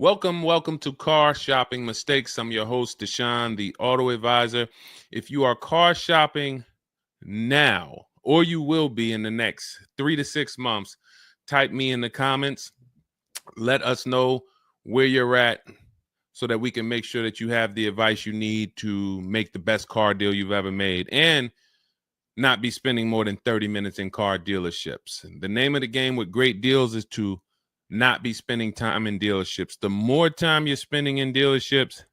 Welcome to Car Shopping Mistakes. I'm your host, Deshone the Auto Advisor. If you are car shopping now, or you will be in the next 3 to 6 months, type me in the comments. Let us know where you're at so that we can make sure that you have the advice you need to make the best car deal you've ever made and not be spending more than 30 minutes in car dealerships. The name of the game with great deals is to not be spending time in dealerships. The more time you're spending in dealerships,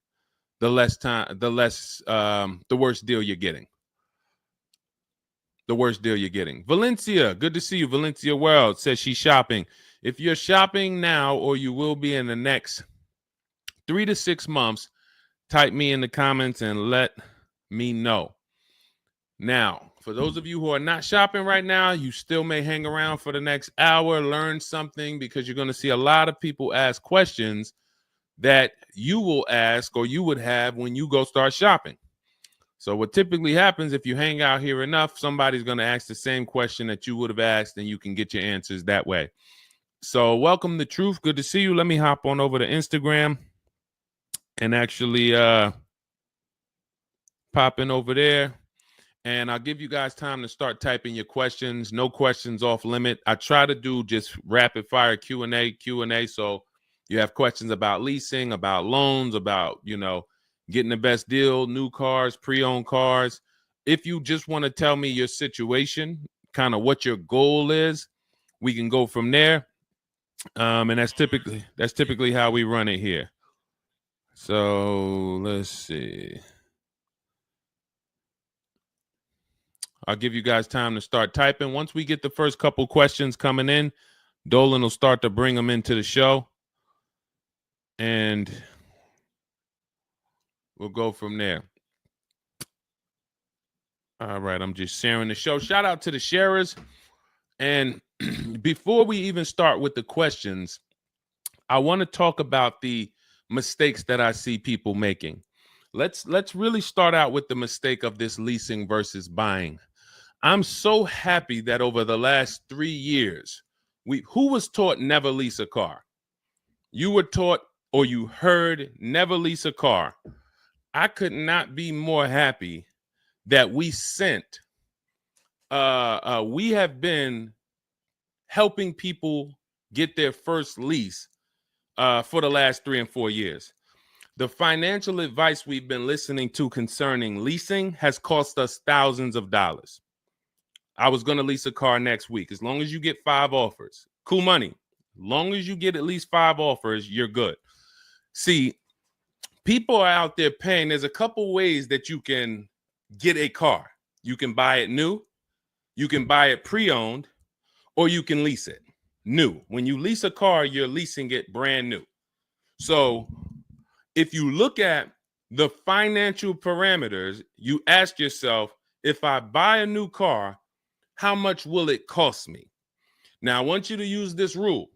the worse deal you're getting. The worst deal you're getting. Valencia, good to see you. Valencia World says she's shopping. If you're shopping now or you will be in the next 3 to 6 months, type me in the comments and let me know. Now, for those of you who are not shopping right now, you still may hang around for the next hour, learn something, because you're going to see a lot of people ask questions that you will ask or you would have when you go start shopping. So what typically happens if you hang out here enough, somebody's going to ask the same question that you would have asked, and you can get your answers that way. So welcome to Truth. Good to see you. Let me hop on over to Instagram and actually pop in over there. And I'll give you guys time to start typing your questions. No questions off limit. I try to do just rapid fire Q&A. So you have questions about leasing, about loans, about, getting the best deal, new cars, pre-owned cars. If you just want to tell me your situation, kind of what your goal is, we can go from there. And that's typically how we run it here. So let's see. I'll give you guys time to start typing. Once we get the first couple questions coming in, Dolan will start to bring them into the show. And we'll go from there. All right, I'm just sharing the show. Shout out to the sharers. And before we even start with the questions, I want to talk about the mistakes that I see people making. Let's really start out with the mistake of this leasing versus buying. I'm so happy that over the last 3 years, who was taught never lease a car? You were taught or you heard never lease a car. I could not be more happy that we have been helping people get their first lease for the last 3 and 4 years. The financial advice we've been listening to concerning leasing has cost us thousands of dollars. I was going to lease a car next week. As long as you get 5 offers, cool money. As long as you get at least 5 offers, you're good. See, people are out there paying. There's a couple ways that you can get a car. You can buy it new, you can buy it pre-owned, or you can lease it new. When you lease a car, you're leasing it brand new. So if you look at the financial parameters, you ask yourself, if I buy a new car, how much will it cost me? Now, I want you to use this rule.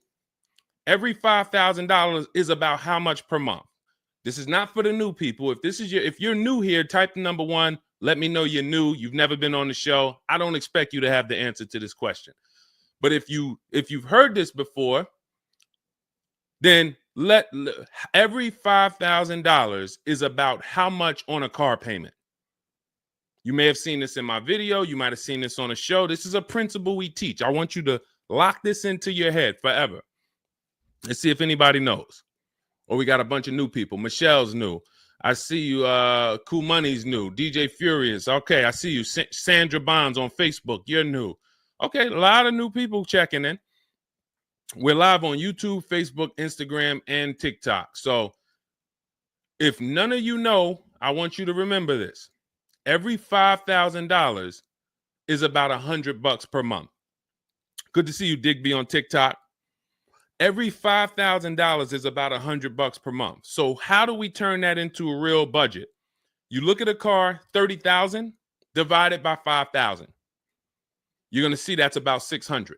Every $5,000 is about how much per month. This is not for the new people. If you're new here, type the number 1. Let me know you're new. You've never been on the show. I don't expect you to have the answer to this question. But if you've heard this before, then every $5,000 is about how much on a car payment. You may have seen this in my video. You might have seen this on a show. This is a principle we teach. I want you to lock this into your head forever. Let's see if anybody knows. Or we got a bunch of new people. Michelle's new. I see you. Cool Money's new. DJ Furious. Okay, I see you. Sandra Bonds on Facebook. You're new. Okay, a lot of new people checking in. We're live on YouTube, Facebook, Instagram, and TikTok. So if none of you know, I want you to remember this. Every $5,000 is about $100 per month. Good to see you, Digby, on TikTok. Every $5,000 is about $100 per month. So how do we turn that into a real budget? You look at a car, $30,000 divided by 5,000. You're going to see that's about 600.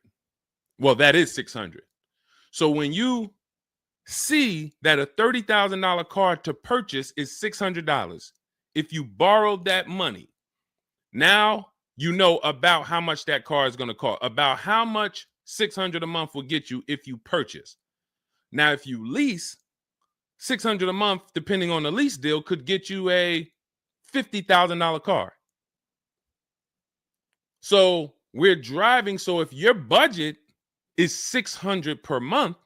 Well, that is 600. So when you see that a $30,000 car to purchase is $600, if you borrowed that money, now you know about how much that car is going to cost, about how much $600 a month will get you if you purchase. Now, if you lease, $600 a month, depending on the lease deal, could get you a $50,000 car. So we're driving. So if your budget is $600 per month,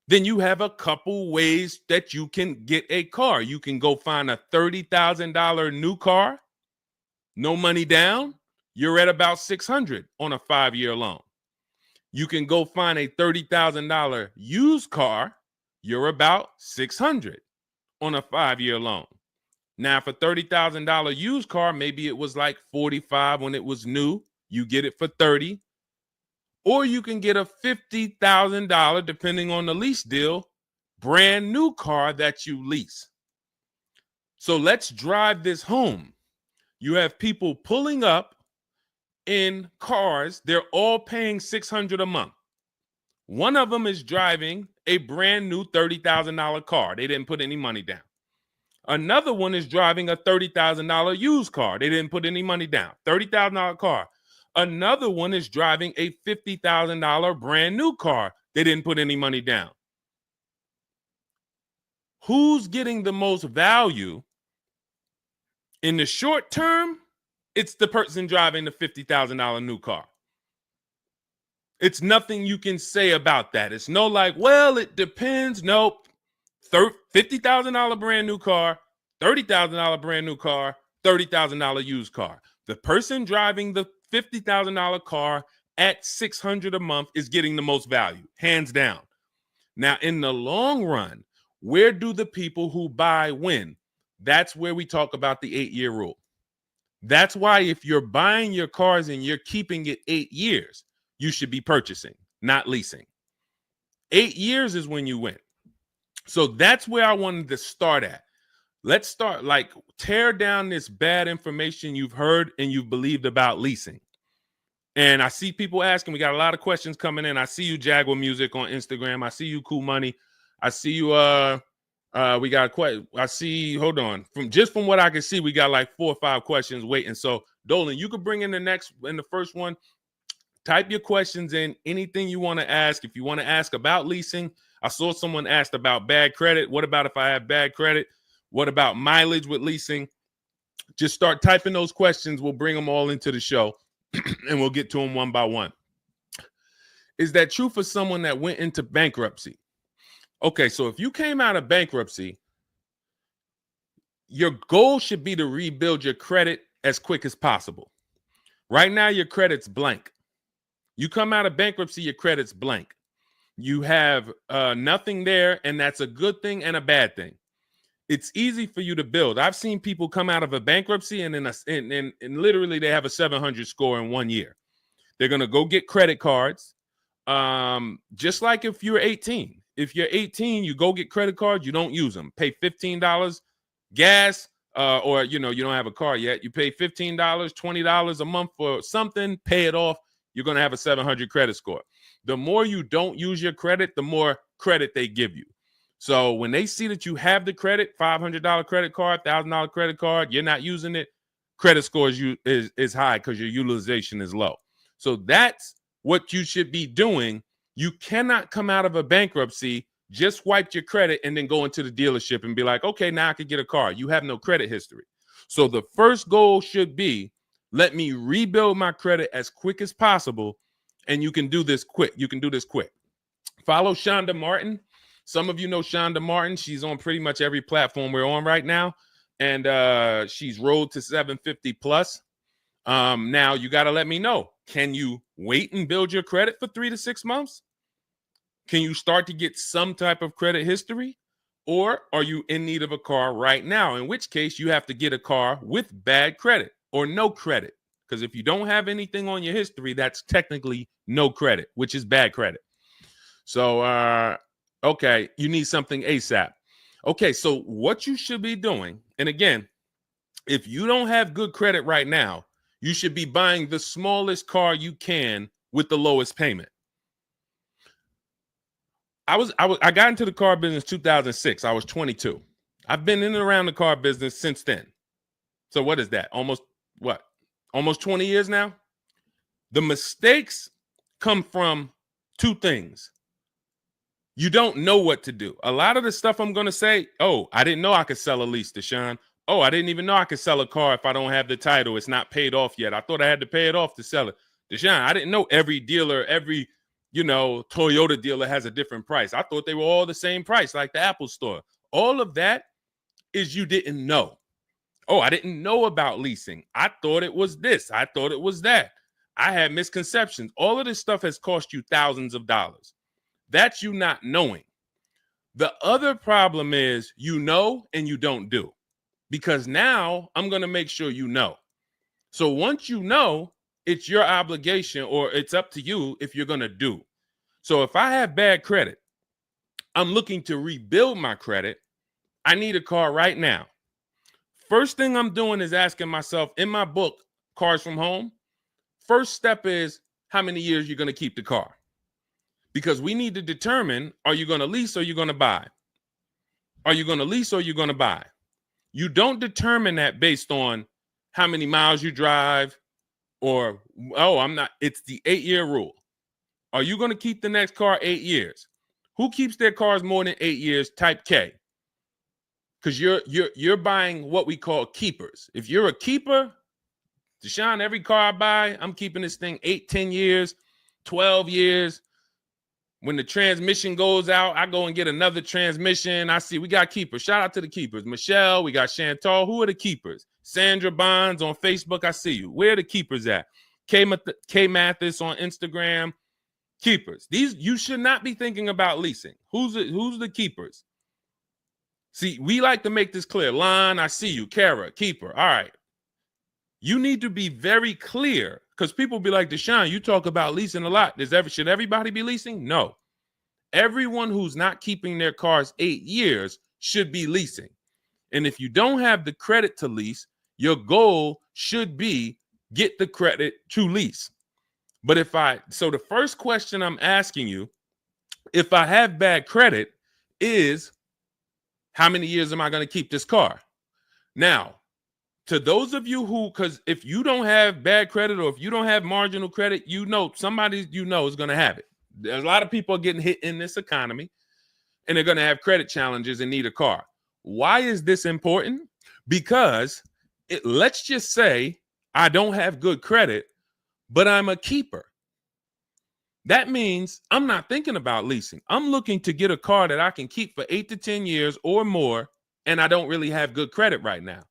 then you have a couple ways that you can get a car. You can go find a $30,000 new car, no money down. You're at about $600 on a 5-year loan. You can go find a $30,000 used car. You're about $600 on a 5-year loan. Now, for $30,000 used car, maybe it was like $45 when it was new. You get it for $30. Or you can get a $50,000, depending on the lease deal, brand new car that you lease. So let's drive this home. You have people pulling up in cars. They're all paying $600 a month. One of them is driving a brand new $30,000 car. They didn't put any money down. Another one is driving a $30,000 used car. They didn't put any money down. $30,000 car. Another one is driving a $50,000 brand new car. They didn't put any money down. Who's getting the most value? In the short term, it's the person driving the $50,000 new car. It's nothing you can say about that. It's no like, well, it depends. Nope. $50,000 brand new car, $30,000 brand new car, $30,000 used car. The person driving the $50,000 car at $600 a month is getting the most value, hands down. Now, in the long run, where do the people who buy win? That's where we talk about the 8-year rule. That's why if you're buying your cars and you're keeping it 8 years, you should be purchasing, not leasing. 8 years is when you win. So that's where I wanted to start at. Let's start, like, tear down this bad information you've heard and you've believed about leasing. And I see people asking, we got a lot of questions coming in. I see you, Jaguar Music, on Instagram. I see you, Cool Money. I see you, we got a question. I see, hold on. From what I can see, we got like 4 or 5 questions waiting. So, Dolan, you could bring in the first one. Type your questions in, anything you want to ask. If you want to ask about leasing, I saw someone asked about bad credit. What about if I have bad credit? What about mileage with leasing? Just start typing those questions. We'll bring them all into the show and we'll get to them one by one. Is that true for someone that went into bankruptcy? Okay, so if you came out of bankruptcy, your goal should be to rebuild your credit as quick as possible. Right now, your credit's blank. You come out of bankruptcy, your credit's blank. You have nothing there, and that's a good thing and a bad thing. It's easy for you to build. I've seen people come out of a bankruptcy and literally they have a 700 score in 1 year. They're going to go get credit cards. Just like if you're 18. If you're 18, you go get credit cards, you don't use them. Pay $15 gas, or you don't have a car yet. You pay $15, $20 a month for something, pay it off. You're going to have a 700 credit score. The more you don't use your credit, the more credit they give you. So when they see that you have the credit, $500 credit card, $1,000 credit card, you're not using it, credit score is high because your utilization is low. So that's what you should be doing. You cannot come out of a bankruptcy, just wipe your credit, and then go into the dealership and be like, okay, now I can get a car. You have no credit history. So the first goal should be, let me rebuild my credit as quick as possible. And you can do this quick. Follow Shonda Martin. Some of you know Shonda Martin. She's on pretty much every platform we're on right now. And she's Road to 750 plus. Now you got to let me know. Can you wait and build your credit for 3 to 6 months? Can you start to get some type of credit history? Or are you in need of a car right now? In which case you have to get a car with bad credit or no credit. Because if you don't have anything on your history, that's technically no credit, which is bad credit. So, okay, you need something ASAP. Okay, so what you should be doing, and again, if you don't have good credit right now, you should be buying the smallest car you can with the lowest payment. I got into the car business 2006. I was 22. I've been in and around the car business since then. So what is that? Almost 20 years now? The mistakes come from 2 things. You don't know what to do. A lot of the stuff I'm going to say, oh, I didn't know I could sell a lease, Deshone. Oh, I didn't even know I could sell a car if I don't have the title. It's not paid off yet. I thought I had to pay it off to sell it. Deshone, I didn't know every dealer, every, Toyota dealer has a different price. I thought they were all the same price, like the Apple store. All of that is you didn't know. Oh, I didn't know about leasing. I thought it was this. I thought it was that. I had misconceptions. All of this stuff has cost you thousands of dollars. That's you not knowing. The other problem is you know and you don't do, because now I'm going to make sure you know. So once you know, it's your obligation, or it's up to you if you're going to do. So if I have bad credit, I'm looking to rebuild my credit. I need a car right now. First thing I'm doing is asking myself, in my book, Cars from Home, first step is how many years you're going to keep the car. Because we need to determine, are you going to lease or you're going to buy? Are you going to lease or you're going to buy? You don't determine that based on how many miles you drive or, it's the 8-year rule. Are you going to keep the next car 8 years? Who keeps their cars more than 8 years? Type K. Because you're buying what we call keepers. If you're a keeper, Deshone, every car I buy, I'm keeping this thing 8, 10 years, 12 years. When the transmission goes out, I go and get another transmission. I see we got keepers. Shout out to the keepers. Michelle, we got Chantal. Who are the keepers? Sandra Bonds on Facebook. I see you. Where are the keepers at? K Mathis on Instagram. Keepers. These, you should not be thinking about leasing. Who's the keepers? See, we like to make this clear. Lon, I see you. Kara, keeper. All right. You need to be very clear, because people be like, Deshone, you talk about leasing a lot. Should everybody be leasing? No. Everyone who's not keeping their cars 8 years should be leasing. And if you don't have the credit to lease, your goal should be get the credit to lease. But so the first question I'm asking you, if I have bad credit, is how many years am I going to keep this car? Now, to those of you who, because if you don't have bad credit, or if you don't have marginal credit, somebody is going to have it. There's a lot of people getting hit in this economy, and they're going to have credit challenges and need a car. Why is this important? Because let's just say I don't have good credit, but I'm a keeper. That means I'm not thinking about leasing. I'm looking to get a car that I can keep for 8 to 10 years or more, and I don't really have good credit right now.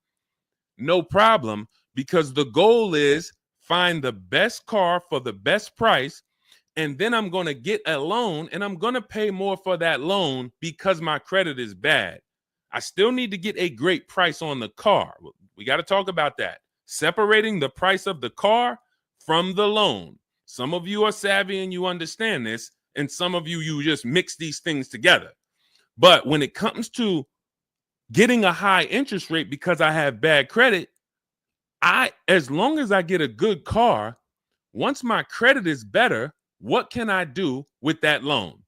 No problem, because the goal is find the best car for the best price, and then I'm going to get a loan, and I'm going to pay more for that loan because my credit is bad. I still need to get a great price on the car. We got to talk about that. Separating the price of the car from the loan. Some of you are savvy and you understand this, and some of you just mix these things together. But when it comes to getting a high interest rate because I have bad credit, as long as I get a good car, once my credit is better, what can I do with that loan?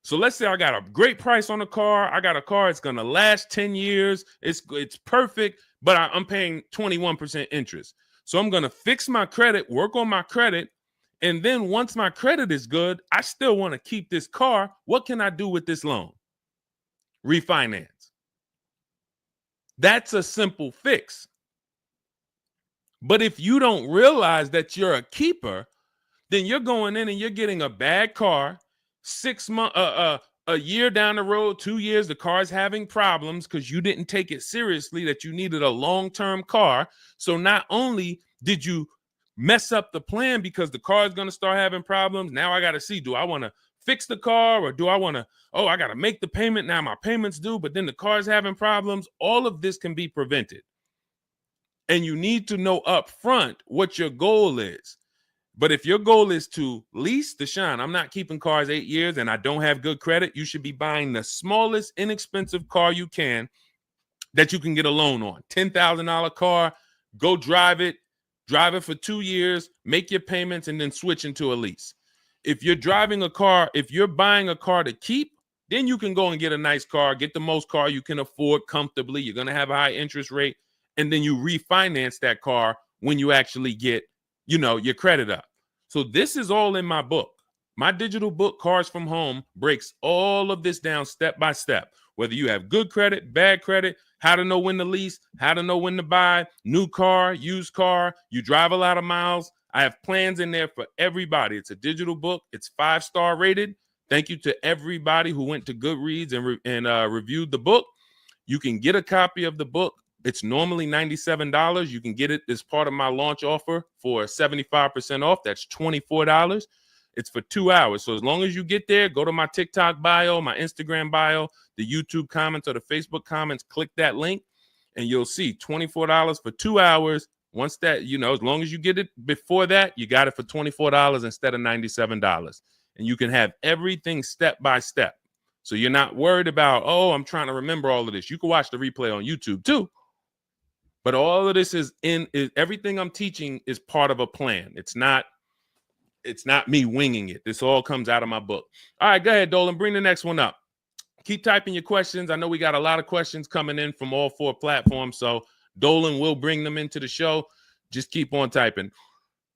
So let's say I got a great price on a car. I got a car, it's going to last 10 years. It's perfect, but I'm paying 21% interest. So I'm going to fix my credit, work on my credit. And then once my credit is good, I still want to keep this car. What can I do with this loan? Refinance. That's a simple fix. But if you don't realize that you're a keeper, then you're going in and you're getting a bad car. 6 months, a year down the road, 2 years, the car's having problems because you didn't take it seriously that you needed a long-term car. So not only did you mess up the plan because the car is going to start having problems, now I got to see, do I want to fix the car, or do I want to, I got to make the payment, now my payment's due, but then the car's having problems. All of this can be prevented. And you need to know up front what your goal is. But if your goal is to lease, Deshone, I'm not keeping cars 8 years and I don't have good credit, you should be buying the smallest inexpensive car you can that you can get a loan on. $10,000 car, go drive it for 2 years, make your payments, and then switch into a lease. If you're driving a car, if you're buying a car to keep, then you can go and get a nice car, get the most car you can afford comfortably. You're going to have a high interest rate, and then you refinance that car when you actually get, your credit up. So this is all in my book. My digital book, Cars from Home, breaks all of this down step by step. Whether you have good credit, bad credit, how to know when to lease, how to know when to buy, new car, used car, you drive a lot of miles. I have plans in there for everybody. It's a digital book. It's 5-star rated. Thank you to everybody who went to Goodreads and reviewed the book. You can get a copy of the book. It's normally $97. You can get it as part of my launch offer for 75% off. That's $24. It's for 2 hours. So as long as you get there, go to my TikTok bio, my Instagram bio, the YouTube comments or the Facebook comments, click that link, and you'll see $24 for 2 hours. Once that, as long as you get it before that, you got it for $24 instead of $97. And you can have everything step by step. So you're not worried about, I'm trying to remember all of this. You can watch the replay on YouTube too. But all of this is everything I'm teaching is part of a plan. It's not me winging it. This all comes out of my book. All right, go ahead, Dolan. Bring the next one up. Keep typing your questions. I know we got a lot of questions coming in from all 4 platforms, so Dolan will bring them into the show. Just keep on typing.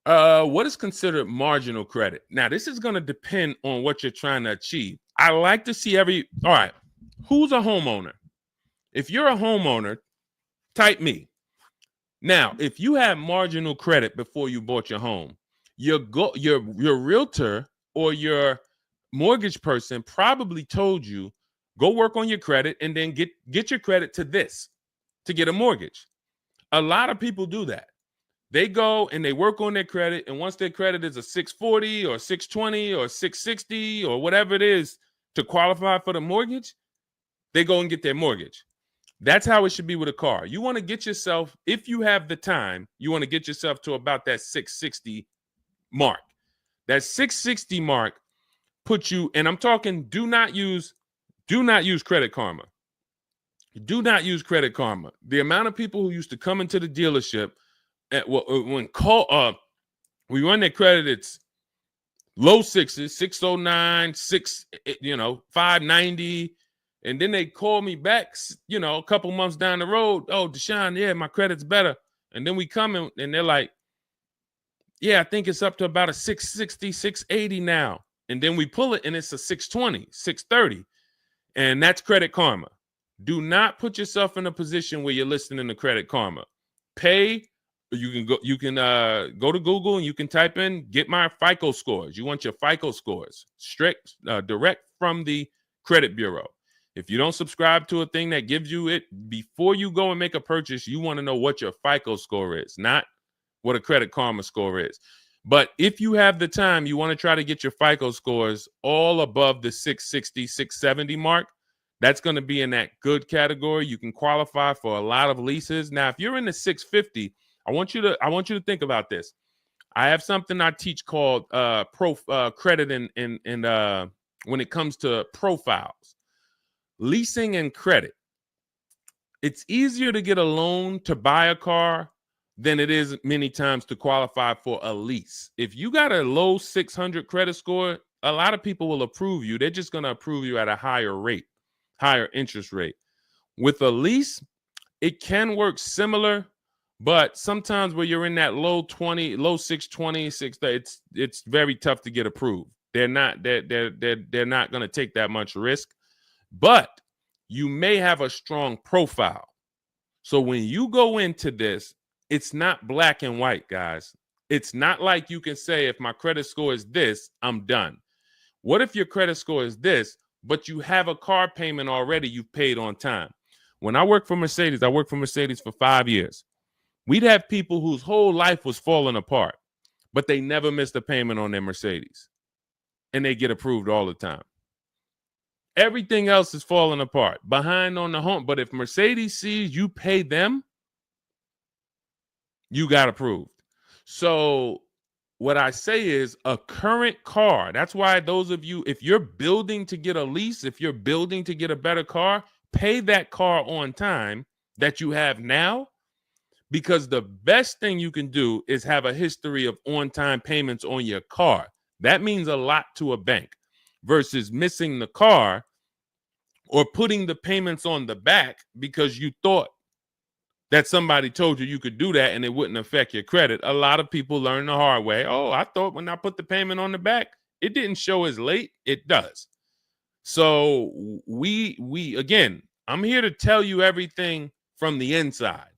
What is considered marginal credit? Now, this is going to depend on what you're trying to achieve. I like to see all right, who's a homeowner? If you're a homeowner, type me. Now, if you have marginal credit before you bought your home, your realtor or your mortgage person probably told you, go work on your credit and then get your credit to this to get a mortgage. A lot of people do that. They go and they work on their credit, and once their credit is a 640 or 620 or 660 or whatever it is to qualify for the mortgage, they go and get their mortgage. That's how it should be with a car. You want to get yourself, if you have the time, you want to get yourself to about that 660 mark. That 660 mark puts you, and I'm talking, do not use Credit Karma. Do not use Credit Karma. The amount of people who used to come into the dealership we run their credit, it's low 6s, 609, 590. And then they call me back, a couple months down the road. Oh, Deshone, yeah, my credit's better. And then we come in and they're like, yeah, I think it's up to about a 660, 680 now. And then we pull it and it's a 620, 630. And that's Credit Karma. Do not put yourself in a position where you're listening to Credit Karma. Pay. You can go to Google and you can type in, get my FICO scores. You want your FICO scores direct from the credit bureau. If you don't subscribe to a thing that gives you it before you go and make a purchase, you want to know what your FICO score is, not what a Credit Karma score is. But if you have the time, you want to try to get your FICO scores all above the 660, 670 mark. That's going to be in that good category. You can qualify for a lot of leases. Now, if you're in the 650, I want you to think about this. I have something I teach called credit and when it comes to profiles, leasing and credit. It's easier to get a loan to buy a car than it is many times to qualify for a lease. If you got a low 600 credit score, a lot of people will approve you. They're just going to approve you at a higher rate, higher interest rate. With a lease, it can work similar, but sometimes where you're in that low 620, 630, it's very tough to get approved. They're not going to take that much risk, but you may have a strong profile. So when you go into this, it's not black and white, guys. It's not like you can say, if my credit score is this, I'm done. What if your credit score is this, but you have a car payment already you've paid on time? When I worked for Mercedes, I worked for Mercedes for 5 years. We'd have people whose whole life was falling apart, but they never missed a payment on their Mercedes, and they get approved all the time. Everything else is falling apart, behind on the home. But if Mercedes sees you pay them, you got approved. So what I say is a current car. That's why those of you, if you're building to get a lease, if you're building to get a better car, pay that car on time that you have now, because the best thing you can do is have a history of on-time payments on your car. That means a lot to a bank versus missing the car or putting the payments on the back because you thought that somebody told you could do that and it wouldn't affect your credit. A lot of people learn the hard way. Oh, I thought when I put the payment on the back, it didn't show as late. It does. So we again, I'm here to tell you everything from the inside.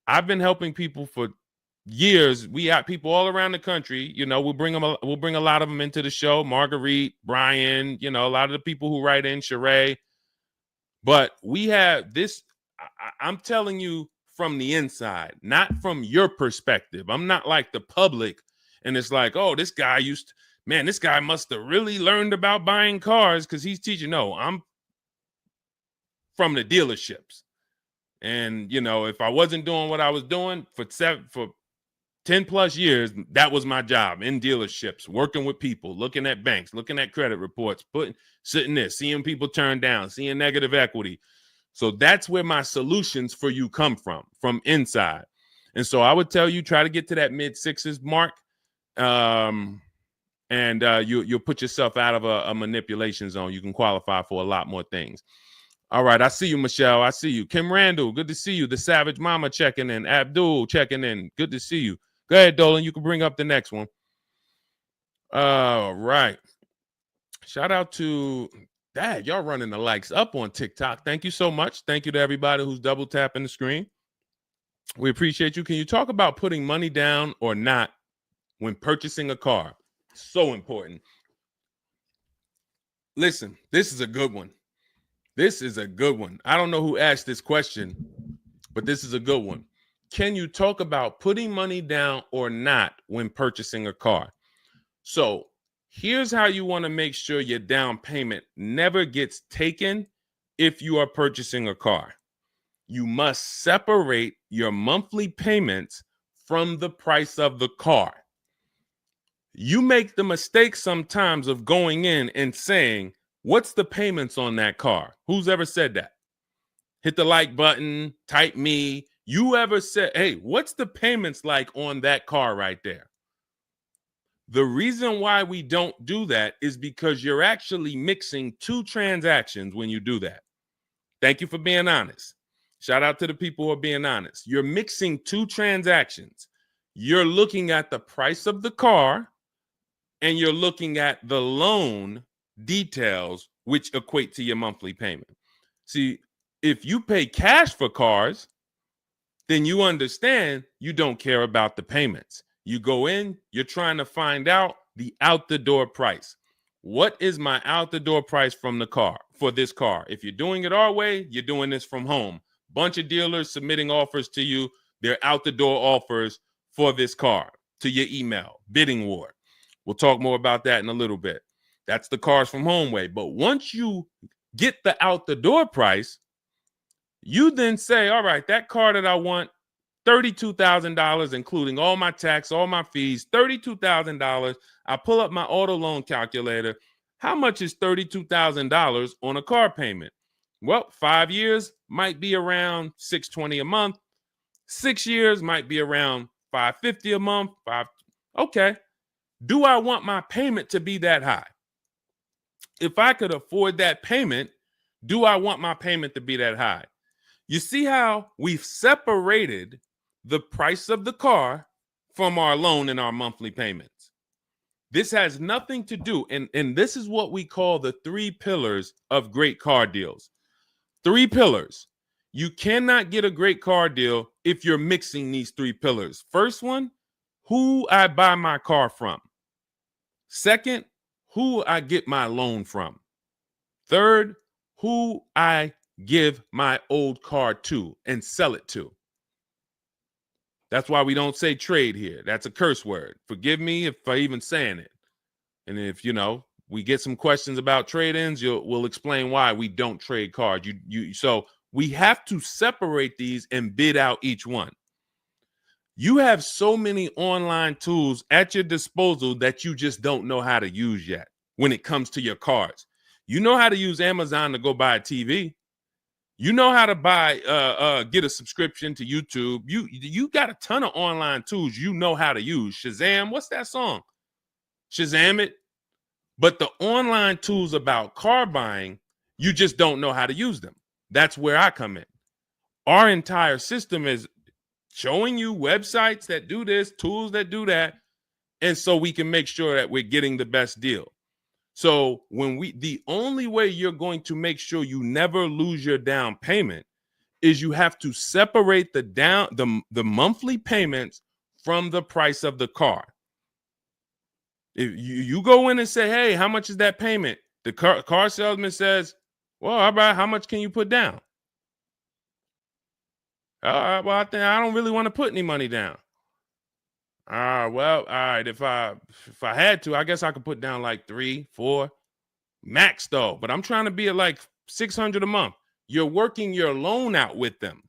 I've been helping people for years. We have people all around the country. You know, we'll bring a lot of them into the show. Marguerite, Brian, you know, a lot of the people who write in, Sheree. But we have this. I'm telling you from the inside, not from your perspective. I'm not like the public, and it's like, oh, this guy this guy must have really learned about buying cars because he's teaching. No, I'm from the dealerships. And, you know, if I wasn't doing what I was doing for 10 plus years, that was my job in dealerships, working with people, looking at banks, looking at credit reports, sitting there, seeing people turn down, seeing negative equity. So that's where my solutions for you come from inside. And so I would tell you, try to get to that mid sixes mark. And you'll put yourself out of a manipulation zone. You can qualify for a lot more things. All right, I see you, Michelle. I see you. Kim Randall, good to see you. The Savage Mama checking in. Abdul checking in. Good to see you. Go ahead, Dolan. You can bring up the next one. All right. Shout out to Dad. Y'all running the likes up on TikTok. Thank you so much. Thank you to everybody who's double tapping the screen. We appreciate you. Can you talk about putting money down or not when purchasing a car? So important. Listen, this is a good one. This is a good one. I don't know who asked this question, but this is a good one. Can you talk about putting money down or not when purchasing a car? So here's how you want to make sure your down payment never gets taken if you are purchasing a car. You must separate your monthly payments from the price of the car. You make the mistake sometimes of going in and saying, what's the payments on that car? Who's ever said that? Hit the like button, type me. You ever said, hey, what's the payments like on that car right there? The reason why we don't do that is because you're actually mixing two transactions when you do that. Thank you for being honest. Shout out to the people who are being honest. You're mixing two transactions. You're looking at the price of the car and you're looking at the loan details, which equate to your monthly payment. See, if you pay cash for cars, then you understand you don't care about the payments. You go in, you're trying to find out the out the door price. What is my out the door price from the car for this car? If you're doing it our way, you're doing this from home. Bunch of dealers submitting offers to you. They're out the door offers for this car to your email, bidding war. We'll talk more about that in a little bit. That's the cars from home way. But once you get the out the door price, you then say, all right, that car that I want, $32,000, including all my tax, all my fees, $32,000. I pull up my auto loan calculator. How much is $32,000 on a car payment? Well, 5 years might be around $620 a month. 6 years might be around $550 a month. Okay. Do I want my payment to be that high? If I could afford that payment, do I want my payment to be that high? You see how we've separated the price of the car from our loan and our monthly payments. This has nothing to do, and this is what we call the 3 pillars of great car deals. 3 pillars. You cannot get a great car deal if you're mixing these 3 pillars. First one, who I buy my car from. Second, who I get my loan from. Third, who I give my old car to and sell it to. That's why we don't say trade here. That's a curse word. Forgive me if I even saying it. And if, we get some questions about trade-ins, we'll explain why we don't trade cars. So we have to separate these and bid out each one. You have so many online tools at your disposal that you just don't know how to use yet when it comes to your cars. You know how to use Amazon to go buy a TV. You know how to get a subscription to YouTube. You got a ton of online tools you know how to use. Shazam, what's that song? Shazam it. But the online tools about car buying, you just don't know how to use them. That's where I come in. Our entire system is showing you websites that do this, tools that do that. And so we can make sure that we're getting the best deal. So the only way you're going to make sure you never lose your down payment is you have to separate the monthly payments from the price of the car. If you go in and say, hey, how much is that payment? The car salesman says, well, how much can you put down? Well, I don't really want to put any money down. Well, all right. If I had to, I guess I could put down like 3, 4 max though. But I'm trying to be at like $600 a month. You're working your loan out with them.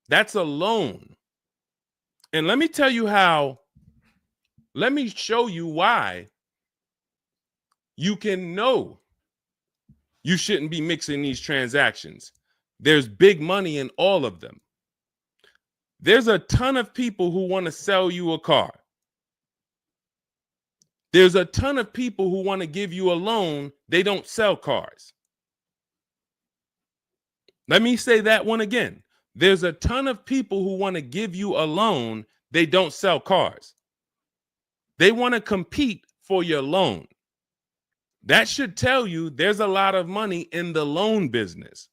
That's a loan. And let me tell you how. Let me show you why you can know you shouldn't be mixing these transactions. There's big money in all of them. There's a ton of people who want to sell you a car. There's a ton of people who want to give you a loan. They don't sell cars. Let me say that one again. There's a ton of people who want to give you a loan. They don't sell cars. They want to compete for your loan. That should tell you there's a lot of money in the loan business.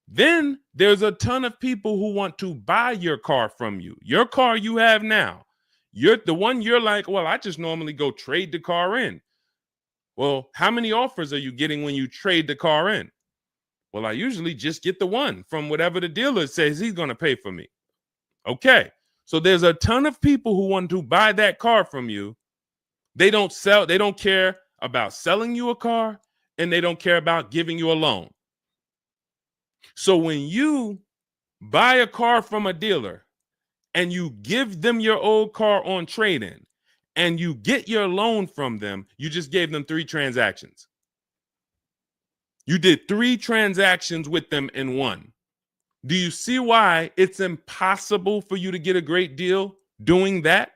Then there's a ton of people who want to buy your car from you. Your car you have now. You're the one you're like, well, I just normally go trade the car in. Well, how many offers are you getting when you trade the car in? Well, I usually just get the one from whatever the dealer says he's going to pay for me. Okay. So there's a ton of people who want to buy that car from you. They don't care about selling you a car, and they don't care about giving you a loan. So when you buy a car from a dealer and you give them your old car on trade-in and you get your loan from them, you just gave them 3 transactions. You did 3 transactions with them in one. Do you see why it's impossible for you to get a great deal doing that?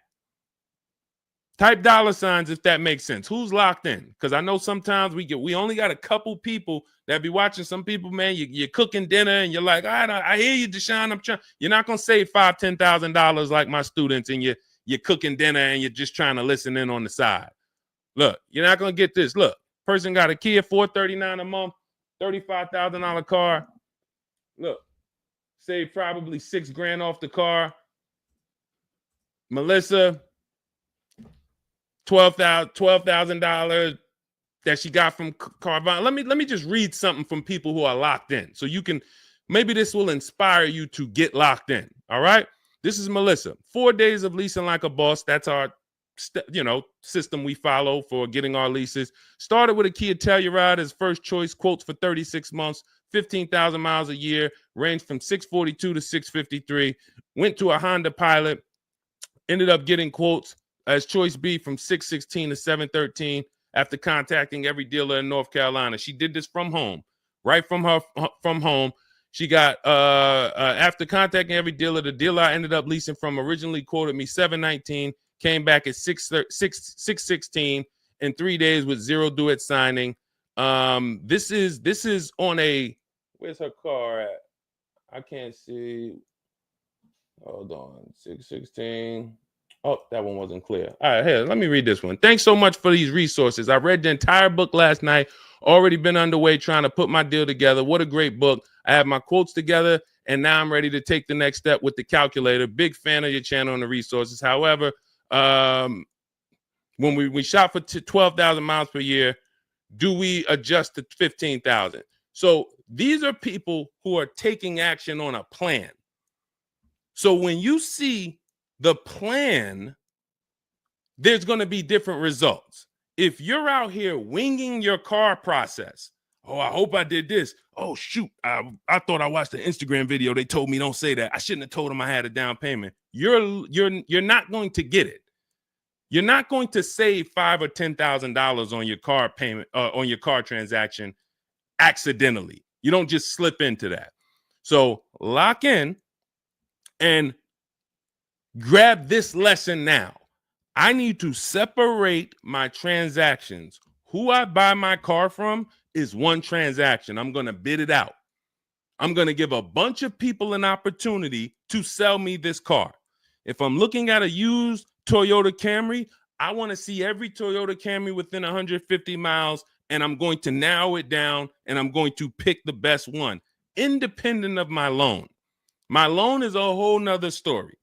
Type $signs if that makes sense. Who's locked in? Because I know sometimes we only got a couple people that be watching. Some people, man, you're cooking dinner and you're like, I hear you, Deshone. You're not gonna save $5,000, $10,000 like my students, and you're cooking dinner and you're just trying to listen in on the side. Look, you're not gonna get this. Look, person got a Kia $439 a month, $35,000 car. Look, save probably $6,000 off the car. Melissa, $12,000 that she got from Carvana. Let me just read something from people who are locked in, so you can, maybe this will inspire you to get locked in. All right, this is Melissa. 4 days of leasing like a boss. That's our system we follow for getting our leases. Started with a Kia Telluride as first choice. Quotes for 36 months, 15,000 miles a year. Ranged from 642 to 653. Went to a Honda Pilot. Ended up getting quotes as choice B from 616 to 713 after contacting every dealer in North Carolina. She did this from home, right from home. She got after contacting every dealer, the dealer I ended up leasing from originally quoted me 719, came back at 616 in 3 days with 0 due at signing. This is on a, where's her car at? I can't see. Hold on, 616. Oh, that one wasn't clear. All right, here, let me read this one. Thanks so much for these resources. I read the entire book last night. Already been underway trying to put my deal together. What a great book. I have my quotes together, and now I'm ready to take the next step with the calculator. Big fan of your channel and the resources. However, when we shop for 12,000 miles per year, do we adjust to 15,000? So these are people who are taking action on a plan. So when you see the plan, there's going to be different results. If you're out here winging your car process, oh, I hope I did this. Oh, shoot, I thought I watched the Instagram video. They told me don't say that. I shouldn't have told them I had a down payment. You're not going to get it. You're not going to save $5,000 or $10,000 on your car payment, on your car transaction accidentally. You don't just slip into that. So lock in and grab this lesson now. I need to separate my transactions. Who I buy my car from is one transaction. I'm going to bid it out. I'm going to give a bunch of people an opportunity to sell me this car. If I'm looking at a used Toyota Camry, I want to see every Toyota Camry within 150 miles, and I'm going to narrow it down, and I'm going to pick the best one, independent of my loan. My loan is a whole nother story,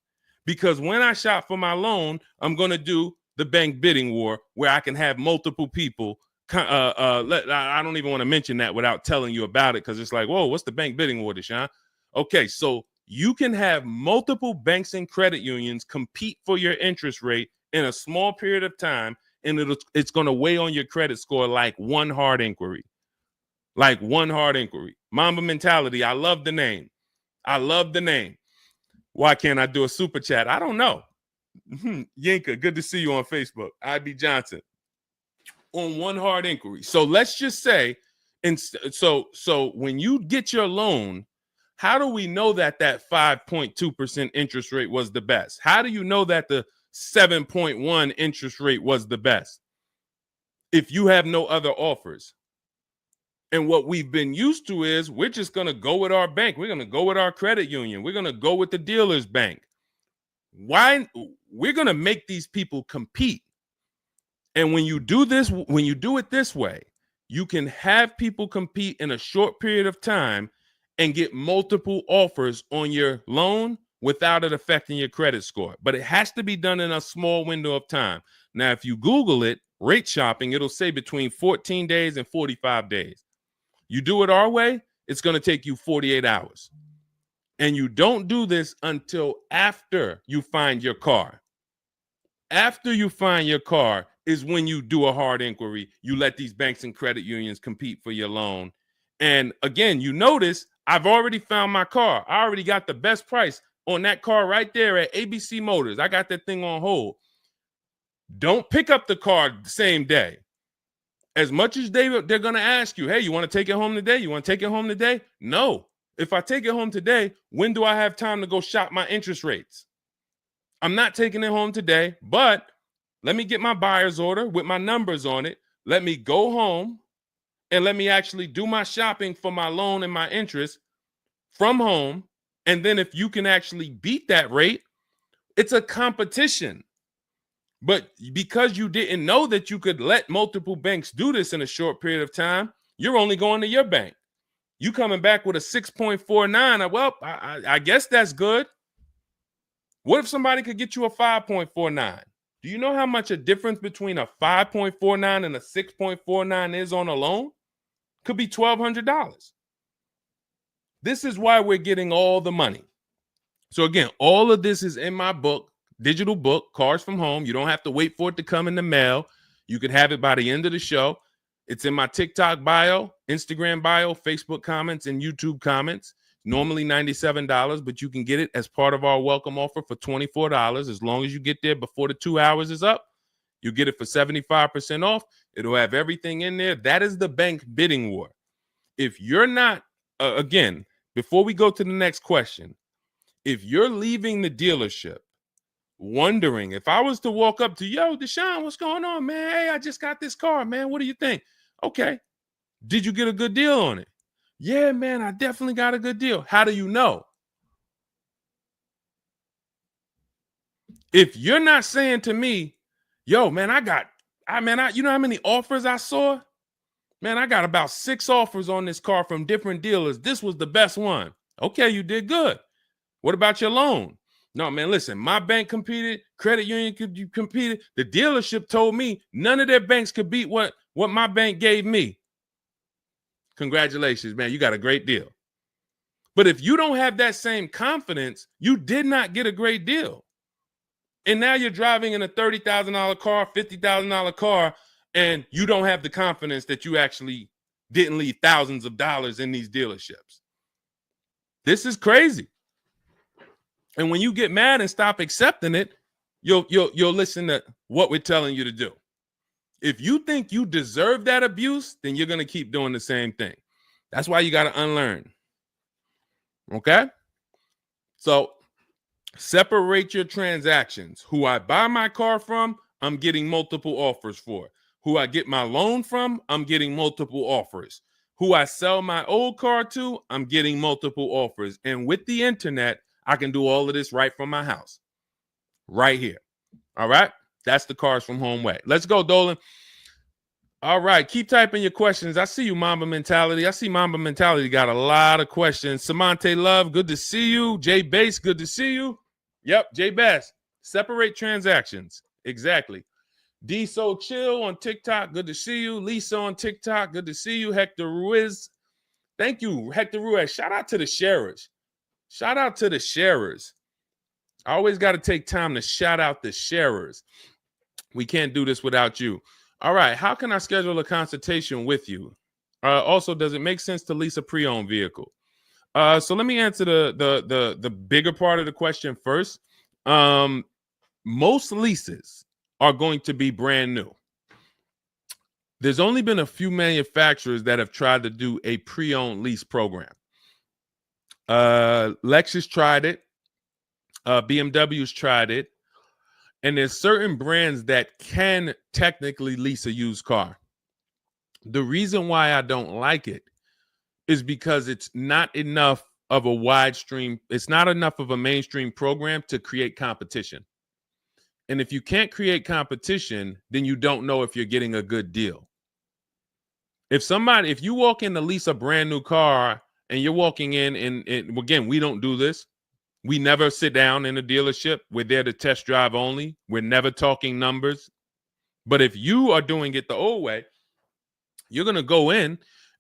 because when I shop for my loan, I'm going to do the bank bidding war where I can have multiple people. I don't even want to mention that without telling you about it, because it's like, whoa, what's the bank bidding war, Deshone? Okay, so you can have multiple banks and credit unions compete for your interest rate in a small period of time, and it's going to weigh on your credit score like one hard inquiry. Like one hard inquiry. Mamba Mentality, I love the name. I love the name. Why can't I do a super chat? I don't know. Yinka, good to see you on Facebook. IB Johnson. On one hard inquiry. So let's just say, and so when you get your loan, how do we know that 5.2% interest rate was the best? How do you know that the 7.1 interest rate was the best if you have no other offers? And what we've been used to is we're just going to go with our bank. We're going to go with our credit union. We're going to go with the dealer's bank. Why? We're going to make these people compete. And when you do this, when you do it this way, you can have people compete in a short period of time and get multiple offers on your loan without it affecting your credit score. But it has to be done in a small window of time. Now, if you Google it, rate shopping, it'll say between 14 days and 45 days. You do it our way, it's going to take you 48 hours. And you don't do this until after you find your car. After you find your car is when you do a hard inquiry. You let these banks and credit unions compete for your loan. And again, you notice I've already found my car. I already got the best price on that car right there at ABC Motors. I got that thing on hold. Don't pick up the car the same day. As much as they're going to ask you, hey, you want to take it home today? You want to take it home today? No. If I take it home today, when do I have time to go shop my interest rates? I'm not taking it home today, but let me get my buyer's order with my numbers on it. Let me go home and let me actually do my shopping for my loan and my interest from home. And then if you can actually beat that rate, it's a competition. But because you didn't know that you could let multiple banks do this in a short period of time, you're only going to your bank. You coming back with a 6.49. Well, I guess that's good. What if somebody could get you a 5.49? Do you know how much a difference between a 5.49 and a 6.49 is on a loan? Could be $1,200. This is why we're getting all the money. So again, all of this is in my book, digital book, Cars from Home. You don't have to wait for it to come in the mail. You can have it by the end of the show. It's in my TikTok bio, Instagram bio, Facebook comments, and YouTube comments. Normally $97, but you can get it as part of our welcome offer for $24. As long as you get there before the 2 hours is up, you get it for 75% off. It'll have everything in there. That is the bank bidding war. If you're not, again, before we go to the next question, if you're leaving the dealership wondering, if I was to walk up to, yo, Deshone, what's going on, man? Hey, I just got this car, man. What do you think? Okay. Did you get a good deal on it? Yeah, man, I definitely got a good deal. How do you know? If you're not saying to me, yo, man, you know how many offers I saw? Man, I got about 6 offers on this car from different dealers. This was the best one. Okay, you did good. What about your loan? No, man, listen, my bank competed, credit union competed. The dealership told me none of their banks could beat what my bank gave me. Congratulations, man. You got a great deal. But if you don't have that same confidence, you did not get a great deal. And now you're driving in a $30,000 car, $50,000 car, and you don't have the confidence that you actually didn't leave thousands of dollars in these dealerships. This is crazy. And when you get mad and stop accepting it, you'll listen to what we're telling you to do. If you think you deserve that abuse, then you're going to keep doing the same thing. That's why you got to unlearn. Okay? So separate your transactions. Who I buy my car from, I'm getting multiple offers for. Who I get my loan from, I'm getting multiple offers. Who I sell my old car to, I'm getting multiple offers. And with the internet, I can do all of this right from my house. Right here. All right. That's the Cars from Home way. Let's go, Dolan. All right. Keep typing your questions. I see you, Mamba Mentality. I see Mamba Mentality got a lot of questions. Samante Love, good to see you. Jay Bass, good to see you. Yep, Jay Bass. Separate transactions. Exactly. D So Chill on TikTok, good to see you. Lisa on TikTok, good to see you. Hector Ruiz, thank you, Hector Ruiz. Shout out to the sharers. Shout out to the sharers. I always got to take time to shout out the sharers. We can't do this without you. All right, how can I schedule a consultation with you? Also, does it make sense to lease a pre-owned vehicle? So let me answer the bigger part of the question first. Most leases are going to be brand new. There's only been a few manufacturers that have tried to do a pre-owned lease program. Lexus tried it. BMW's tried it. And there's certain brands that can technically lease a used car. The reason why I don't like it is because it's not enough of a wide stream. It's not enough of a mainstream program to create competition. And if you can't create competition, then you don't know if you're getting a good deal. If you walk in to lease a brand new car and you're walking in and again, we don't do this. We never sit down in a dealership. We're there to test drive only. We're never talking numbers. But if you are doing it the old way, you're going to go in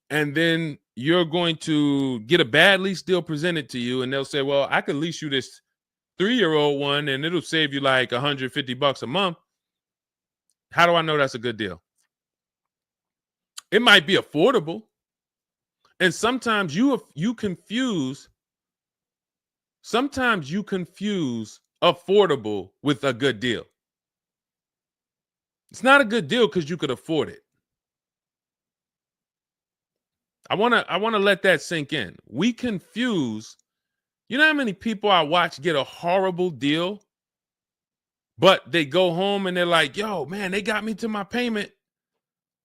and then you're going to get a bad lease deal presented to you. And they'll say, well, I could lease you this 3-year-old one and it'll save you like $150 a month. How do I know that's a good deal? It might be affordable. And sometimes you confuse affordable with a good deal. It's not a good deal because you could afford it. I want to let that sink in. We confuse, you know how many people I watch get a horrible deal, but they go home and they're like, yo, man, they got me to my payment.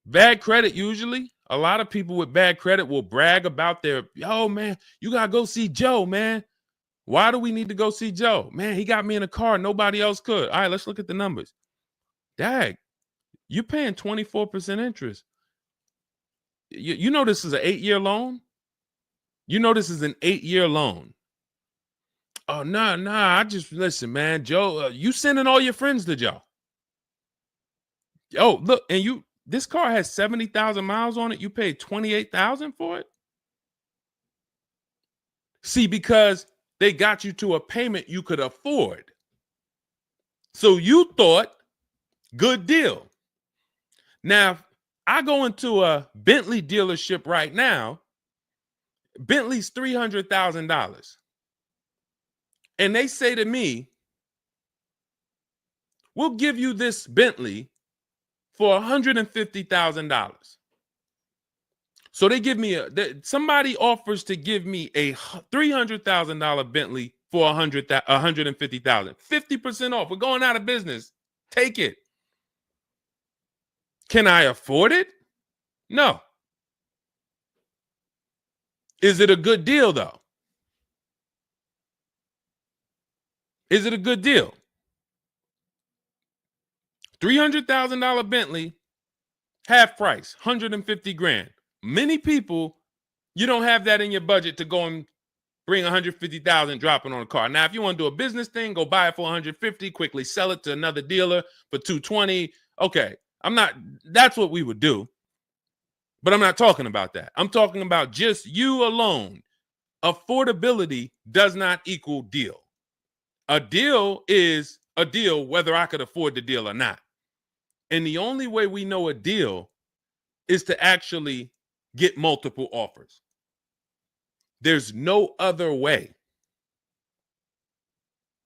Bad credit usually. A lot of people with bad credit will brag about yo, man, you got to go see Joe, man. Why do we need to go see Joe? Man, he got me in a car. Nobody else could. All right, let's look at the numbers. Dag, you're paying 24% interest. You know this is an 8-year loan? You know this is an 8-year loan. Oh, nah, I just, listen, man, Joe, you sending all your friends to Joe. Oh, look, and this car has 70,000 miles on it. You paid 28,000 for it? See, because they got you to a payment you could afford. So you thought, good deal. Now, I go into a Bentley dealership right now. Bentley's $300,000. And they say to me, we'll give you this Bentley for $150,000. So they give me somebody offers to give me a $300,000 Bentley for $150,000. 50% off. We're going out of business. Take it. Can I afford it? No. Is it a good deal, though? Is it a good deal? $300,000 Bentley, half price, 150 grand. Many people, you don't have that in your budget to go and bring 150,000 dropping on a car. Now, if you want to do a business thing, go buy it for 150, quickly sell it to another dealer for 220. Okay, that's what we would do. But I'm not talking about that. I'm talking about just you alone. Affordability does not equal deal. A deal is a deal whether I could afford the deal or not. And the only way we know a deal is to actually get multiple offers. There's no other way.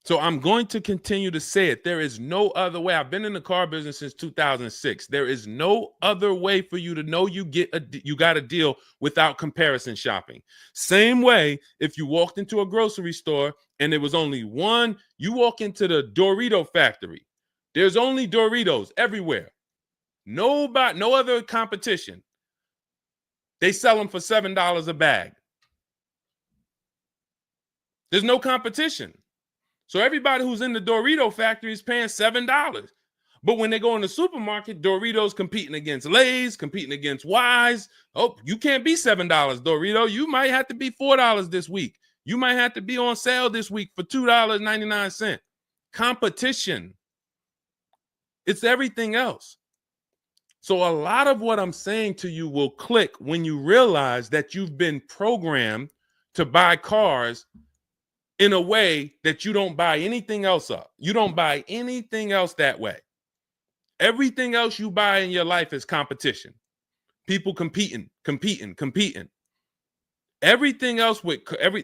So I'm going to continue to say it. There is no other way. I've been in the car business since 2006. There is no other way for you to know you got a deal without comparison shopping. Same way if you walked into a grocery store and there was only one, you walk into the Dorito factory. There's only Doritos everywhere. No other competition. They sell them for $7 a bag. There's no competition. So everybody who's in the Dorito factory is paying $7. But when they go in the supermarket, Doritos competing against Lay's, competing against Wise. Oh, you can't be $7, Dorito. You might have to be $4 this week. You might have to be on sale this week for $2.99. Competition. It's everything else. So a lot of what I'm saying to you will click when you realize that you've been programmed to buy cars in a way that you don't buy anything else up. You don't buy anything else that way. Everything else you buy in your life is competition. People competing. Everything else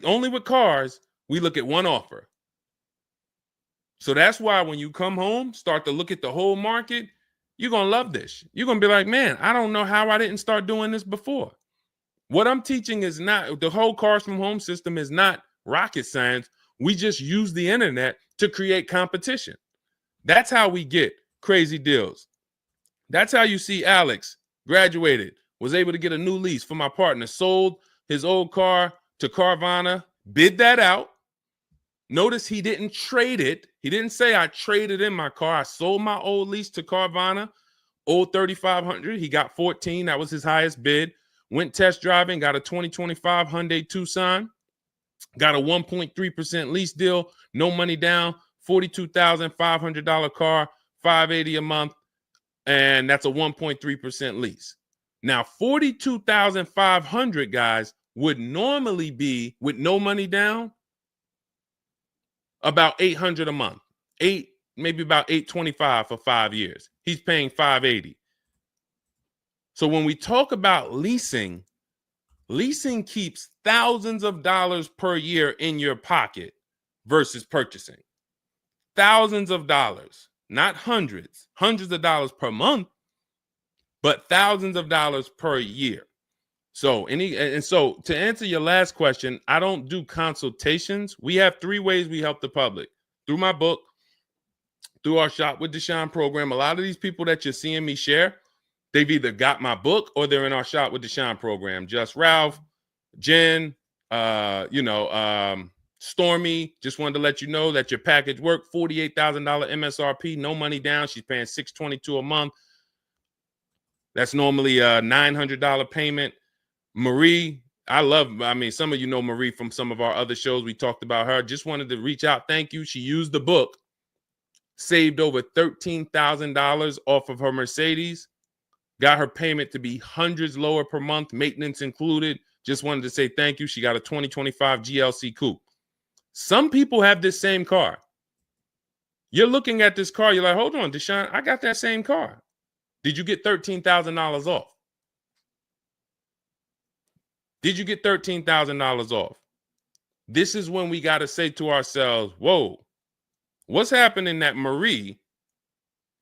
only with cars, we look at one offer. So that's why when you come home, start to look at the whole market, you're going to love this. You're going to be like, man, I don't know how I didn't start doing this before. What I'm teaching is not, the whole Cars from Home system is not rocket science. We just use the internet to create competition. That's how we get crazy deals. That's how you see Alex graduated, was able to get a new lease for my partner, sold his old car to Carvana, bid that out. Notice he didn't trade it. He didn't say I traded in my car. I sold my old lease to Carvana, old 3,500. He got 14. That was his highest bid. Went test driving, got a 2025 Hyundai Tucson, got a 1.3% lease deal, no money down, $42,500 car, $580 a month, and that's a 1.3% lease. Now, $42,500, guys, would normally be, with no money down, about $800 a month. Maybe about $825 for 5 years. He's paying $580. So when we talk about leasing keeps thousands of dollars per year in your pocket versus purchasing. Thousands of dollars, not hundreds of dollars per month, but thousands of dollars per year. So so to answer your last question, I don't do consultations. We have 3 ways we help the public: through my book, through our Shop with Deshone program. A lot of these people that you're seeing me share, they've either got my book or they're in our Shop with Deshone program. Just Ralph, Jen, Stormy. Just wanted to let you know that your package worked. $48,000 MSRP, no money down. She's paying $622 a month. That's normally a $900 payment. Marie, some of you know Marie from some of our other shows. We talked about her. Just wanted to reach out. Thank you. She used the book, saved over $13,000 off of her Mercedes, got her payment to be hundreds lower per month, maintenance included. Just wanted to say thank you. She got a 2025 GLC Coupe. Some people have this same car. You're looking at this car. You're like, hold on, Deshone, I got that same car. Did you get $13,000 off? Did you get $13,000 off? This is when we got to say to ourselves, whoa, what's happening that Marie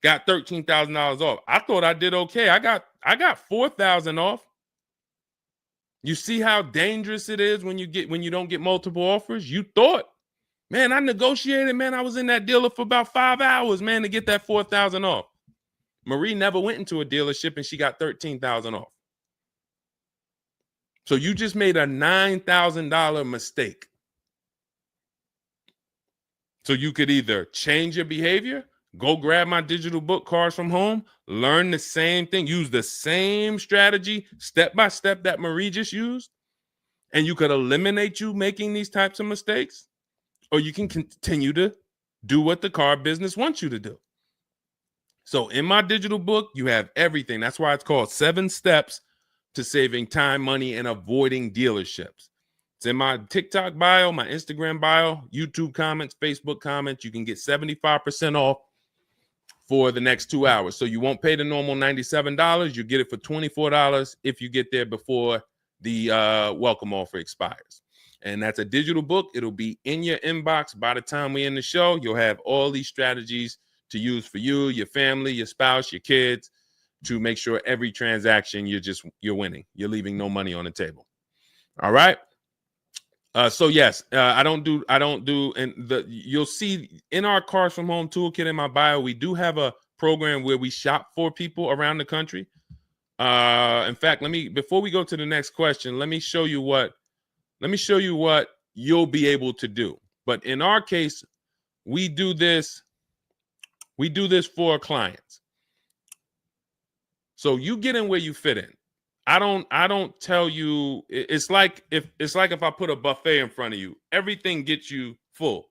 got $13,000 off? I thought I did okay. I got $4,000 off. You see how dangerous it is when you don't get multiple offers? You thought, man, I negotiated, man. I was in that dealer for about 5 hours, man, to get that $4,000 off. Marie never went into a dealership and she got $13,000 off. So you just made a $9,000 mistake. So you could either change your behavior, go grab my digital book, Cars from Home, learn the same thing, use the same strategy step by step that Marie just used, and you could eliminate you making these types of mistakes, or you can continue to do what the car business wants you to do. So in my digital book, you have everything. That's why it's called 7 Steps to Saving Time, Money, and Avoiding Dealerships. It's in my TikTok bio, my Instagram bio, YouTube comments, Facebook comments. You can get 75% off for the next 2 hours. So you won't pay the normal $97. You get it for $24 if you get there before the welcome offer expires. And that's a digital book. It'll be in your inbox by the time we end the show. You'll have all these strategies to use for you, your family, your spouse, your kids, to make sure every transaction you're winning. You're leaving no money on the table. All right. So yes, I don't do, and you'll see in our Cars from Home toolkit in my bio, we do have a program where we shop for people around the country. In fact, before we go to the next question, let me show you what you'll be able to do. But in our case, we do this for our clients. So you get in where you fit in. I don't tell you, it's like if I put a buffet in front of you, everything gets you full.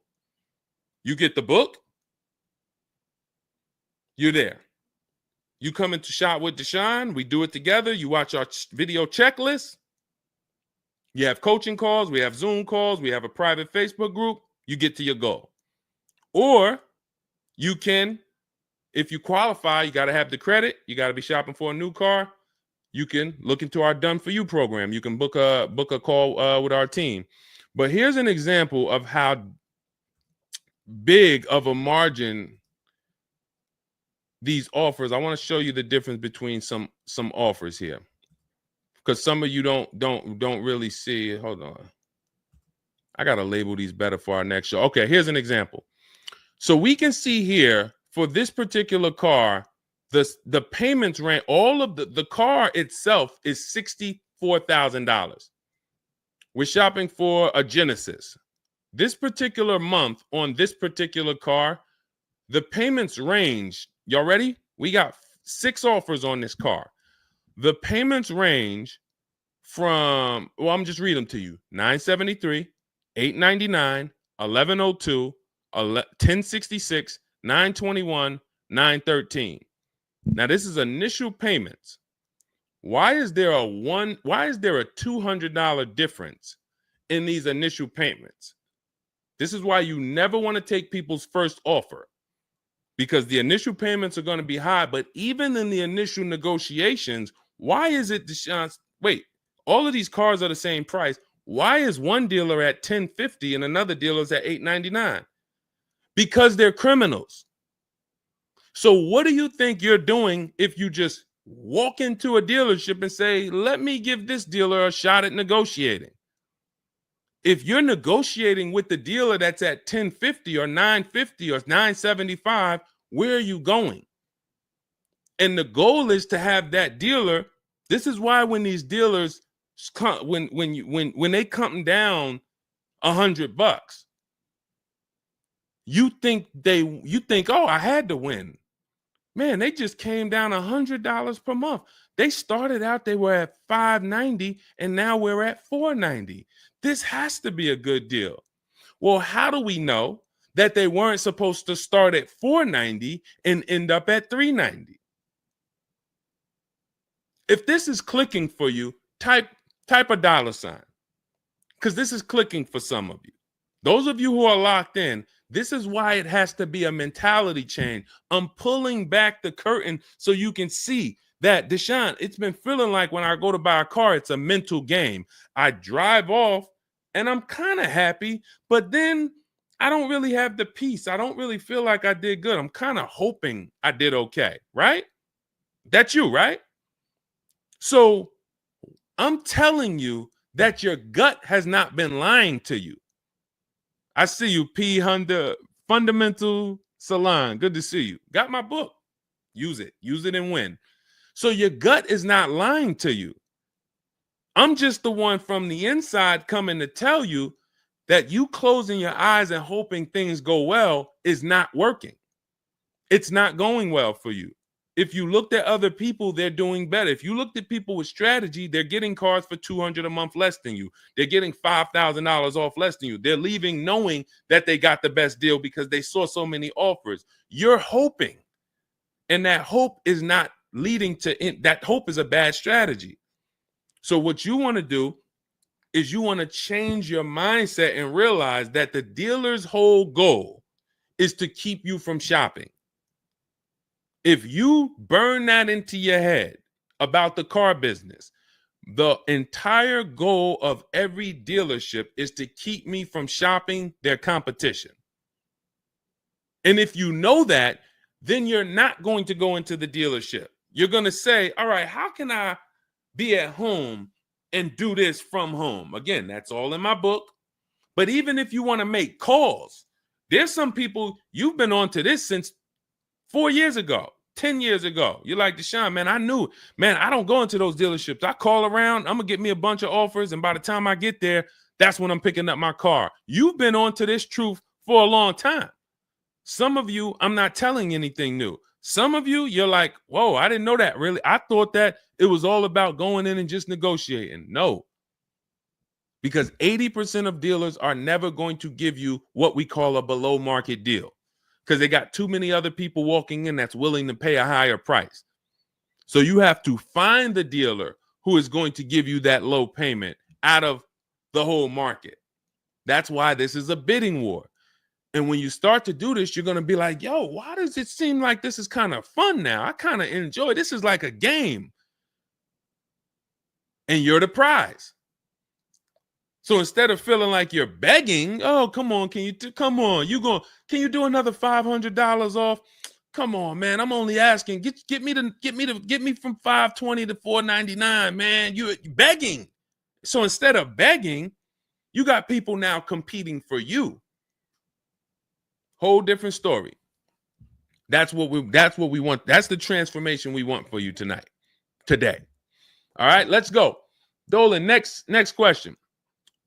You get the book, you're there. You come into Shop with Deshone, we do it together. You watch our video checklist. You have coaching calls, we have Zoom calls, we have a private Facebook group. You get to your goal. Or you can, if you qualify, you got to have the credit. You got to be shopping for a new car. You can look into our Done For You program. You can book a call with our team. But here's an example of how big of a margin these offers. I want to show you the difference between some offers here, because some of you don't really see it. Hold on. I got to label these better for our next show. Okay, here's an example. So we can see here for this particular car, the payments ran, all of the car itself is $64,000. We're shopping for a Genesis. This particular month on this particular car, the payments range. Y'all ready? We got 6 offers on this car. The payments range from, well, I'm just reading them to you. $973, $899, $1,102, $1,066, $921, $913. Now this is initial payments. Why is there a $200 difference in these initial payments? This is why you never want to take people's first offer, because the initial payments are going to be high. But even in the initial negotiations, why is it, Deshone? Wait, all of these cars are the same price. Why is one dealer at $1,050 and another dealer is at $899? Because they're criminals. So what do you think you're doing if you just walk into a dealership and say, let me give this dealer a shot at negotiating? If you're negotiating with the dealer that's at $1,050 or $950 or $975, where are you going? And the goal is to have that dealer. This is why when these dealers come, when they come down $100, you think, oh, I had to win. Man, they just came down $100 per month. They started out, they were at $590, and now we're at $490. This has to be a good deal. Well, how do we know that they weren't supposed to start at $490 and end up at $390? If this is clicking for you, type a $, because this is clicking for some of you. Those of you who are locked in, this is why it has to be a mentality change. I'm pulling back the curtain so you can see that, Deshone, it's been feeling like when I go to buy a car, it's a mental game. I drive off and I'm kind of happy, but then I don't really have the peace. I don't really feel like I did good. I'm kind of hoping I did okay, right? That's you, right? So I'm telling you that your gut has not been lying to you. I see you, P. Honda Fundamental Salon. Good to see you. Got my book. Use it. Use it and win. So your gut is not lying to you. I'm just the one from the inside coming to tell you that you closing your eyes and hoping things go well is not working. It's not going well for you. If you looked at other people, they're doing better. If you looked at people with strategy, they're getting cars for $200 a month less than you. They're getting $5,000 off less than you. They're leaving knowing that they got the best deal because they saw so many offers. You're hoping, and that hope is not leading to that. Hope is a bad strategy. So what you want to do is you want to change your mindset and realize that the dealer's whole goal is to keep you from shopping. If you burn that into your head about the car business, the entire goal of every dealership is to keep me from shopping their competition. And if you know that, then you're not going to go into the dealership. You're going to say, all right, how can I be at home and do this from home? Again, that's all in my book. But even if you want to make calls, there's some people, you've been on to this since 4 years ago, 10 years ago. You're like, Deshone, man, I knew, man, I don't go into those dealerships. I call around, I'm going to get me a bunch of offers. And by the time I get there, that's when I'm picking up my car. You've been on to this truth for a long time. Some of you, I'm not telling anything new. Some of you, you're like, whoa, I didn't know that really. I thought that it was all about going in and just negotiating. No, because 80% of dealers are never going to give you what we call a below market deal because they got too many other people walking in that's willing to pay a higher price. So you have to find the dealer who is going to give you that low payment out of the whole market. That's why this is a bidding war. And when you start to do this, you're going to be like, yo, why does it seem like this is kind of fun now? I kind of enjoy this. Is like a game. And you're the prize. So instead of feeling like you're begging, oh, come on, can you do another $500 off? Come on, man. I'm only asking. Get me from $520 to $499, man. You're begging. So instead of begging, you got people now competing for you. Whole different story. That's what we want. That's the transformation we want for you today. All right, let's go. Dolan, next question.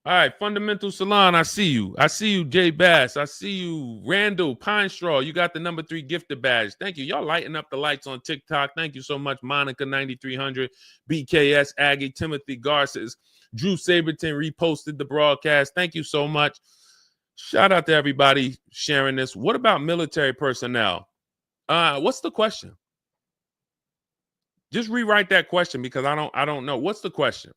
All right, Fundamental Salon, I see you. I see you, Jay Bass. I see you, Randall Pine Straw. You got the number 3 gifted badge. Thank you. Y'all lighting up the lights on TikTok. Thank you so much, Monica 9300, BKS Aggie, Timothy Garces, Drew Saberton reposted the broadcast. Thank you so much. Shout out to everybody sharing this. What about military personnel? What's the question? Just rewrite that question because I don't know. What's the question?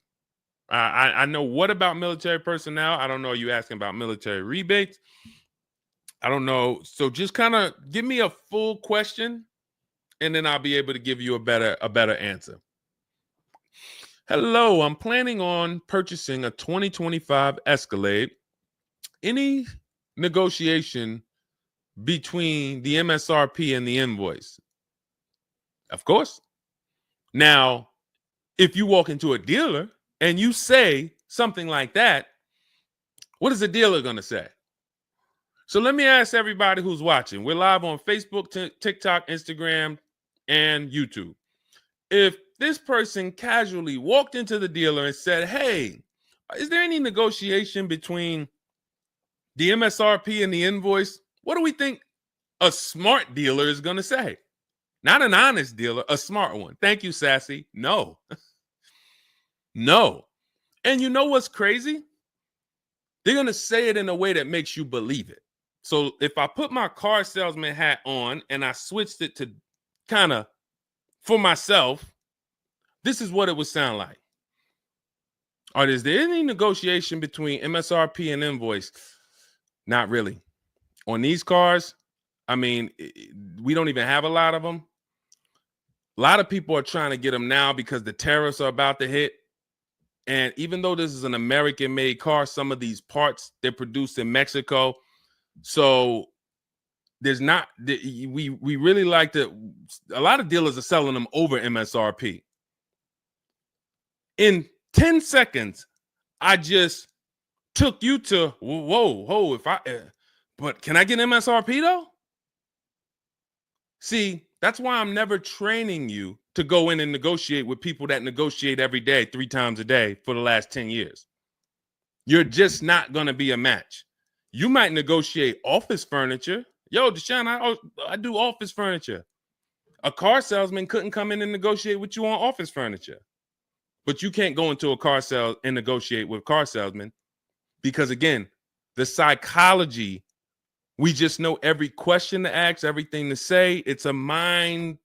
I know what about military personnel. I don't know. Are you asking about military rebates? I don't know. So just kind of give me a full question, and then I'll be able to give you a better answer. Hello, I'm planning on purchasing a 2025 Escalade. Any negotiation between the MSRP and the invoice? Of course. Now, if you walk into a dealer and you say something like that, what is the dealer going to say? So let me ask everybody who's watching. We're live on Facebook, TikTok, Instagram, and YouTube. If this person casually walked into the dealer and said, hey, is there any negotiation between the MSRP and the invoice? What do we think a smart dealer is going to say? Not an honest dealer, a smart one. Thank you, Sassy. No. No. And you know what's crazy? They're going to say it in a way that makes you believe it. So if I put my car salesman hat on and I switched it to kind of for myself, this is what it would sound like. Or is there any negotiation between MSRP and invoice? Not really. On these cars, I mean, we don't even have a lot of them. A lot of people are trying to get them now because the tariffs are about to hit. And even though this is an American-made car, some of these parts, they're produced in Mexico. So there's not, we really like to, a lot of dealers are selling them over MSRP. In 10 seconds, I just took you to, whoa, but can I get MSRP though? See, that's why I'm never training you to go in and negotiate with people that negotiate every day, 3 times a day for the last 10 years. You're just not going to be a match. You might negotiate office furniture. Yo, Deshone, I do office furniture. A car salesman couldn't come in and negotiate with you on office furniture. But you can't go into a car sale and negotiate with car salesmen because, again, the psychology, we just know every question to ask, everything to say. It's a mind.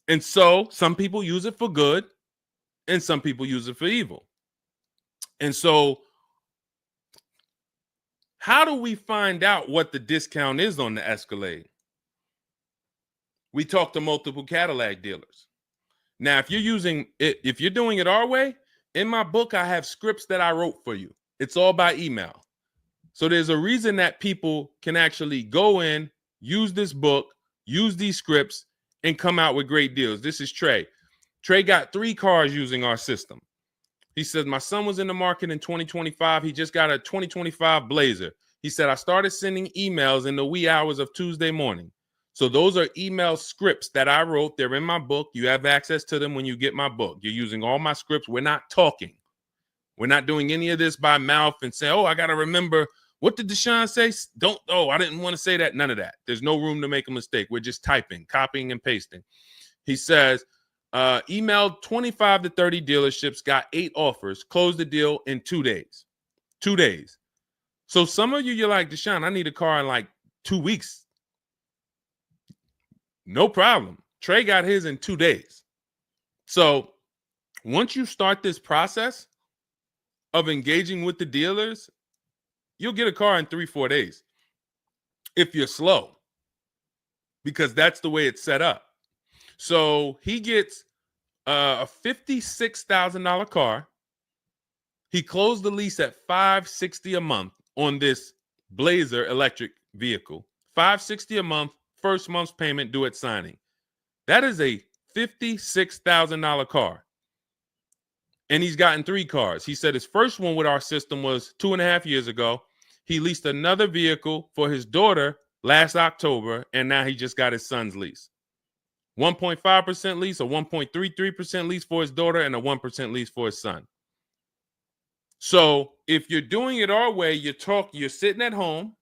And so some people use it for good and some people use it for evil. And so how do we find out what the discount is on the Escalade? We talk to multiple Cadillac dealers. Now, if you're doing it our way, in my book, I have scripts that I wrote for you. It's all by email. So there's a reason that people can actually go in, use this book, use these scripts, and come out with great deals. This is Trey. Trey got 3 cars using our system. He says, my son was in the market in 2025. He just got a 2025 Blazer. He said, I started sending emails in the wee hours of Tuesday morning. So those are email scripts that I wrote. They're in my book. You have access to them when you get my book. You're using all my scripts. We're not talking. We're not doing any of this by mouth and saying, oh, I got to remember What did Deshone say? Don't, oh, I didn't want to say that. None of that. There's no room to make a mistake. We're just typing, copying, and pasting. He says, emailed 25 to 30 dealerships, got 8 offers, closed the deal in 2 days. 2 days. So some of you, you're like, Deshone, I need a car in like 2 weeks. No problem. Trey got his in 2 days. So once you start this process of engaging with the dealers, you'll get a car in 3-4 days if you're slow, because that's the way it's set up. So he gets a $56,000 car. He closed the lease at $560 a month on this Blazer electric vehicle. $560 a month, first month's payment due at signing. That is a $56,000 car. And he's gotten 3 cars. He said his first one with our system was 2.5 years ago. He leased another vehicle for his daughter last October, and now he just got his son's lease. 1.5% lease, a 1.33% lease for his daughter, and a 1% lease for his son. So if you're doing it our way, you're sitting at home,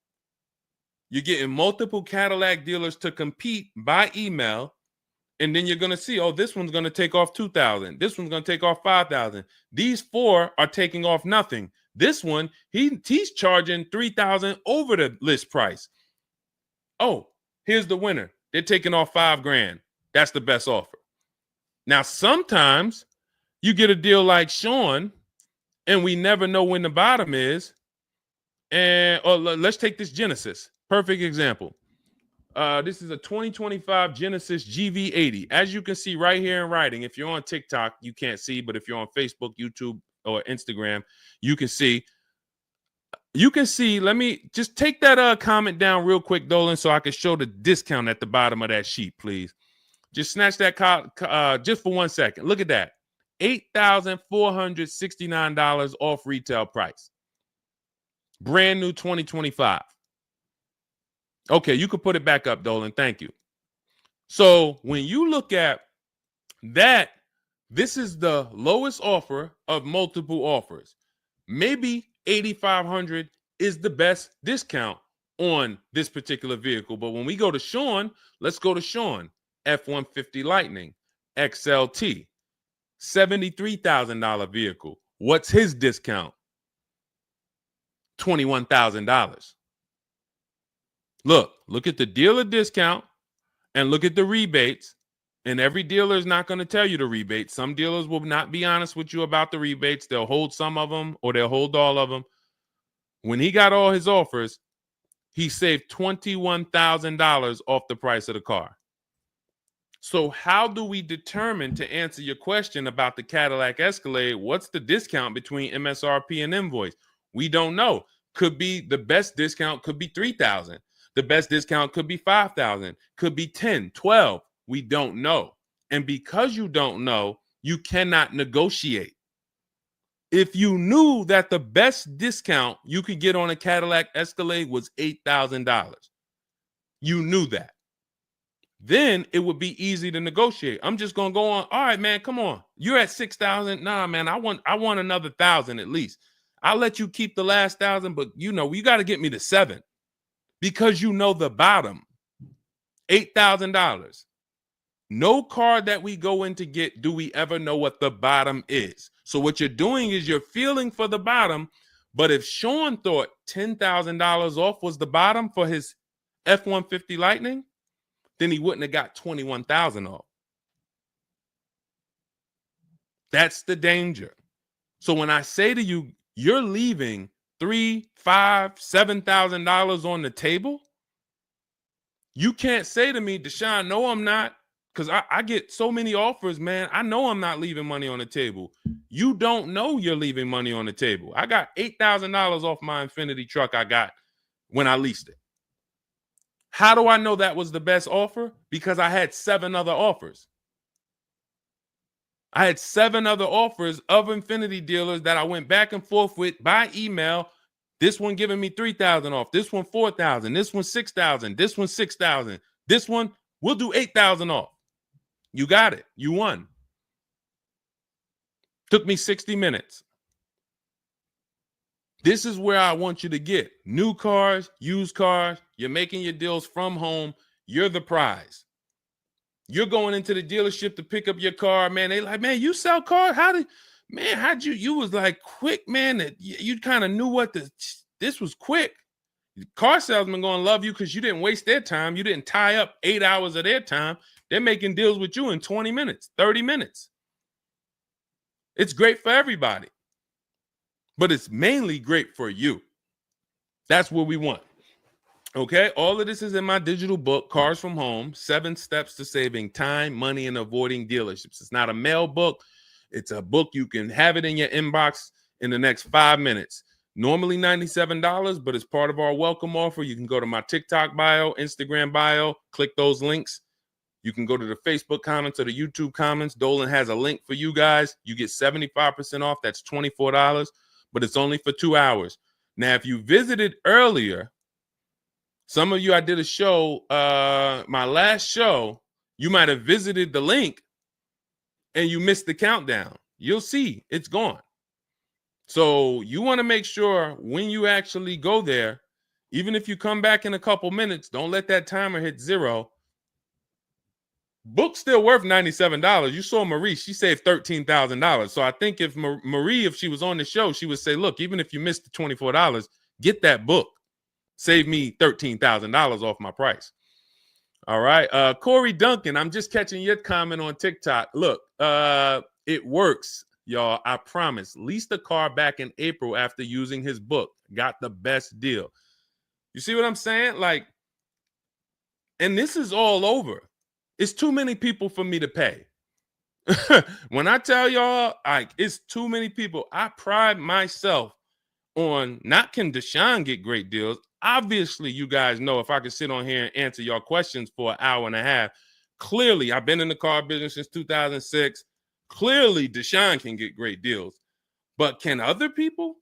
you're getting multiple Cadillac dealers to compete by email, and then you're going to see, oh, this one's going to take off $2,000. This one's going to take off $5,000. These 4 are taking off nothing. This one, he's charging $3,000 over the list price. Oh, here's the winner. They're taking off $5,000. That's the best offer. Now, sometimes you get a deal like Sean, and we never know when the bottom is. Or let's take this Genesis. Perfect example. This is a 2025 Genesis GV80. As you can see right here in writing, if you're on TikTok, you can't see, but if you're on Facebook, YouTube, or Instagram, you can see. You can see, let me just take that comment down real quick, Dolan, so I can show the discount at the bottom of that sheet, please. Just snatch that just for 1 second. Look at that. $8,469 off retail price. Brand new 2025. Okay, you could put it back up, Dolan. Thank you. So when you look at that, this is the lowest offer of multiple offers. Maybe $8,500 is the best discount on this particular vehicle. But when we go to Sean, let's go to Sean. F-150 Lightning XLT, $73,000 vehicle. What's his discount? $21,000. Look at the dealer discount and look at the rebates. And every dealer is not going to tell you the rebates. Some dealers will not be honest with you about the rebates. They'll hold some of them or they'll hold all of them. When he got all his offers, he saved $21,000 off the price of the car. So how do we determine, to answer your question about the Cadillac Escalade, what's the discount between MSRP and invoice? We don't know. Could be the best discount could be $3,000. The best discount could be $5,000, could be $10,000, $12,000. We don't know. And because you don't know, you cannot negotiate. If you knew that the best discount you could get on a Cadillac Escalade was $8,000, you knew that, then it would be easy to negotiate. I'm just going to go on. All right, man, come on. You're at $6,000. Nah, man, I want another $1,000 at least. I'll let you keep the last $1,000, but you got to get me to $7,000 because you know the bottom, $8,000. No car that we go in to get do we ever know what the bottom is. So what you're doing is you're feeling for the bottom. But if Sean thought $10,000 off was the bottom for his F-150 Lightning, then he wouldn't have got $21,000 off. That's the danger. So when I say to you, you're leaving $3,000, $5,000, $7,000 on the table, you can't say to me, Deshone, no, I'm not. Because I get so many offers, man. I know I'm not leaving money on the table. You don't know you're leaving money on the table. I got $8,000 off my Infiniti truck I got when I leased it. How do I know that was the best offer? Because I had 7 other offers. I had 7 other offers of Infiniti dealers that I went back and forth with by email. This one giving me $3,000 off. This one $4,000. This one $6,000. This one $6,000. This one, we'll do $8,000 off. You got it. You won. Took me 60 minutes. This is where I want you to get new cars, used cars. You're making your deals from home. You're the prize. You're going into the dealership to pick up your car, man. They like, man, you sell cars? How'd you was like quick, man, that you kind of knew what this was quick. Car salesmen gonna love you because you didn't waste their time. You didn't tie up 8 hours of their time. They're making deals with you in 20 minutes, 30 minutes. It's great for everybody, but it's mainly great for you. That's what we want. Okay, all of this is in my digital book, Cars from Home, 7 Steps to Saving Time, Money, and Avoiding Dealerships. It's not a mail book. It's a book. You can have it in your inbox in the next 5 minutes. Normally $97, but it's part of our welcome offer. You can go to my TikTok bio, Instagram bio, click those links. You can go to the Facebook comments or the YouTube comments. Dolan has a link for you guys. You get 75% off. That's $24, but it's only for 2 hours. Now, if you visited earlier, some of you, I did a show, my last show, you might have visited the link and you missed the countdown. You'll see it's gone. So you want to make sure when you actually go there, even if you come back in a couple minutes, don't let that timer hit 0. Book's still worth $97. You saw Marie, she saved $13,000. So I think if Marie, if she was on the show, she would say, look, even if you missed the $24, get that book. Save me $13,000 off my price. All right. Corey Duncan, I'm just catching your comment on TikTok. Look, it works, y'all. I promise. Leased a car back in April after using his book. Got the best deal. You see what I'm saying? Like, and this is all over. It's too many people for me to pay. When I tell y'all, like, it's too many people. I pride myself on not can Deshone get great deals. Obviously, you guys know if I could sit on here and answer your questions for an hour and a half, clearly I've been in the car business since 2006. Clearly, Deshone can get great deals. But can other people?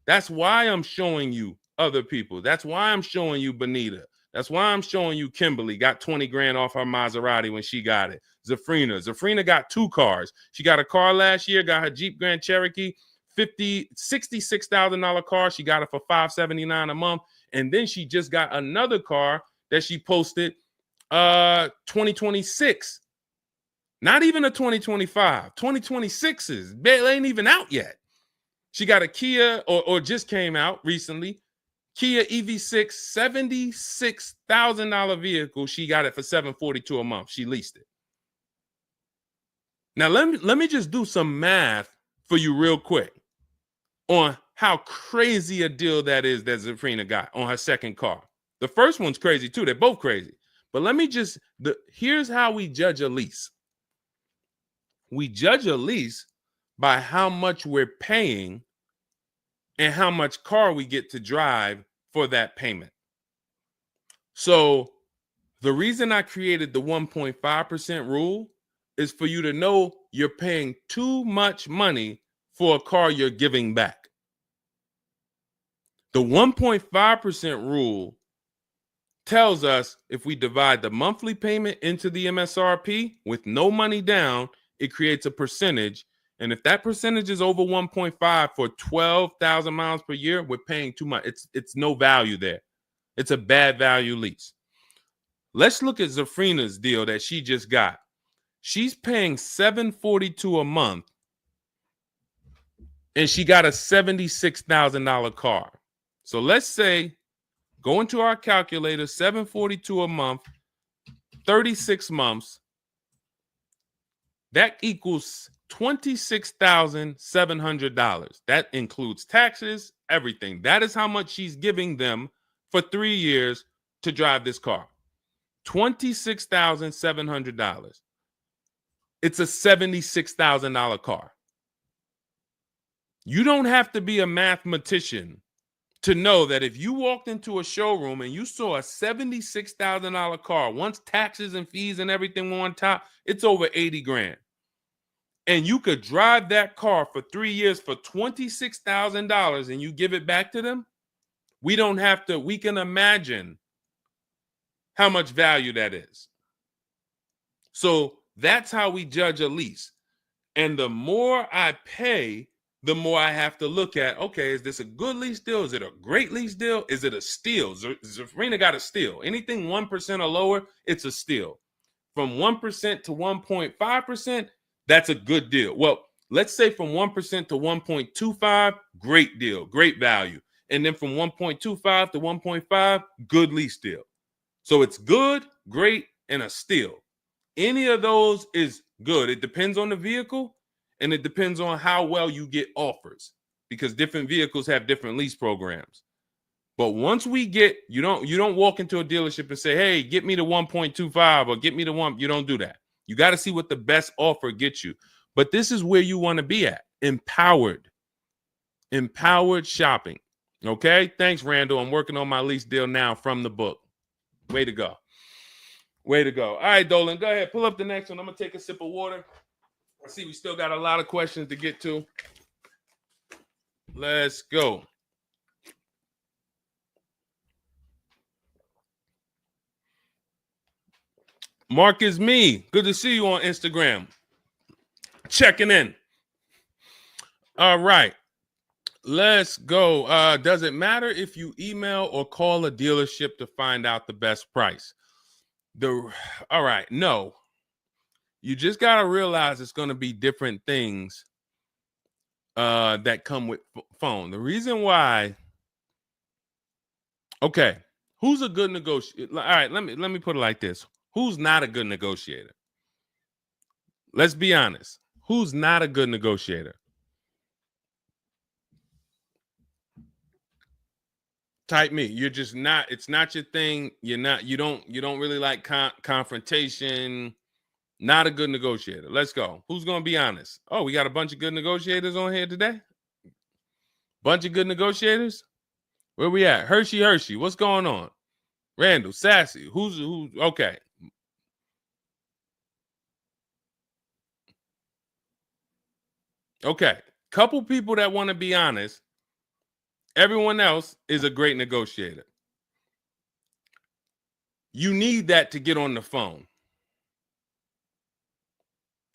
That's why I'm showing you other people. That's why I'm showing you Benita. That's why I'm showing you Kimberly got 20 grand off her Maserati when she got it. Zafrina got 2 cars. She got a car last year, got her Jeep Grand Cherokee, $66,000 car. She got it for $579 a month. And then she just got another car that she posted 2026. Not even a 2025. 2026s. It ain't even out yet. She got a Kia or just came out recently. Kia EV6, $76,000 vehicle. She got it for $742 a month. She leased it. Now let me just do some math for you real quick on how crazy a deal that is that Zafrina got on her second car. The first one's crazy too. They're both crazy. But let me just, here's how we judge a lease. We judge a lease by how much we're paying and how much car we get to drive for that payment. So the reason I created the 1.5% rule is for you to know you're paying too much money for a car you're giving back. The 1.5% rule tells us if we divide the monthly payment into the MSRP with no money down, it creates a percentage. And if that percentage is over 1.5 for 12,000 miles per year, we're paying too much. It's no value there. It's a bad value lease. Let's look at Zafrina's deal that she just got. She's paying $742 a month, and she got a $76,000 car. So let's say, go into our calculator, $742 a month, 36 months. That equals $26,700. That includes taxes, everything. That is how much she's giving them for 3 years to drive this car. $26,700. It's a $76,000 car. You don't have to be a mathematician to know that if you walked into a showroom and you saw a $76,000 car, once taxes and fees and everything were on top, it's over 80 grand. And you could drive that car for 3 years for $26,000 and you give it back to them, we don't have to, we can imagine how much value that is. So that's how we judge a lease. And the more I pay, the more I have to look at, okay, is this a good lease deal? Is it a great lease deal? Is it a steal? Zafrina got a steal. Anything 1% or lower, it's a steal. From 1% to 1.5%, that's a good deal. Well, let's say from 1% to 1.25, great deal, great value. And then from 1.25 to 1.5, good lease deal. So it's good, great, and a steal. Any of those is good. It depends on the vehicle, and it depends on how well you get offers, because different vehicles have different lease programs. But once we get, you don't walk into a dealership and say, hey, get me the 1.25 or get me the one. You don't do that. You got to see what the best offer gets you. But this is where you want to be at. Empowered shopping. Okay. Thanks, Randall. I'm working on my lease deal now from the book. Way to go. Way to go. All right, Dolan, go ahead. Pull up the next one. I'm going to take a sip of water. I see we still got a lot of questions to get to. Let's go. Mark is me. Good to see you on Instagram. Checking in. All right. Let's go. Does it matter if you email or call a dealership to find out the best price? All right. No. You just got to realize it's going to be different things that come with phone. The reason why. Okay. Who's a good negotiator? All right. Let me put it like this. Who's not a good negotiator? Let's be honest. Who's not a good negotiator? Type me. You're just not. It's not your thing. You don't really like confrontation. Not a good negotiator. Let's go. Who's going to be honest? Oh, we got a bunch of good negotiators on here today. Bunch of good negotiators. Where we at? Hershey. What's going on? Randall, Sassy. Who's okay. Okay. Couple people that want to be honest. Everyone else is a great negotiator. You need that to get on the phone.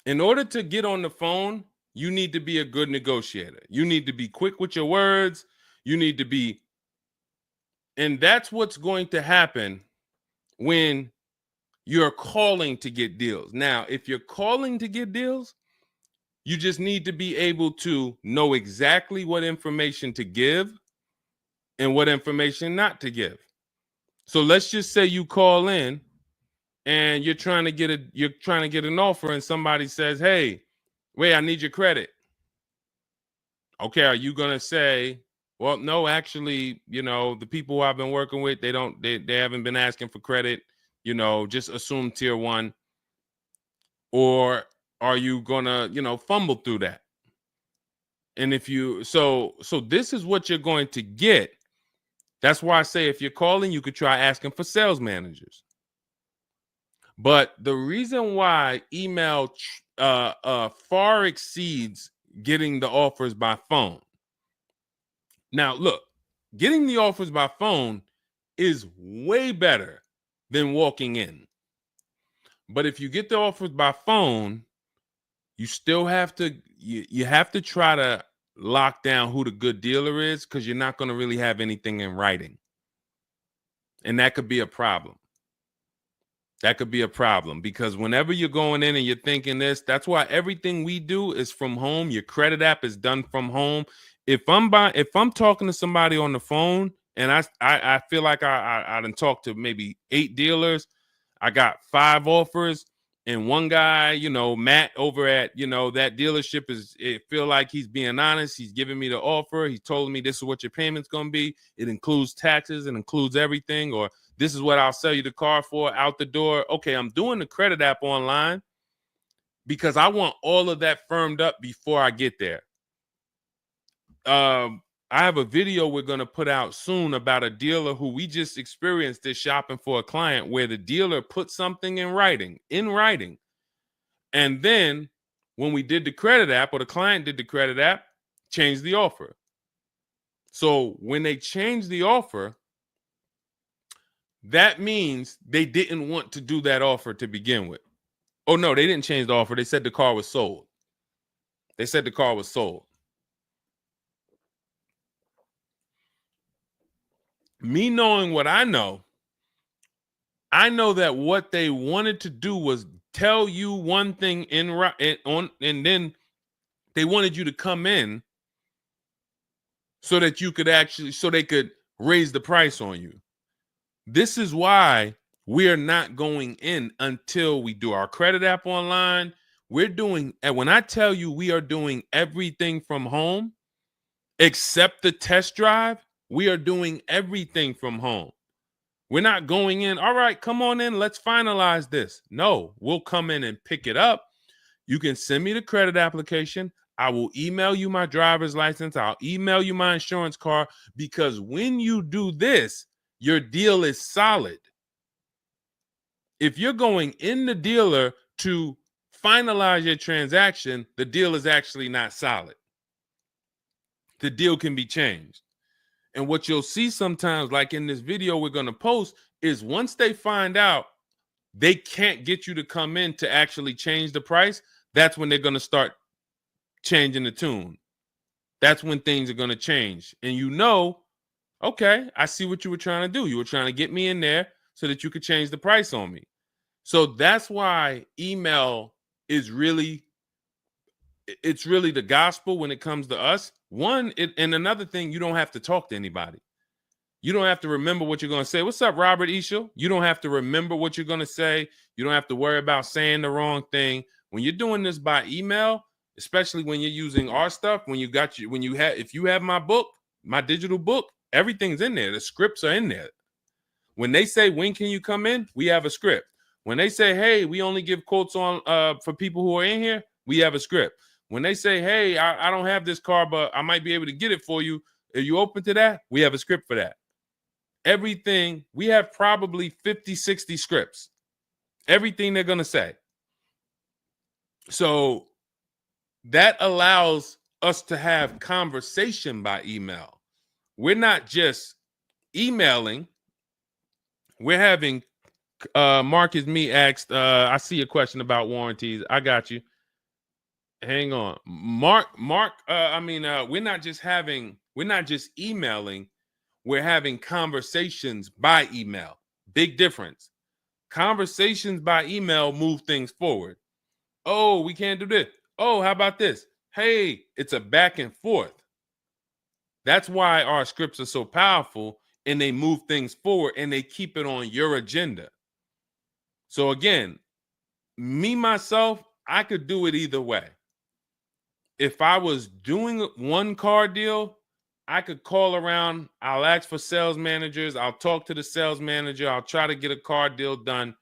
In order to get on the phone, you need to be a good negotiator. You need to be quick with your words. You need to be, and that's what's going to happen when you're calling to get deals. Now, if you're calling to get deals, you just need to be able to know exactly what information to give and what information not to give. So let's just say you call in and you're trying to get an offer, and somebody says, "Hey, wait, I need your credit." Okay, are you gonna say, "Well, no, actually, the people I've been working with, they haven't been asking for credit. Just assume tier 1," or are you gonna, fumble through that? And if you so this is what you're going to get. That's why I say if you're calling, you could try asking for sales managers. But the reason why email far exceeds getting the offers by phone. Now, look, getting the offers by phone is way better than walking in. But if you get the offers by phone, you still have to you have to try to lock down who the good dealer is, because you're not going to really have anything in writing. And that could be a problem. That could be a problem, because whenever you're going in and you're thinking this, that's why everything we do is from home. Your credit app is done from home. If I'm talking to somebody on the phone and I feel like I done talked to maybe 8 dealers, I got 5 offers, and one guy, Matt over at, that dealership it feel like he's being honest. He's giving me the offer. He told me this is what your payment's going to be. It includes taxes. It includes everything. Or this is what I'll sell you the car for out the door. Okay, I'm doing the credit app online because I want all of that firmed up before I get there. I have a video we're going to put out soon about a dealer who we just experienced this shopping for a client, where the dealer put something in writing. And then when we did the credit app, or the client did the credit app, changed the offer. So when they changed the offer, that means they didn't want to do that offer to begin with. Oh, no, they didn't change the offer. They said the car was sold. Me knowing what I know that what they wanted to do was tell you one thing and then they wanted you to come in so that you could so they could raise the price on you. This is why we are not going in until we do our credit app online. And when I tell you we are doing everything from home, except the test drive, we are doing everything from home. We're not going in, all right, come on in, let's finalize this. No, we'll come in and pick it up. You can send me the credit application. I will email you my driver's license. I'll email you my insurance card, because when you do this, your deal is solid. If you're going in the dealer to finalize your transaction, the deal is actually not solid. The deal can be changed. And what you'll see sometimes, like in this video we're going to post, is once they find out they can't get you to come in to actually change the price, that's when they're going to start changing the tune. That's when things are going to change. And you know, okay, I see what you were trying to do. You were trying to get me in there so that you could change the price on me. So that's why email is really the gospel when it comes to us. And another thing, you don't have to talk to anybody. You don't have to remember what you're going to say. What's up, Robert Ishel? You don't have to remember what you're going to say. You don't have to worry about saying the wrong thing. When you're doing this by email, especially when you're using our stuff, if you have my book, my digital book, everything's in there. The scripts are in there. When they say, when can you come in? We have a script. When they say, hey, we only give quotes on for people who are in here, we have a script. When they say, hey, I don't have this car, but I might be able to get it for you. Are you open to that? We have a script for that. Everything, we have probably 50, 60 scripts. Everything they're going to say. So that allows us to have conversation by email. We're not just emailing. We're having, Marcus Me asked, I see a question about warranties. I got you. Hang on. Mark, we're not just emailing. We're having conversations by email. Big difference. Conversations by email move things forward. Oh, we can't do this. Oh, how about this? Hey, it's a back and forth. That's why our scripts are so powerful, and they move things forward and they keep it on your agenda. So again, me, myself, I could do it either way. If I was doing one car deal, I could call around. I'll ask for sales managers. I'll talk to the sales manager. I'll try to get a car deal done.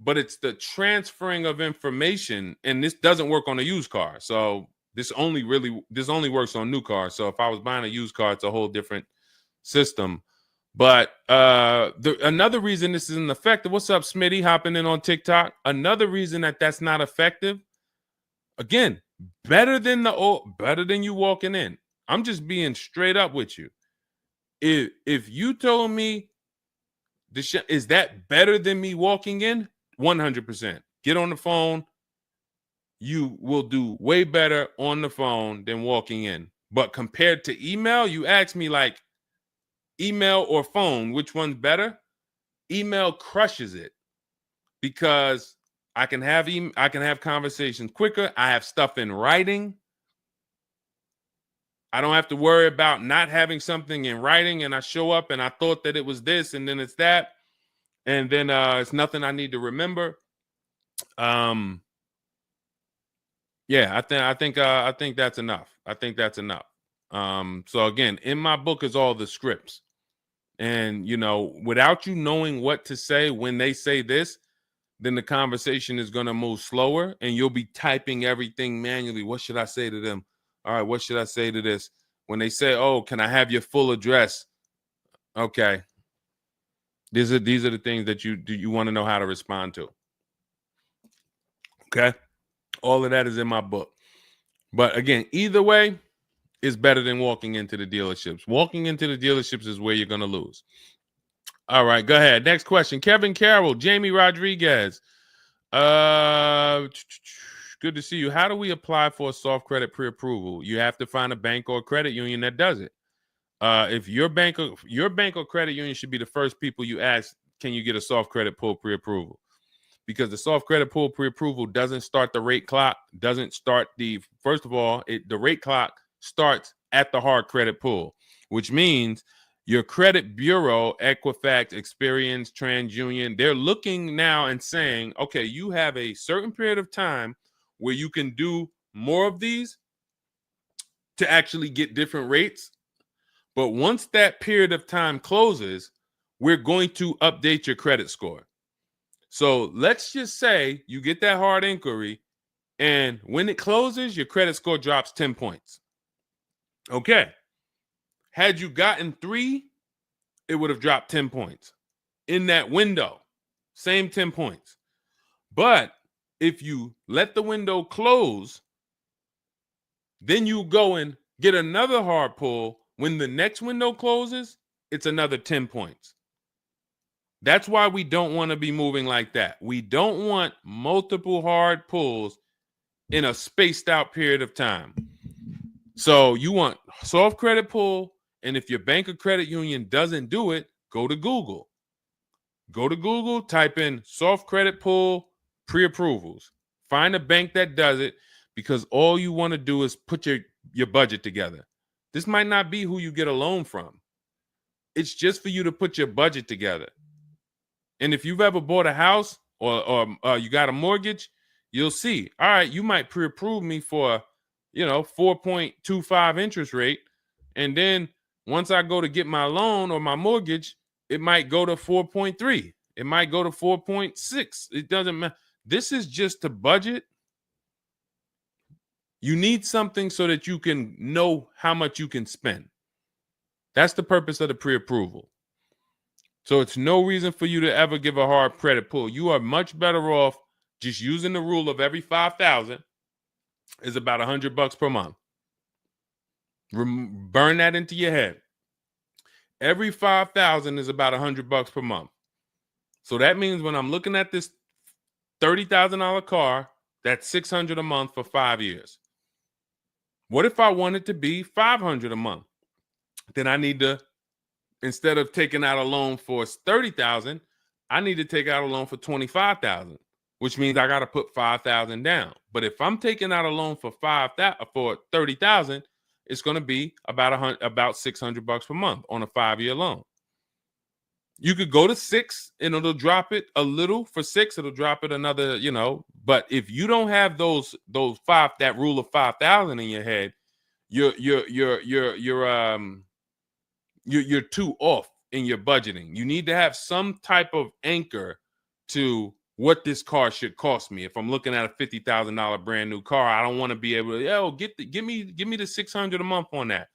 But it's the transferring of information, and this doesn't work on a used car. So this only works on new cars. So if I was buying a used car, it's a whole different system. But another reason this isn't effective. What's up, Smitty? Hopping in on TikTok. Another reason that's not effective. Again, better than you walking in. I'm just being straight up with you. If you told me is that better than me walking in? 100%. Get on the phone. You will do way better on the phone than walking in. But compared to email, you ask me like email or phone, which one's better? Email crushes it because I can have conversations quicker. I have stuff in writing. I don't have to worry about not having something in writing, and I show up and I thought that it was this and then it's that, and then it's nothing I need to remember. Yeah, I think that's enough. I think that's enough. So again, in my book is all the scripts. And without you knowing what to say when they say this, then the conversation is going to move slower and you'll be typing everything manually. What should I say to them? All right, what should I say to this? When they say, "Oh, can I have your full address?" Okay. These are the things that you want to know how to respond to. Okay? All of that is in my book. But again, either way is better than walking into the dealerships. Walking into the dealerships is where you're going to lose. All right, go ahead. Next question. Kevin Carroll, Jamie Rodriguez. Good to see you. How do we apply for a soft credit pre-approval? You have to find a bank or a credit union that does it. If your bank or credit union should be the first people you ask, can you get a soft credit pull pre-approval? Because the soft credit pull pre-approval doesn't start the rate clock, doesn't start first of all, the rate clock starts at the hard credit pull, which means your credit bureau, Equifax, Experian, TransUnion, they're looking now and saying, okay, you have a certain period of time where you can do more of these to actually get different rates. But once that period of time closes, we're going to update your credit score. So let's just say you get that hard inquiry, and when it closes, your credit score drops 10 points. Okay. Had you gotten 3, it would have dropped 10 points. In that window, same 10 points. But if you let the window close, then you go and get another hard pull. When the next window closes, it's another 10 points. That's why we don't want to be moving like that. We don't want multiple hard pulls in a spaced out period of time. So you want soft credit pull, and if your bank or credit union doesn't do it, go to Google. Go to Google, type in soft credit pull pre-approvals. Find a bank that does it, because all you want to do is put your budget together. This might not be who you get a loan from. It's just for you to put your budget together. And if you've ever bought a house or you got a mortgage, you'll see, all right, you might pre-approve me for, 4.25 interest rate. And then once I go to get my loan or my mortgage, it might go to 4.3. It might go to 4.6. It doesn't matter. This is just to budget. You need something so that you can know how much you can spend. That's the purpose of the pre-approval. So it's no reason for you to ever give a hard credit pull. You are much better off just using the rule of every 5,000 is about $100 per month. Burn that into your head. Every 5,000 is about $100 per month. So that means when I'm looking at this $30,000 car, that's $600 a month for 5 years. What if I want it to be $500 a month? Then I need to, instead of taking out a loan for $30,000, I need to take out a loan for $25,000, which means I got to put $5,000 down. But if I'm taking out a loan for $30,000, it's going to be about $600 per month on a 5-year loan. You could go to 6 and it'll drop it a little. For 6, it'll drop it another, But if you don't have that rule of 5,000 in your head, you're too off in your budgeting. You need to have some type of anchor to what this car should cost me. If I'm looking at a $50,000 brand new car, I don't want to be able to, give me the $600 a month on that.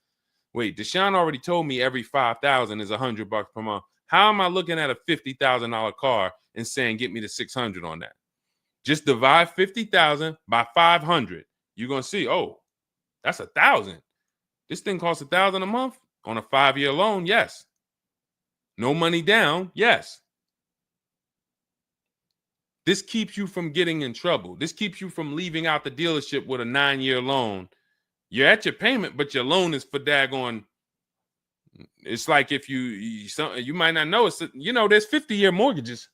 Wait, Deshone already told me every 5,000 is $100 per month. How am I looking at a $50,000 car and saying get me the 600 on that? Just divide 50,000 by 500. You're gonna see, oh, that's 1,000. This thing costs 1,000 a month on a 5-year loan. Yes. No money down. Yes. This keeps you from getting in trouble. This keeps you from leaving out the dealership with a 9-year loan. You're at your payment, but your loan is for daggone. It's like if you might not know, it's there's 50-year mortgages.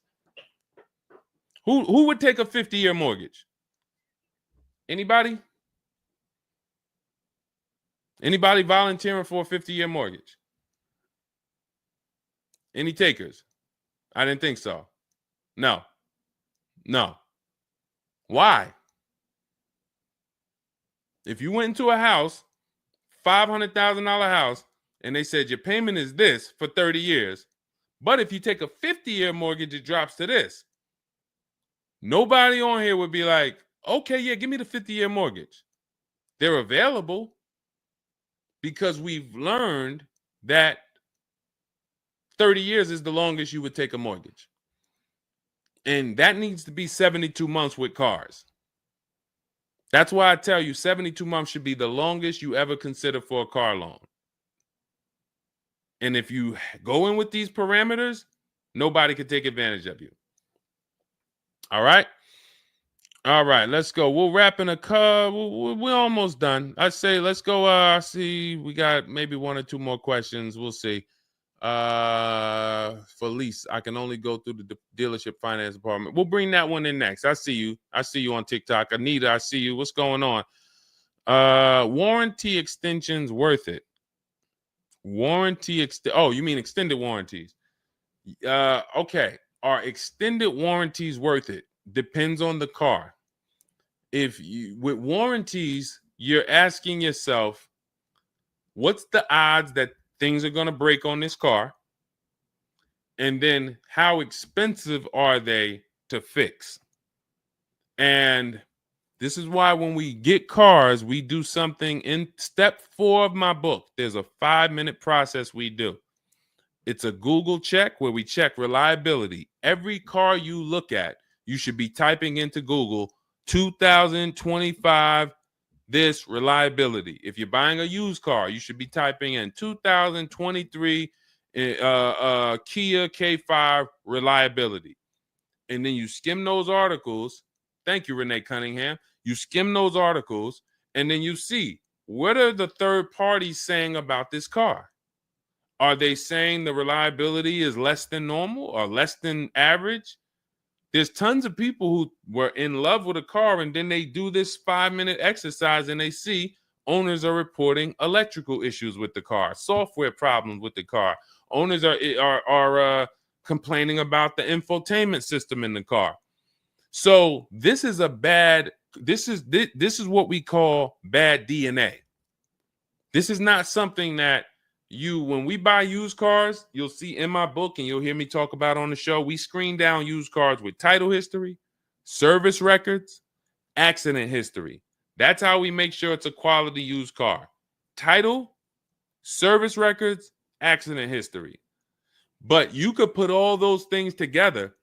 Who would take a 50-year mortgage? Anybody? Anybody volunteering for a 50-year mortgage? Any takers? I didn't think so. No. Why? If you went into a house, $500,000 house, and they said your payment is this for 30 years, but if you take a 50-year mortgage, it drops to this. Nobody on here would be like, okay, yeah, give me the 50-year mortgage. They're available because we've learned that 30 years is the longest you would take a mortgage. And that needs to be 72 months with cars. That's why I tell you 72 months should be the longest you ever consider for a car loan. And if you go in with these parameters, nobody can take advantage of you. All right. All right, let's go. We'll wrap in a car. We're almost done. I say let's go. I see we got maybe one or two more questions. We'll see. For lease, I can only go through the dealership finance department. We'll bring that one in next. I see you. I see you on TikTok. Anita, I see you. What's going on? Warranty extensions worth it? Oh, you mean extended warranties? Okay. Are extended warranties worth it? Depends on the car. If you with warranties, you're asking yourself, what's the odds that things are going to break on this car? And then how expensive are they to fix? And this is why when we get cars, we do something in step 4 of my book. There's a 5-minute process we do. It's a Google check where we check reliability. Every car you look at, you should be typing into Google 2025 this reliability. If you're buying a used car, you should be typing in 2023 Kia K5 reliability. And then you skim those articles. Thank you, Renee Cunningham. You skim those articles, and then you see, what are the third parties saying about this car? Are they saying the reliability is less than normal or less than average? There's tons of people who were in love with a car, and then they do this 5-minute exercise and they see owners are reporting electrical issues with the car, software problems with the car. Owners are complaining about the infotainment system in the car. So this is what we call bad DNA. This is not something that when we buy used cars, you'll see in my book and you'll hear me talk about on the show. We screen down used cars with title history, service records, accident history. That's how we make sure it's a quality used car. Title, service records, accident history. But you could put all those things together,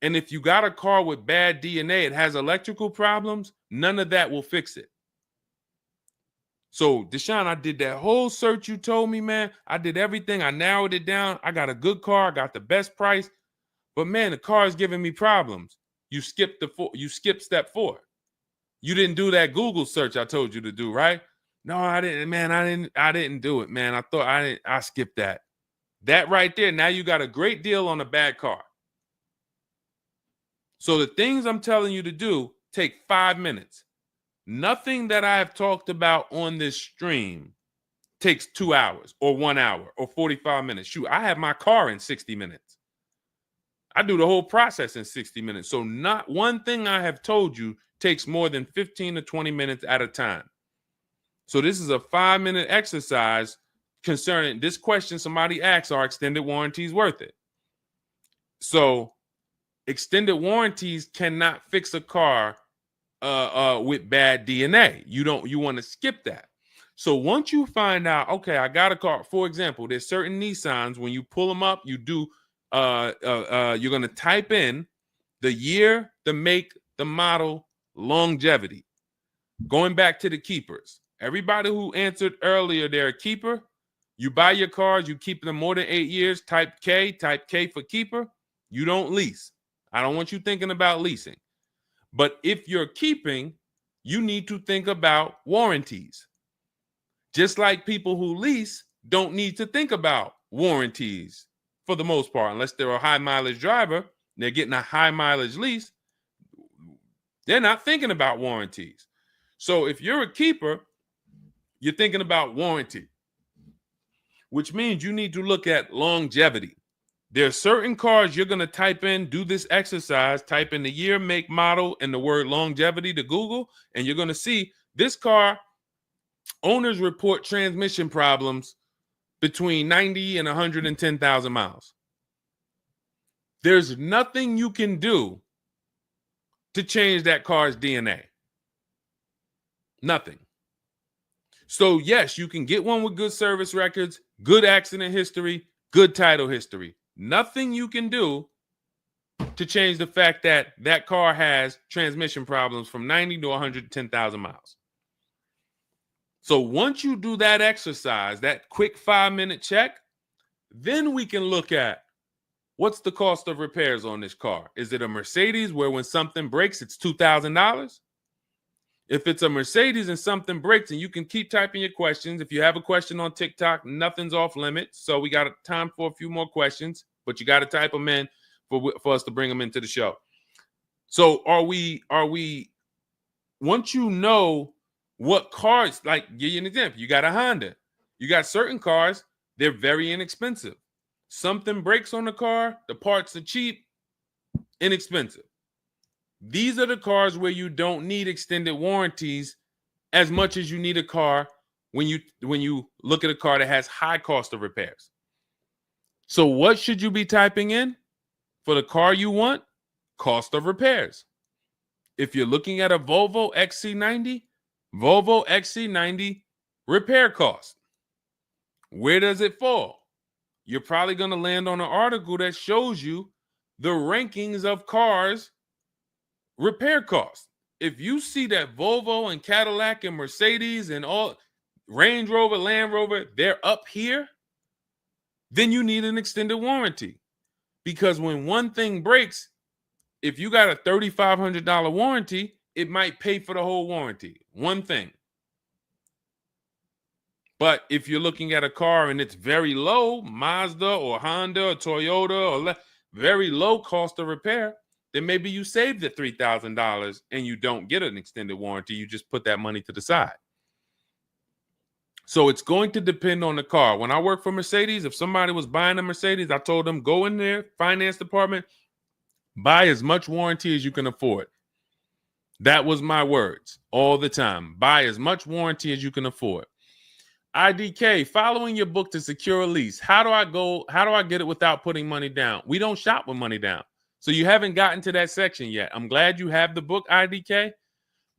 and if you got a car with bad DNA, it has electrical problems, none of that will fix it. So, Deshone, I did that whole search you told me, man. I did everything. I narrowed it down. I got a good car. I got the best price. But, man, the car is giving me problems. You skipped step 4. You didn't do that Google search I told you to do, right? No, I didn't, man. I didn't do it, man. I skipped that. That right there, now you got a great deal on a bad car. So the things I'm telling you to do take 5 minutes. Nothing that I have talked about on this stream takes 2 hours or 1 hour or 45 minutes. Shoot, I have my car in 60 minutes. I do the whole process in 60 minutes. So not one thing I have told you takes more than 15 to 20 minutes at a time. So this is a 5-minute exercise concerning this question somebody asks, are extended warranties worth it? So extended warranties cannot fix a car with bad DNA. You want to skip that. So once you find out, okay, I got a car. For example, there's certain Nissans, when you pull them up, you do you're going to type in the year, the make, the model, longevity. Going back to the keepers. Everybody who answered earlier, they're a keeper. You buy your cars, you keep them more than 8 years, type K for keeper. You don't lease. I don't want you thinking about leasing. But if you're keeping, you need to think about warranties. Just like people who lease don't need to think about warranties for the most part, unless they're a high mileage driver, they're getting a high mileage lease, they're not thinking about warranties. So if you're a keeper, you're thinking about warranty, which means you need to look at longevity. There are certain cars you're going to type in, do this exercise, type in the year, make, model, and the word longevity to Google, and you're going to see this car, owners report transmission problems between 90 and 110,000 miles. There's nothing you can do to change that car's DNA. Nothing. So yes, you can get one with good service records, good accident history, good title history. Nothing you can do to change the fact that that car has transmission problems from 90 to 110,000 miles. So once you do that exercise, that quick 5-minute check, then we can look at what's the cost of repairs on this car? Is it a Mercedes where when something breaks, it's $2,000? If it's a Mercedes and something breaks, and you can keep typing your questions. If you have a question on TikTok, nothing's off limits. So we got time for a few more questions, but you got to type them in for us to bring them into the show. So are we, once you know what cars, like give you an example, you got a Honda, you got certain cars, they're very inexpensive. Something breaks on the car, the parts are cheap, inexpensive. These are the cars where you don't need extended warranties as much as you need a car when you look at a car that has high cost of repairs. So what should you be typing in for the car you want? Cost of repairs. If you're looking at a Volvo XC90, Volvo XC90 repair cost. Where does it fall? You're probably going to land on an article that shows you the rankings of cars repair costs. If you see that Volvo and Cadillac and Mercedes and all Range Rover, Land Rover, they're up here, then you need an extended warranty. Because when one thing breaks, if you got a $3,500 warranty, it might pay for the whole warranty. One thing. But if you're looking at a car and it's very low, Mazda or Honda or Toyota or very low cost of repair, then maybe you save the $3,000 and you don't get an extended warranty. You just put that money to the side. So it's going to depend on the car. When I worked for Mercedes, if somebody was buying a Mercedes, I told them, go in there, finance department, buy as much warranty as you can afford. That was my words all the time. Buy as much warranty as you can afford. IDK, following your book to secure a lease. How do I get it without putting money down? We don't shop with money down. So you haven't gotten to that section yet. I'm glad you have the book, IDK,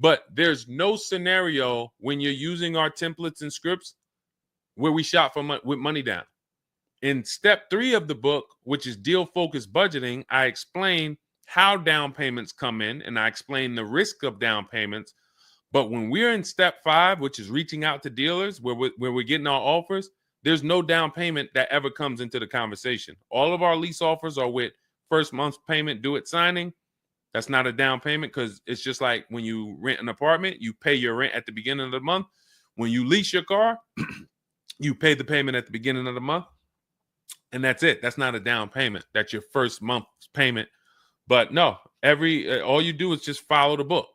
but there's no scenario when you're using our templates and scripts where we shop with money down. In step 3 of the book, which is deal focused budgeting, I explain how down payments come in, and I explain the risk of down payments. But when we're in step 5, which is reaching out to dealers, where we're getting our offers, there's no down payment that ever comes into the conversation. All of our lease offers are with first month's payment due at signing. That's not a down payment, because it's just like when you rent an apartment, you pay your rent at the beginning of the month. When you lease your car, you pay the payment at the beginning of the month. And that's it. That's not a down payment. That's your first month's payment. But no, all you do is just follow the book.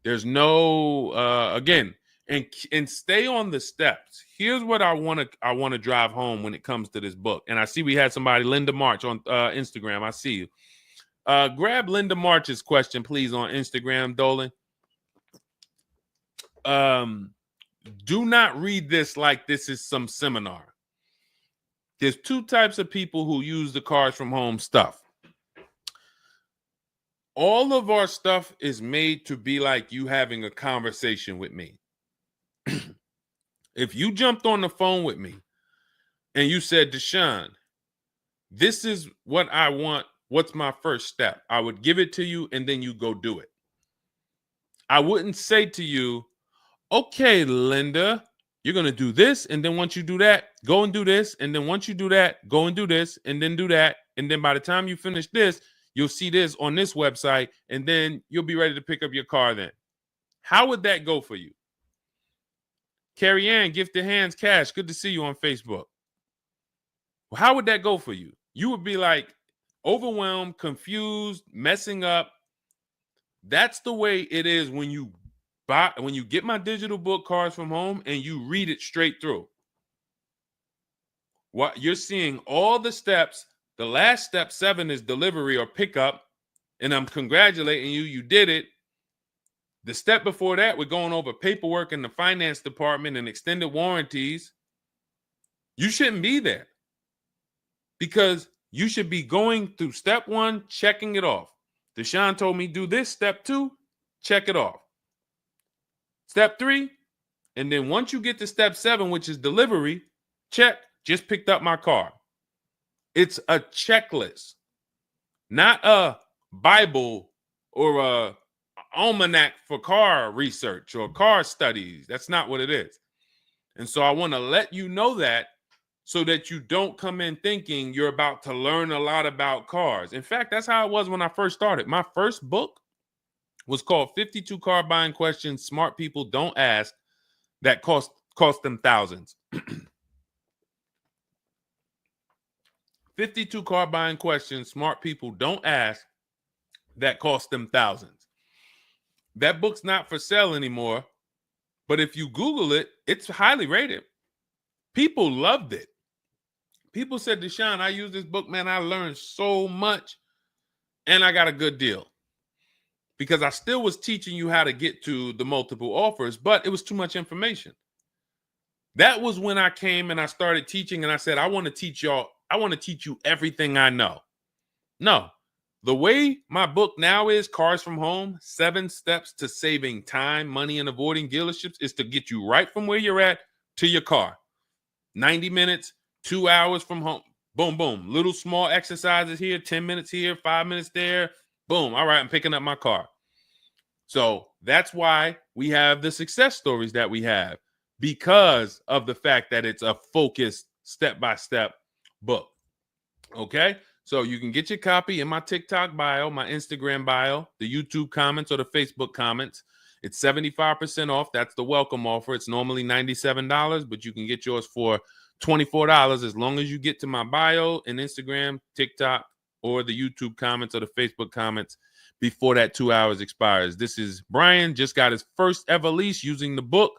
There's no again, and stay on the steps. Here's what I want to drive home when it comes to this book. And I see we had somebody, Linda March, on Instagram. I see you. Grab Linda March's question, please, on Instagram, Dolan. Do not read this like this is some seminar. There's 2 types of people who use the Cars from Home stuff. All of our stuff is made to be like you having a conversation with me. If you jumped on the phone with me and you said, Deshone, this is what I want. What's my first step? I would give it to you and then you go do it. I wouldn't say to you, okay, Linda, you're going to do this. And then once you do that, go and do this. And then once you do that, go and do this and then do that. And then by the time you finish this, you'll see this on this website, and then you'll be ready to pick up your car then. How would that go for you? Carrie Ann, Gifted Hands Cash, good to see you on Facebook. Well, how would that go for you? You would be like overwhelmed, confused, messing up. That's the way it is when you get my digital book, Cars from Home, and you read it straight through. What you're seeing all the steps. The last step 7 is delivery or pickup, and I'm congratulating you. You did it. The step before that, we're going over paperwork in the finance department and extended warranties. You shouldn't be there, because you should be going through step 1, checking it off. Deshone told me do this. Step 2, check it off. Step 3, and then once you get to step 7, which is delivery, check, just picked up my car. It's a checklist, not a Bible or a almanac for car research or car studies. That's not what it is. And so I want to let you know that, so that you don't come in thinking you're about to learn a lot about cars. In fact, that's how it was when I first started. My first book was called 52 Car Buying Questions Smart People Don't Ask that cost them thousands. 52 car buying questions smart people don't ask that cost them thousands. That book's not for sale anymore, but if you Google it, it's highly rated. People loved it. People said, Deshone, I use this book, man. I learned so much and I got a good deal. Because I still was teaching you how to get to the multiple offers, but it was too much information. That was when I came and I started teaching and I said, I want to teach you everything I know. No, the way my book now is, Cars from Home, 7 Steps to Saving Time, Money, and Avoiding Dealerships, is to get you right from where you're at to your car. 90 minutes, 2 hours from home. Boom, boom. Little small exercises here, 10 minutes here, 5 minutes there. Boom. All right, I'm picking up my car. So that's why we have the success stories that we have, because of the fact that it's a focused step-by-step book. Okay? So you can get your copy in my TikTok bio, my Instagram bio, the YouTube comments, or the Facebook comments. It's 75% off. That's the welcome offer. It's normally $97, but you can get yours for $24 as long as you get to my bio and Instagram, TikTok, or the YouTube comments or the Facebook comments before that 2 hours expires. This is Brian, just got his first ever lease using the book.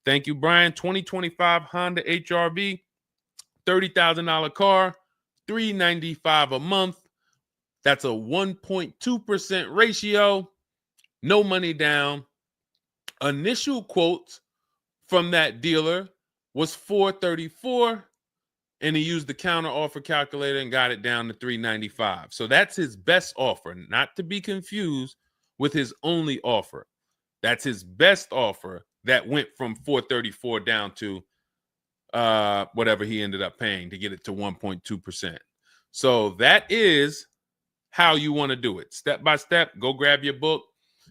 Thank you, Brian. 2025 Honda HRV, $30,000 car, $395 a month. That's a 1.2% ratio. No money down. Initial quotes from that dealer was $434, and he used the counter offer calculator and got it down to $395. So that's his best offer, not to be confused with his only offer. That's his best offer that went from $434 down to whatever he ended up paying to get it to 1.2%. So that is how you want to do it. Step by step, go grab your book.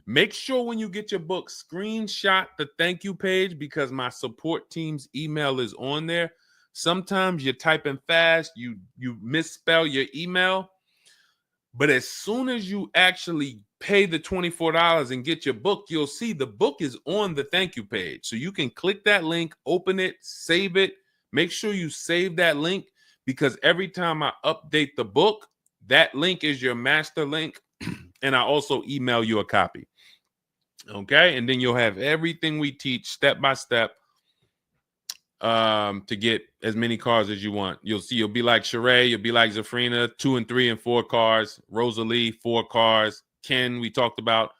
Make sure when you get your book, screenshot the thank you page, because my support team's email is on there. Sometimes you're typing fast, you misspell your email, but as soon as you actually pay the $24 and get your book, you'll see the book is on the thank you page. So you can click that link, open it, save it. Make sure you save that link, because every time I update the book, that link is your master link, and I also email you a copy. Okay, and then you'll have everything we teach step by step to get as many cars as you want. You'll see, you'll be like Sheree, you'll be like Zafrina, 2 and 3 and 4 cars. Rosalie, 4 cars. Ken, we talked about.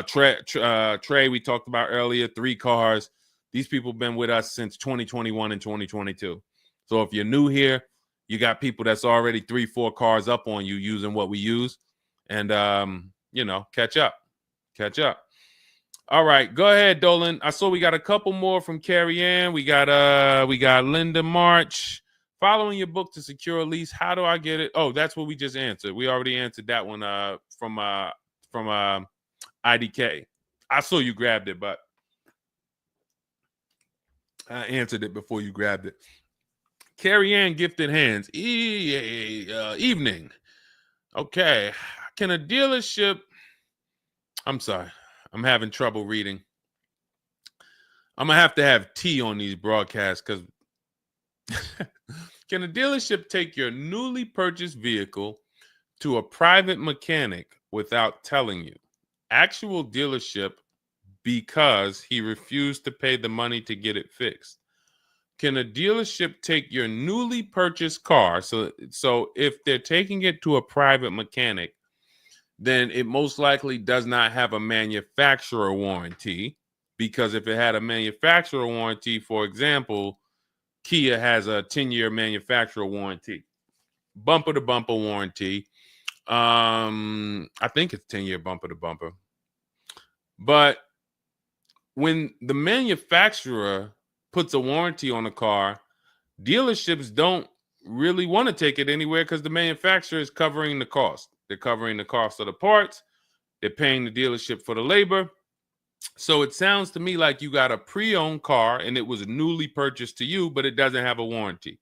Trey, we talked about earlier, 3 cars. These people have been with us since 2021 and 2022. So if you're new here, you got people that's already 3, 4 cars up on you using what we use, and catch up. All right, go ahead, Dolan. I saw we got a couple more from Carrie Ann. We got Linda March. Following your book to secure a lease, how do I get it? Oh, that's what we just answered. We already answered that one from IDK. I saw you grabbed it, but I answered it before you grabbed it. Carrie Ann Gifted Hands. Evening. Okay. Can a dealership... I'm sorry. I'm having trouble reading. I'm going to have tea on these broadcasts, because can a dealership take your newly purchased vehicle to a private mechanic without telling you? Actual dealership, because he refused to pay the money to get it fixed. Can a dealership take your newly purchased car? So if they're taking it to a private mechanic, then it most likely does not have a manufacturer warranty, because if it had a manufacturer warranty, for example, Kia has a 10-year manufacturer warranty, bumper to bumper warranty. I think it's 10-year bumper to bumper. But when the manufacturer puts a warranty on a car, dealerships don't really want to take it anywhere, because the manufacturer is covering the cost. They're covering the cost of the parts. They're paying the dealership for the labor. So it sounds to me like you got a pre-owned car and it was newly purchased to you, but it doesn't have a warranty.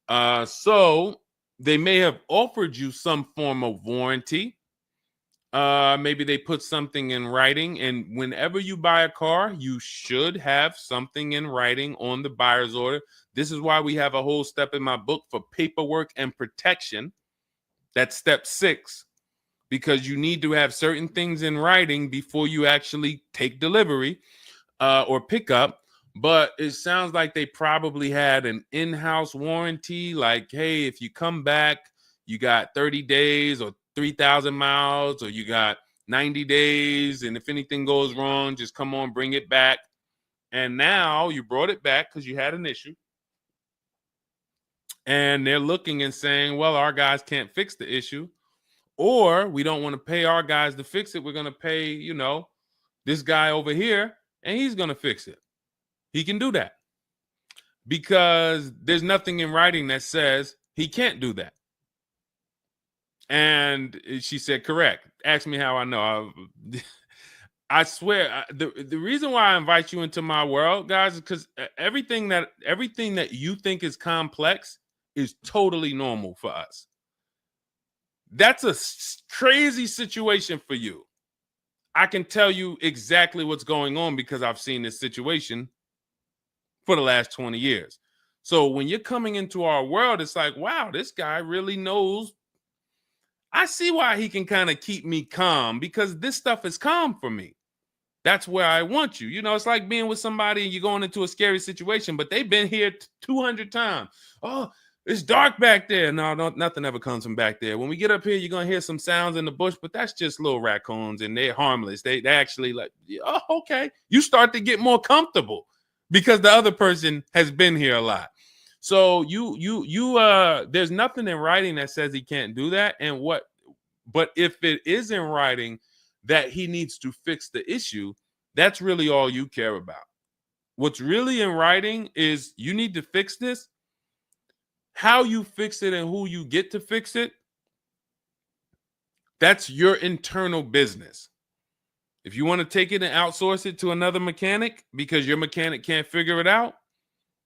So they may have offered you some form of warranty. Maybe they put something in writing, and whenever you buy a car, you should have something in writing on the buyer's order. This is why we have a whole step in my book for paperwork and protection. That's step 6, because you need to have certain things in writing before you actually take delivery or pick up. But it sounds like they probably had an in-house warranty, like, hey, if you come back, you got 30 days or 3,000 miles, or you got 90 days, and if anything goes wrong, just come on, bring it back. And now you brought it back because you had an issue, and they're looking and saying, well, our guys can't fix the issue, or we don't want to pay our guys to fix it. We're going to pay, this guy over here, and he's going to fix it. He can do that because there's nothing in writing that says he can't do that. And she said, correct. Ask me how I know. I swear, the reason why I invite you into my world, guys, is because everything that you think is complex is totally normal for us. That's a crazy situation for you. I can tell you exactly what's going on because I've seen this situation for the last 20 years. So when you're coming into our world, it's like, wow, this guy really knows. I see why he can kind of keep me calm, because this stuff is calm for me. That's where I want you. It's like being with somebody and you're going into a scary situation, but they've been here 200 times. Oh, it's dark back there. No, nothing ever comes from back there. When we get up here, you're going to hear some sounds in the bush, but that's just little raccoons and they're harmless. They actually like, oh, okay. You start to get more comfortable because the other person has been here a lot. So there's nothing in writing that says he can't do that. But if it is in writing that he needs to fix the issue, that's really all you care about. What's really in writing is you need to fix this. How you fix it and who you get to fix it, that's your internal business. If you want to take it and outsource it to another mechanic because your mechanic can't figure it out,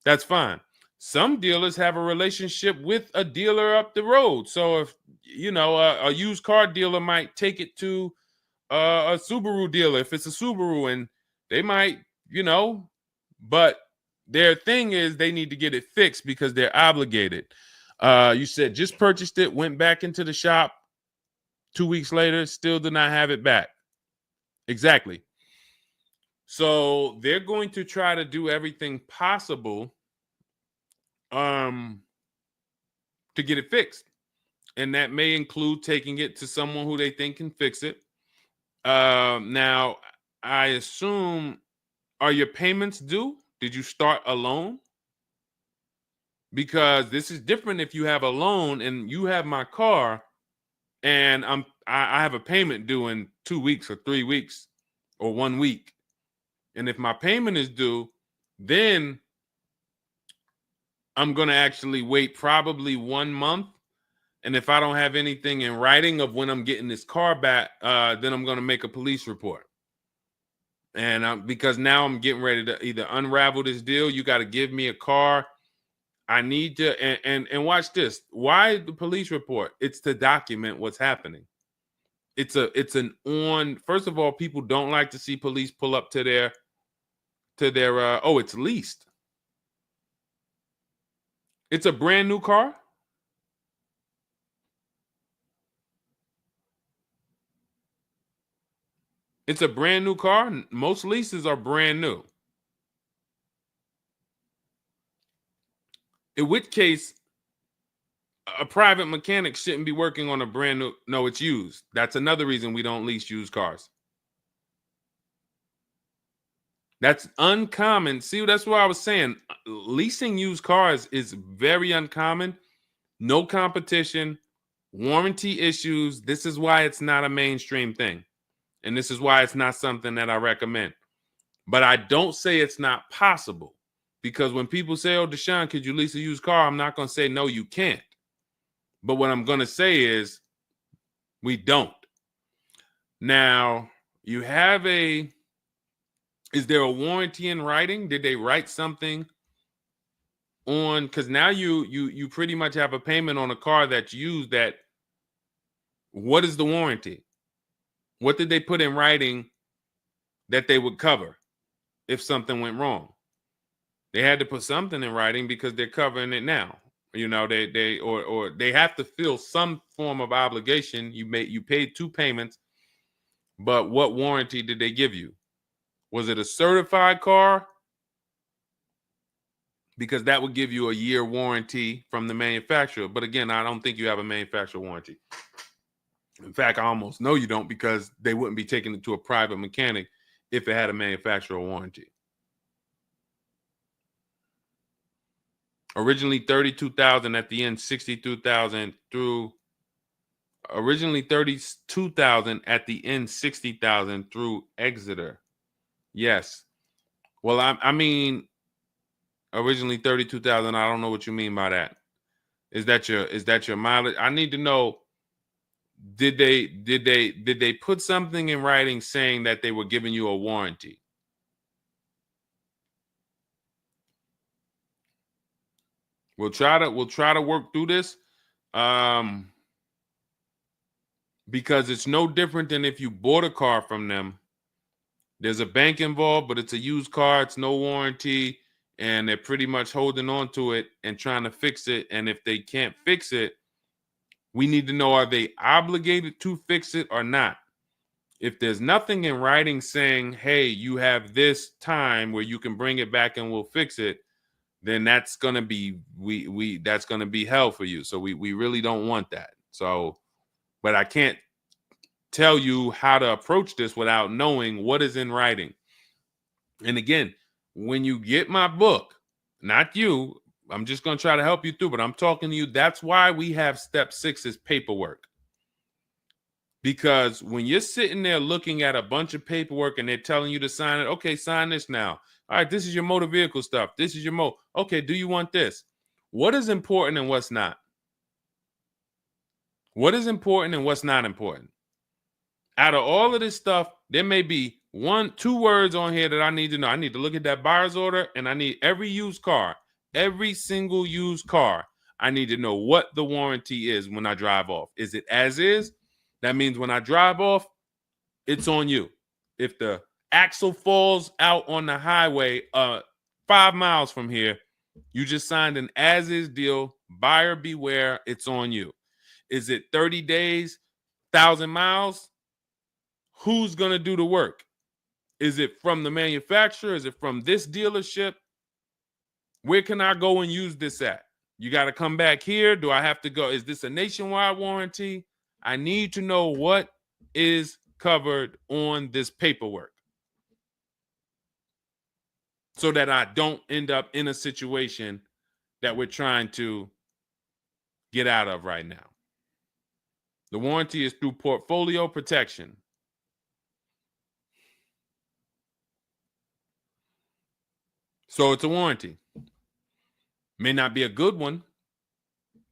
that's fine. Some dealers have a relationship with a dealer up the road. So if, a used car dealer might take it to a Subaru dealer if it's a Subaru, and they might, but their thing is they need to get it fixed because they're obligated. You said just purchased it, went back into the shop 2 weeks later, still did not have it back. Exactly. So they're going to try to do everything possible to get it fixed. And that may include taking it to someone who they think can fix it. Now, I assume, are your payments due? Did you start a loan? Because this is different if you have a loan and you have my car and I have a payment due in 2 weeks or 3 weeks or 1 week. And if my payment is due, then I'm going to actually wait probably 1 month. And if I don't have anything in writing of when I'm getting this car back, then I'm going to make a police report. And because now I'm getting ready to either unravel this deal. You got to give me a car. I need to, and watch this. Why the police report? It's to document what's happening. First of all, people don't like to see police pull up to their, it's leased. It's a brand new car. It's a brand new car. Most leases are brand new. In which case, a private mechanic shouldn't be working on a brand new. No, it's used. That's another reason we don't lease used cars. That's uncommon. See, that's what I was saying. Leasing used cars is very uncommon. No competition, warranty issues. This is why it's not a mainstream thing. And this is why it's not something that I recommend. But I don't say it's not possible. Because when people say, oh, Deshone, could you lease a used car? I'm not going to say, no, you can't. But what I'm going to say is we don't. Now, you have is there a warranty in writing? Did they write something on, because now you pretty much have a payment on a car that's used. That what is the warranty? What did they put in writing that they would cover if something went wrong? They had to put something in writing because they're covering it now. You know, or they have to fill some form of obligation. You paid 2 payments, but what warranty did they give you? Was it a certified car? Because that would give you a year warranty from the manufacturer. But again, I don't think you have a manufacturer warranty. In fact, I almost know you don't, because they wouldn't be taking it to a private mechanic if it had a manufacturer warranty. Originally 32,000, at the end 62,000 through. Originally 32,000, at the end 60,000 through Exeter. Yes. Well, I mean, originally 32,000. I don't know what you mean by that. Is that your mileage? I need to know. Did they put something in writing saying that they were giving you a warranty? We'll try to work through this, because it's no different than if you bought a car from them. There's a bank involved, but it's a used car. It's no warranty, and they're pretty much holding on to it and trying to fix it. And if they can't fix it, we need to know, are they obligated to fix it or not? If there's nothing in writing saying, hey, you have this time where you can bring it back and we'll fix it, then that's gonna be that's gonna be hell for you. So we really don't want that. So, but I can't tell you how to approach this without knowing what is in writing. And again, when you get my book, not you, I'm just going to try to help you through, but I'm talking to you. That's why we have step 6 is paperwork. Because when you're sitting there looking at a bunch of paperwork and they're telling you to sign it, okay, sign this now. All right, this is your motor vehicle stuff. This is your okay, do you want this? What is important and what's not? What is important and what's not important? Out of all of this stuff, there may be 1-2 words on here that I need to know. I need to look at that buyer's order, and I need every used car, every single used car. I need to know what the warranty is when I drive off. Is it as is? That means when I drive off, it's on you. If the axle falls out on the highway 5 miles from here, you just signed an as is deal. Buyer beware, it's on you. Is it 30 days, 1,000 miles? Who's going to do the work? Is it from the manufacturer? Is it from this dealership? Where can I go and use this at? You got to come back here. Do I have to go? Is this a nationwide warranty? I need to know what is covered on this paperwork so that I don't end up in a situation that we're trying to get out of right now. The warranty is through portfolio protection. So it's a warranty. May not be a good one,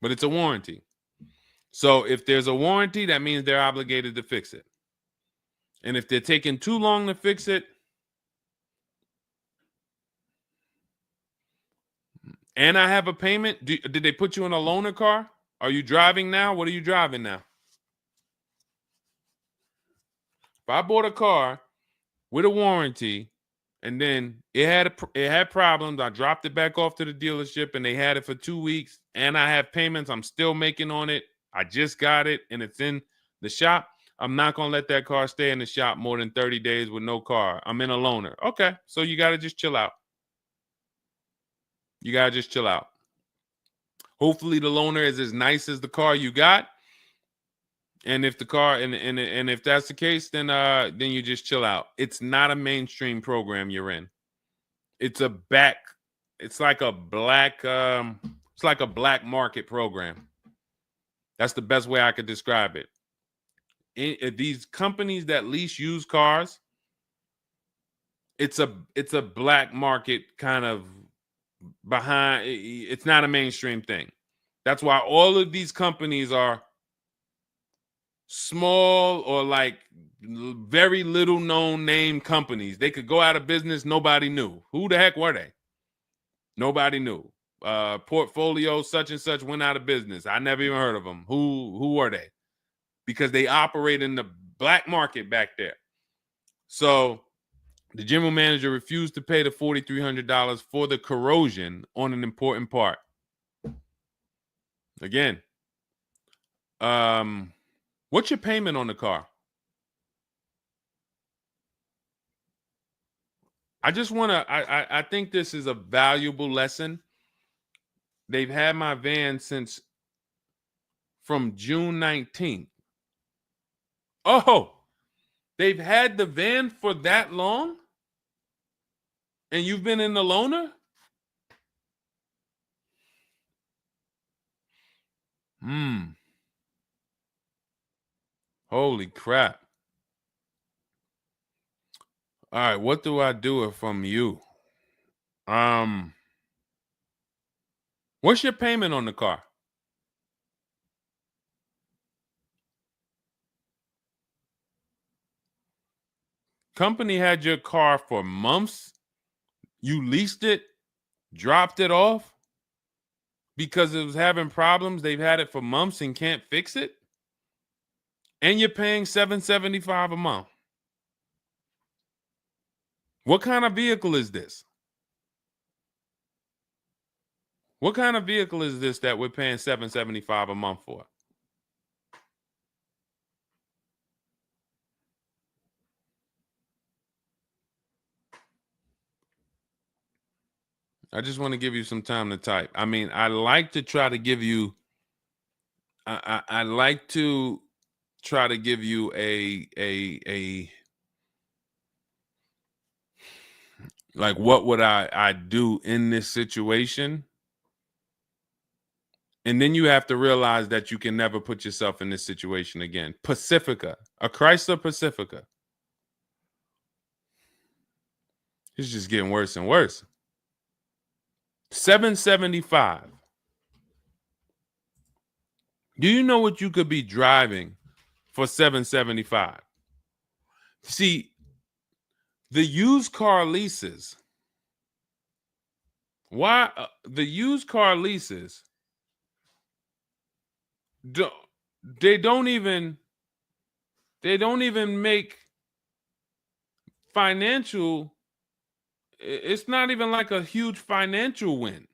but it's a warranty. So if there's a warranty, that means they're obligated to fix it. And if they're taking too long to fix it, and I have a payment, did they put you in a loaner car? Are you driving now? What are you driving now? If I bought a car with a warranty, and then it had problems, I dropped it back off to the dealership, and they had it for 2 weeks, and I have payments I'm still making on it. I just got it, and it's in the shop. I'm not going to let that car stay in the shop more than 30 days with no car. I'm in a loaner. Okay, so you got to just chill out. You got to just chill out. Hopefully the loaner is as nice as the car you got. And if the car and if that's the case, then you just chill out. It's not a mainstream program you're in. It's like a black market program. That's the best way I could describe it. These companies that lease used cars, it's a black market kind of behind. It's not a mainstream thing. That's why all of these companies are small or like very little known name companies. They could go out of business. Nobody knew. Who the heck were they? Nobody knew. portfolio such and such went out of business. I never even heard of them. Who are they? Because they operate in the black market back there. So the general manager refused to pay the $4,300 for the corrosion on an important part. Again, what's your payment on the car? I just want to, I think this is a valuable lesson. They've had my van since from June 19th. Oh, they've had the van for that long? And you've been in the loaner? Holy crap. All right, what do I do from you? What's your payment on the car? Company had your car for months. You leased it, dropped it off because it was having problems. They've had it for months and can't fix it. And you're paying $775 a month. What kind of vehicle is this? What kind of vehicle is this that we're paying $775 a month for? I just want to give you some time to type. I mean, I like to try to give you, I like to try to give you a like, what would I do in this situation? And then you have to realize that you can never put yourself in this situation again. Pacifica, a Chrysler Pacifica. It's just getting worse and worse. $775. Do you know what you could be driving for $775? See, the used car leases. Why the used car leases? They don't even make financial. It's not even like a huge financial win.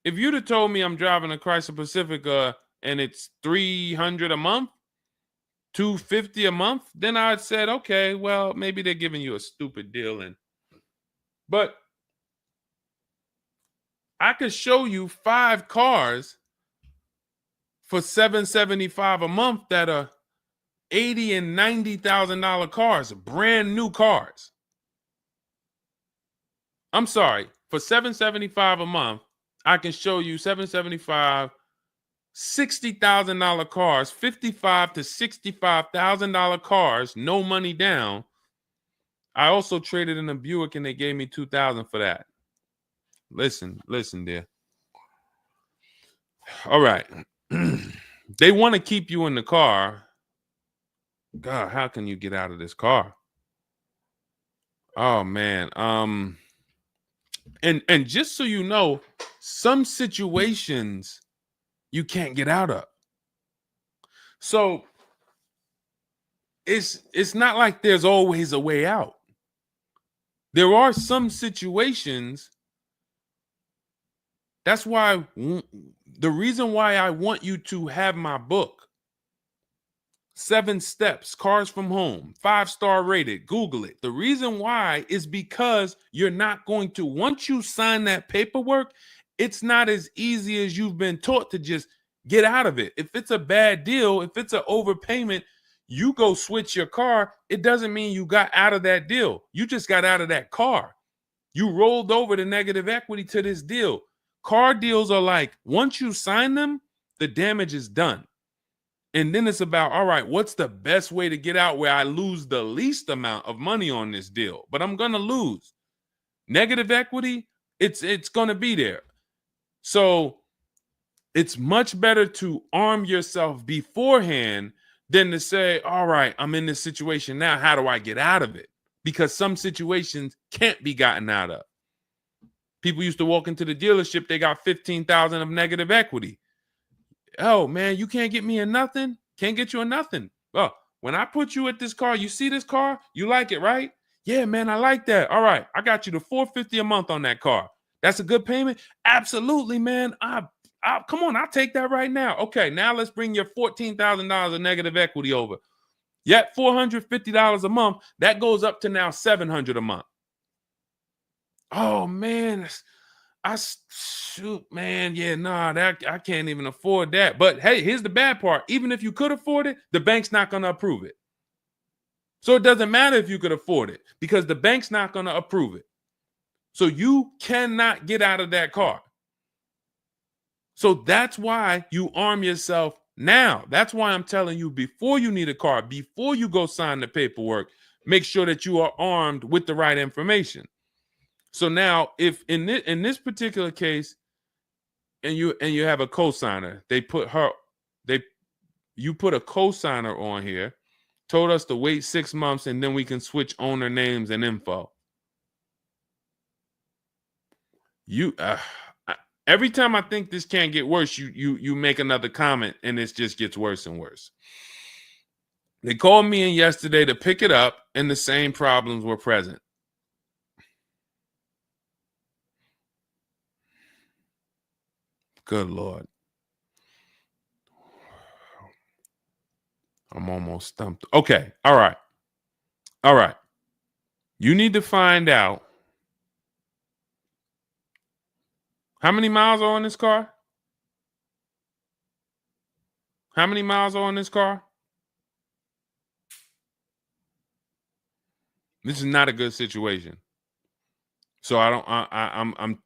If you'd have told me I'm driving a Chrysler Pacifica and it's $300 a month, $250 a month, then I'd said, okay, well, maybe they're giving you a stupid deal. But I could show you 5 cars for $775 a month that are $80,000 and $90,000 cars, brand new cars. I'm sorry, for $775 a month, I can show you $775, $60,000 cars, $55,000 to $65,000 cars, no money down. I also traded in a Buick and they gave me $2,000 for that. Listen, dear. All right. They want to keep you in the car. God, how can you get out of this car? Oh man. And just so you know, some situations you can't get out of. So it's not like there's always a way out. There are some situations. That's why the reason why I want you to have my book, 7 Steps, Cars from Home, 5-star rated, Google it. The reason why is because you're not going to, once you sign that paperwork, it's not as easy as you've been taught to just get out of it. If it's a bad deal, if it's an overpayment, you go switch your car, it doesn't mean you got out of that deal. You just got out of that car. You rolled over the negative equity to this deal. Car deals are like, once you sign them, the damage is done. And then it's about, all right, what's the best way to get out where I lose the least amount of money on this deal? But I'm going to lose. Negative equity, it's going to be there. So it's much better to arm yourself beforehand than to say, all right, I'm in this situation now. How do I get out of it? Because some situations can't be gotten out of. People used to walk into the dealership, they got 15,000 of negative equity. Oh man, you can't get me in nothing. Can't get you in nothing. Well, when I put you at this car, you see this car, you like it, right? Yeah, man, I like that. All right, I got you the $450 a month on that car. That's a good payment. Absolutely, man. Come on, I'll take that right now. Okay, now let's bring your $14,000 of negative equity over. Yet $450 a month. That goes up to now $700 a month. Oh man, shoot, man. Yeah, nah, that I can't even afford that. But hey, here's the bad part. Even if you could afford it, the bank's not going to approve it. So it doesn't matter if you could afford it because the bank's not going to approve it. So you cannot get out of that car. So that's why you arm yourself now. That's why I'm telling you, before you need a car, before you go sign the paperwork, make sure that you are armed with the right information. So now, if in this particular case, and you have a cosigner, you put a cosigner on here, told us to wait 6 months, and then we can switch owner names and info. Every time I think this can't get worse, you make another comment, and it just gets worse and worse. They called me in yesterday to pick it up, and the same problems were present. Good Lord. I'm almost stumped. Okay. All right. All right. You need to find out how many miles are on this car? How many miles are on this car? This is not a good situation. So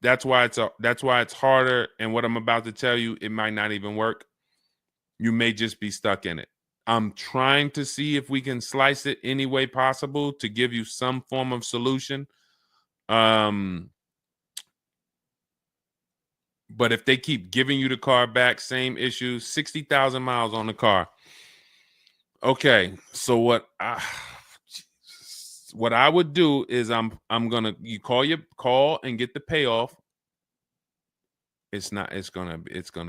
that's why it's harder. And what I'm about to tell you, it might not even work. You may just be stuck in it. I'm trying to see if we can slice it any way possible to give you some form of solution. But if they keep giving you the car back, same issues, 60,000 miles on the car. Okay, so what I would do is you call and get the payoff. It's gonna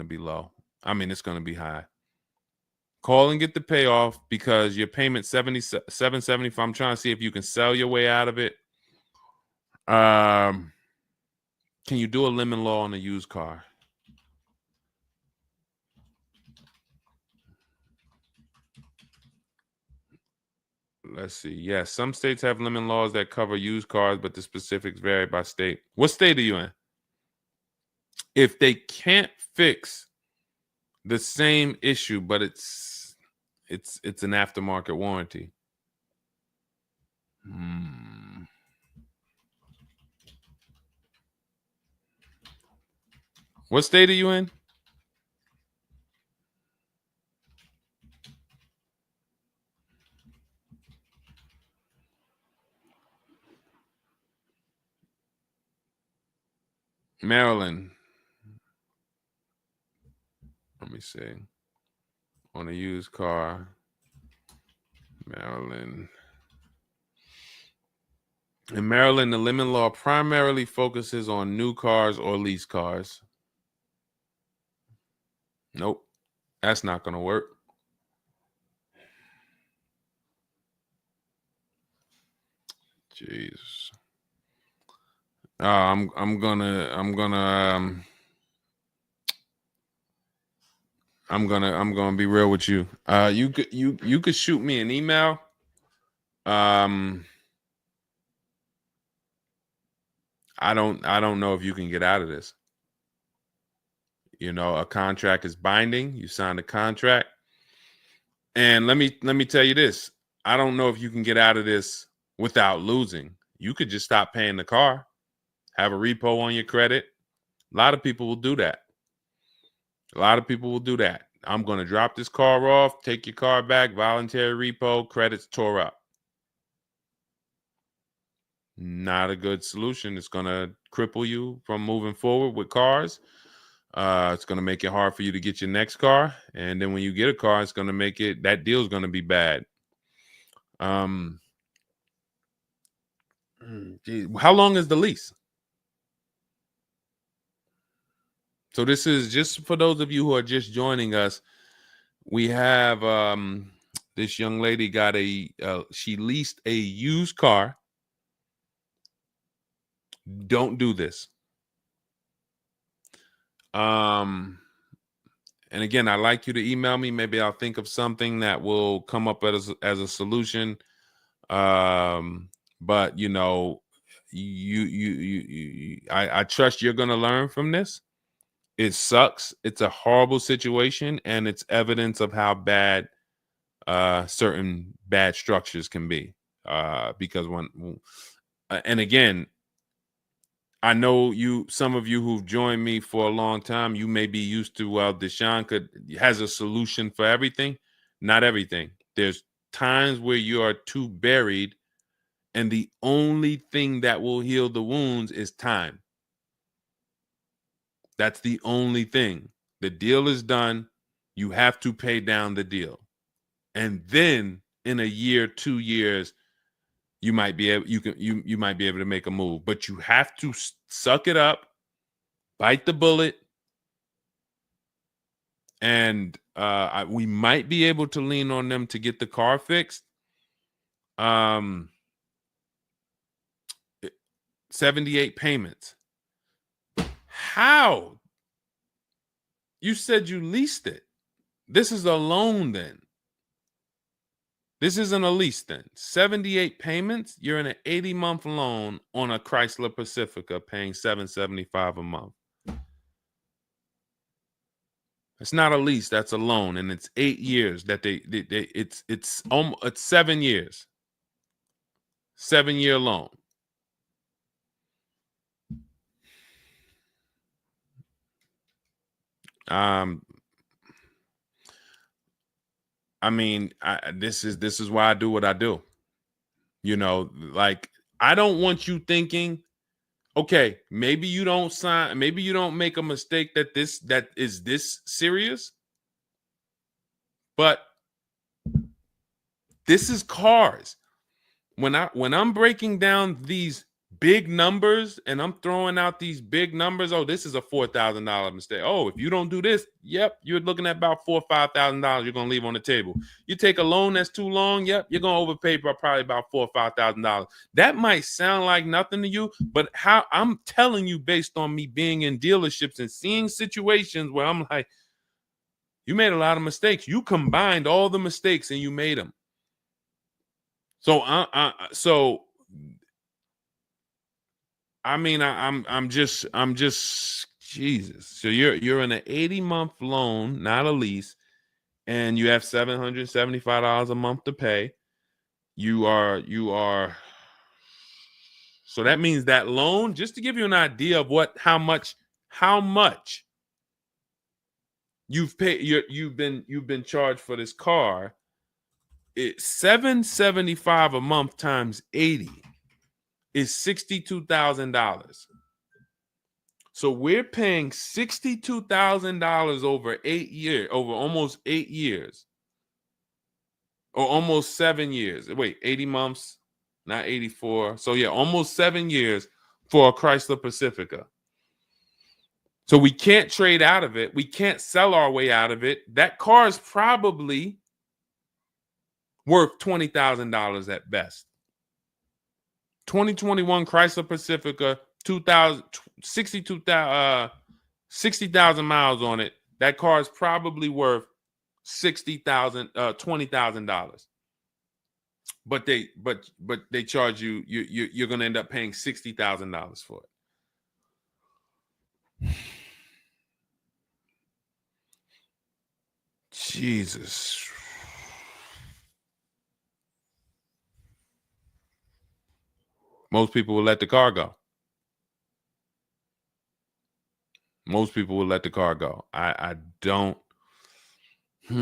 be low. I mean, it's gonna be high. Call and get the payoff because your payment $775. I'm trying to see if you can sell your way out of it. Can you do a lemon law on a used car? Let's see. Yes, some states have lemon laws that cover used cars, but the specifics vary by state. What state are you in? If they can't fix the same issue, but it's an aftermarket warranty. What state are you in? Maryland. Let me see. On a used car, Maryland. In Maryland, the lemon law primarily focuses on new cars or lease cars. Nope, that's not going to work. Jeez. I'm gonna be real with you. You could shoot me an email. I don't know if you can get out of this. You know, a contract is binding. You signed a contract. And let me tell you this. I don't know if you can get out of this without losing. You could just stop paying the car, have a repo on your credit. A lot of people will do that. I'm going to drop this car off, take your car back, voluntary repo, credits tore up. Not a good solution. It's going to cripple you from moving forward with cars. It's going to make it hard for you to get your next car. And then when you get a car, it's going to make that deal is going to be bad. Geez, how long is the lease? So this is just for those of you who are just joining us. We have this young lady got she leased a used car. Don't do this. And again, I'd like you to email me. Maybe I'll think of something that will come up as a solution. But you know, I trust you're gonna learn from this. It sucks. It's a horrible situation, and it's evidence of how bad certain bad structures can be. Because and again, I know some of you who've joined me for a long time, you may be used to, well, Deshone has a solution for everything. Not everything. There's times where you are too buried, and the only thing that will heal the wounds is time. That's the only thing. The deal is done. You have to pay down the deal. And then in a year, 2 years, you might be able you might be able to make a move, but you have to suck it up, bite the bullet, and we might be able to lean on them to get the car fixed. 78 payments. How? You said you leased it. This is a loan then. This isn't a lease then. 78 payments. You're in an 80-month loan on a Chrysler Pacifica paying $775 a month. It's not a lease, that's a loan, and it's 8 years that it's 7 years. 7-year loan. I mean, this is why I do what I do. You know, like, I don't want you thinking, okay, maybe you don't sign, maybe you don't make a mistake that is this serious, but this is cars. When I'm breaking down these big numbers and I'm throwing out these big numbers, oh, this is a $4,000 mistake. Oh, if you don't do this, yep, you're looking at about $4,000 or $5,000 you're gonna leave on the table. You take a loan that's too long, yep, you're gonna overpay by probably about $4,000 or $5,000. That might sound like nothing to you, but how I'm telling you based on me being in dealerships and seeing situations where I'm like, you made a lot of mistakes. You combined all the mistakes and you made them. So I mean, I'm just Jesus. So you're in an 80-month loan, not a lease, and you have $775 a month to pay. You are. So that means that loan, just to give you an idea of how much you've paid, you've been charged for this car. It's $775 a month times 80 is $62,000. So we're paying $62,000 over 8 years, over almost 8 years, or almost 7 years. Wait, 80 months, not 84. So yeah, almost 7 years for a Chrysler Pacifica. So we can't trade out of it. We can't sell our way out of it. That car is probably worth $20,000 at best. 2021 Chrysler Pacifica, 60,000 miles on it. That car is probably worth $20,000. But they charge you. You're going to end up paying $60,000 for it. Jesus. Most people will let the car go. Most people will let the car go. I don't. If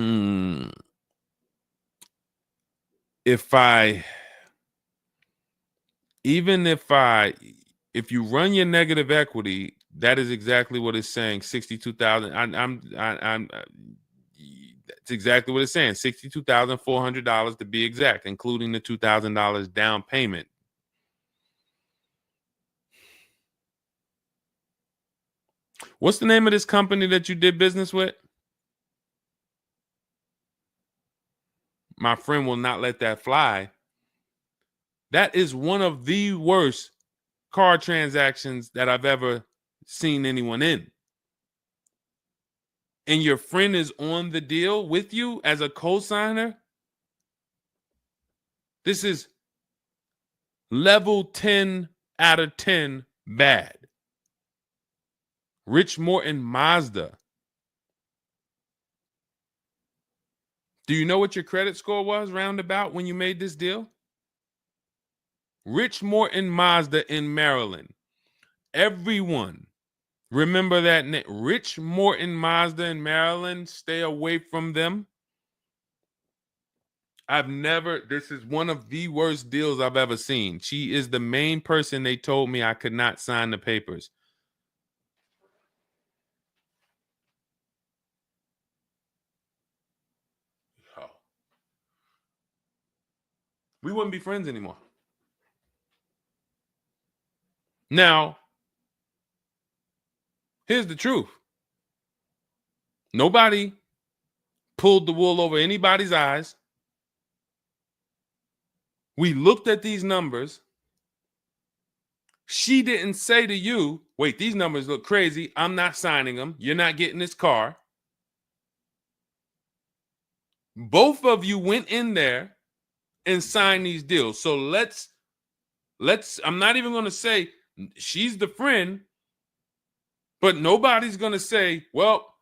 you run your negative equity, that is exactly what it's saying. 62,000. It's exactly what it's saying. $62,400 to be exact, including the $2,000 down payment. What's the name of this company that you did business with? My friend will not let that fly. That is one of the worst car transactions that I've ever seen anyone in. And your friend is on the deal with you as a co-signer. This is level 10 out of 10 bad. Rich Morton Mazda. Do you know what your credit score was roundabout when you made this deal? Rich Morton Mazda in Maryland. Everyone remember that name. Rich Morton Mazda in Maryland. Stay away from them. This is one of the worst deals I've ever seen. She is the main person they told me I could not sign the papers. Oh. We wouldn't be friends anymore. Now, here's the truth. Nobody pulled the wool over anybody's eyes. We looked at these numbers. She didn't say to you, wait, these numbers look crazy. I'm not signing them. You're not getting this car. Both of you went in there and signed these deals. So let's I'm not even going to say she's the friend, but nobody's going to say, well,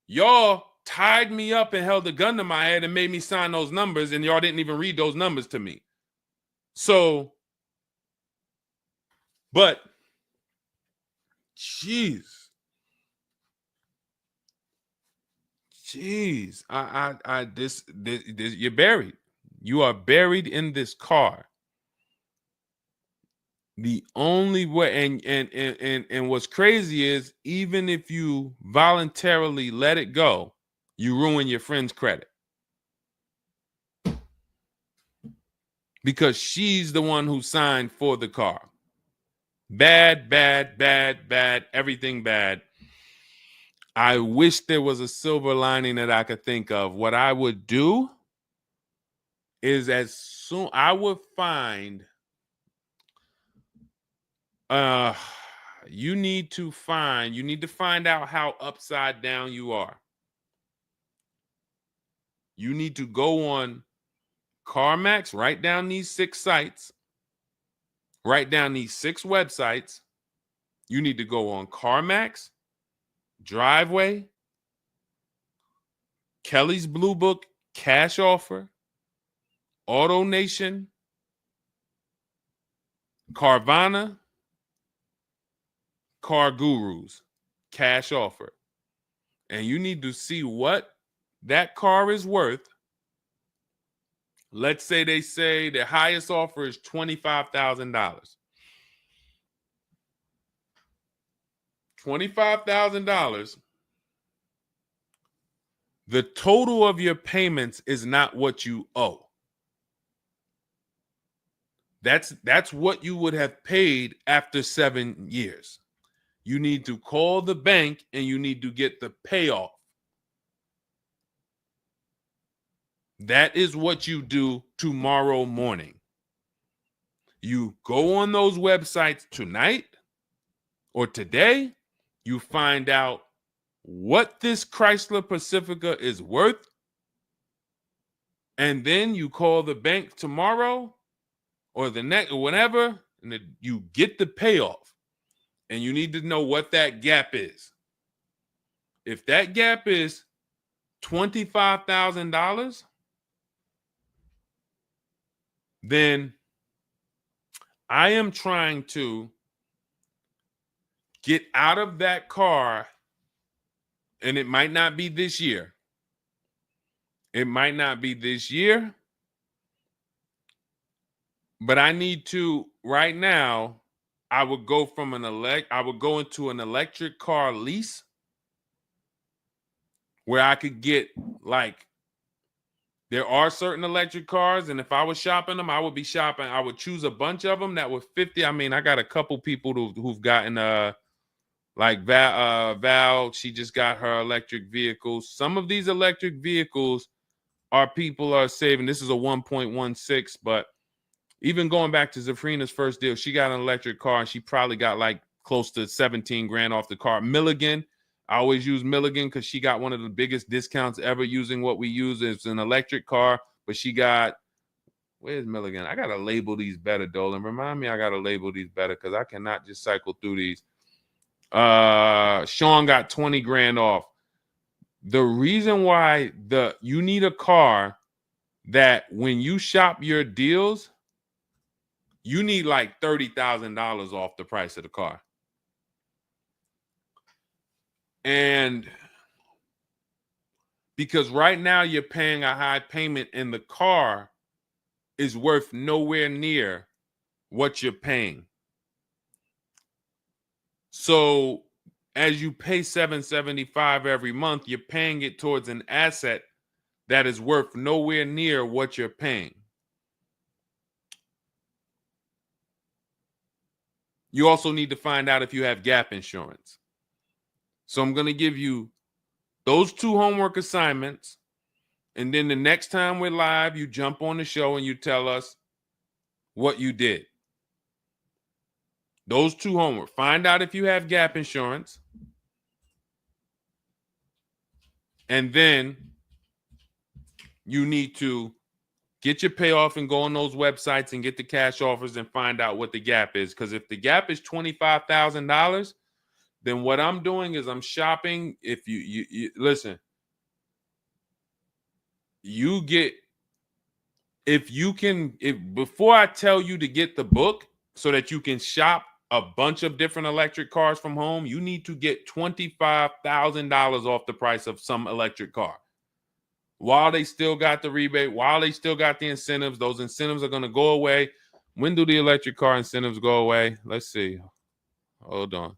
y'all tied me up and held a gun to my head and made me sign those numbers, and y'all didn't even read those numbers to me. So, but, jeez, this, you're buried. You are buried in this car. The only way, and what's crazy is, even if you voluntarily let it go, you ruin your friend's credit. Because she's the one who signed for the car. Bad, bad, bad, bad, everything bad. I wish there was a silver lining that I could think of. What I would do is I would find, you need to find out how upside down you are. You need to go on CarMax, write down these 6 sites, write down these 6 websites. You need to go on CarMax, Driveway, Kelly's Blue Book, Cash Offer, Auto Nation, Carvana, Car Gurus, Cash Offer. And you need to see what that car is worth. Let's say they say the highest offer is $25,000. $25,000. The total of your payments is not what you owe. That's what you would have paid after 7 years. You need to call the bank and you need to get the payoff. That is what you do tomorrow morning. You go on those websites tonight or today. You find out what this Chrysler Pacifica is worth. And then you call the bank tomorrow or the next or whenever, and you get the payoff. And you need to know what that gap is. If that gap is $25,000, then I am trying to get out of that car, and it might not be this year. It might not be this year, but I need to right now. I would go into an electric car lease where I could get, like, there are certain electric cars, and if I was shopping them, I would choose a bunch of them that were 50. I mean, I got a couple people who've gotten Like Val, she just got her electric vehicle. Some of these electric vehicles people are saving. This is a 1.16, but even going back to Zafrina's first deal, she got an electric car and she probably got like close to 17 grand off the car. Milligan, I always use Milligan because she got one of the biggest discounts ever using what we use. It's an electric car, but she got, where's Milligan? I got to label these better, Dolan. Remind me I got to label these better because I cannot just cycle through these. Sean got 20 grand off. The reason why you need a car that when you shop your deals, you need like $30,000 off the price of the car. And because right now you're paying a high payment and the car is worth nowhere near what you're paying. So as you pay $775 every month, you're paying it towards an asset that is worth nowhere near what you're paying. You also need to find out if you have gap insurance. So I'm going to give you those 2 homework assignments. And then the next time we're live, you jump on the show and you tell us what you did. Those 2 homework. Find out if you have gap insurance. And then you need to get your payoff and go on those websites and get the cash offers and find out what the gap is. Because if the gap is $25,000, then what I'm doing is I'm shopping. If you listen, you get, if before I tell you to get the book so that you can shop a bunch of different electric cars from home, you need to get $25,000 off the price of some electric car. While they still got the rebate, while they still got the incentives, those incentives are going to go away. When do the electric car incentives go away? Let's see. Hold on.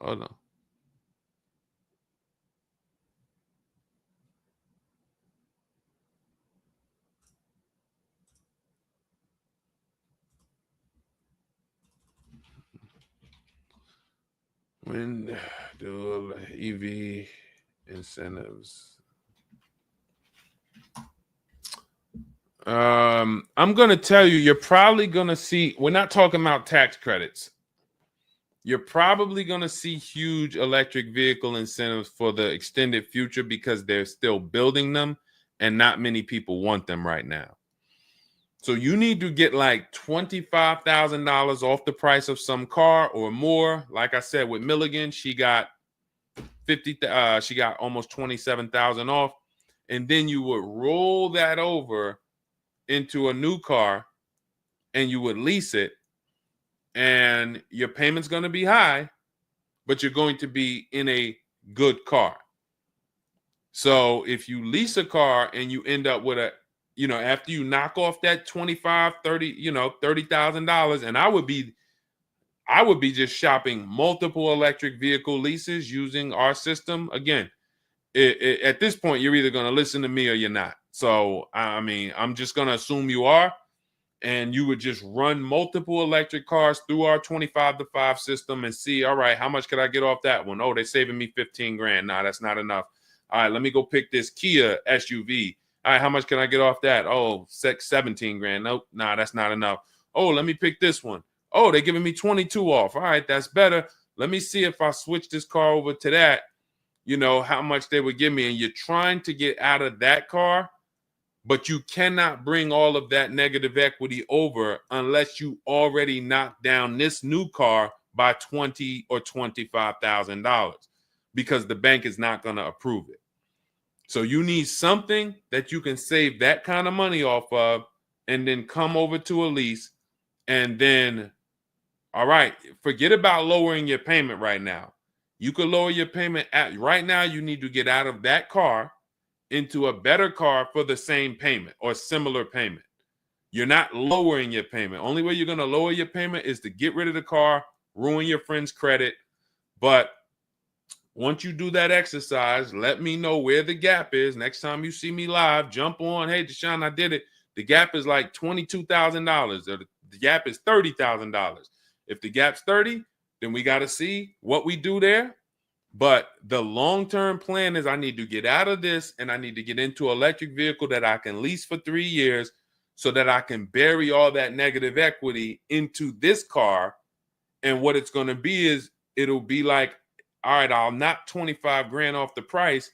Hold on. When do EV incentives? I'm going to tell you, you're probably going to see, we're not talking about tax credits. You're probably going to see huge electric vehicle incentives for the extended future because they're still building them and not many people want them right now. So you need to get like $25,000 off the price of some car or more. Like I said, with Milligan, she got she got almost 27,000 off. And then you would roll that over into a new car and you would lease it. And your payment's going to be high, but you're going to be in a good car. So if you lease a car and you end up with after you knock off that 25, 30, $30,000, and I would be just shopping multiple electric vehicle leases using our system. Again, at this point, you're either going to listen to me or you're not. So, I mean, I'm just going to assume you are. And you would just run multiple electric cars through our 25-to-5 system and see, all right, how much could I get off that one? Oh, they're saving me 15 grand. Nah, that's not enough. All right, let me go pick this Kia SUV. All right, how much can I get off that? Oh, 17 grand. Nope, nah, that's not enough. Oh, let me pick this one. Oh, they're giving me 22 off. All right, that's better. Let me see if I switch this car over to that, how much they would give me. And you're trying to get out of that car, but you cannot bring all of that negative equity over unless you already knocked down this new car by $20,000 or $25,000 because the bank is not going to approve it. So you need something that you can save that kind of money off of and then come over to a lease and then, all right, forget about lowering your payment right now. You could lower your payment right now. You need to get out of that car into a better car for the same payment or similar payment. You're not lowering your payment. Only way you're going to lower your payment is to get rid of the car, ruin your friend's credit. But once you do that exercise, let me know where the gap is. Next time you see me live, jump on. Hey, Deshone, I did it. The gap is like $22,000, or the gap is $30,000. If the gap's 30, then we got to see what we do there. But the long-term plan is I need to get out of this and I need to get into an electric vehicle that I can lease for 3 years so that I can bury all that negative equity into this car. And what it's going to be is it'll be like, all right, I'll knock 25 grand off the price.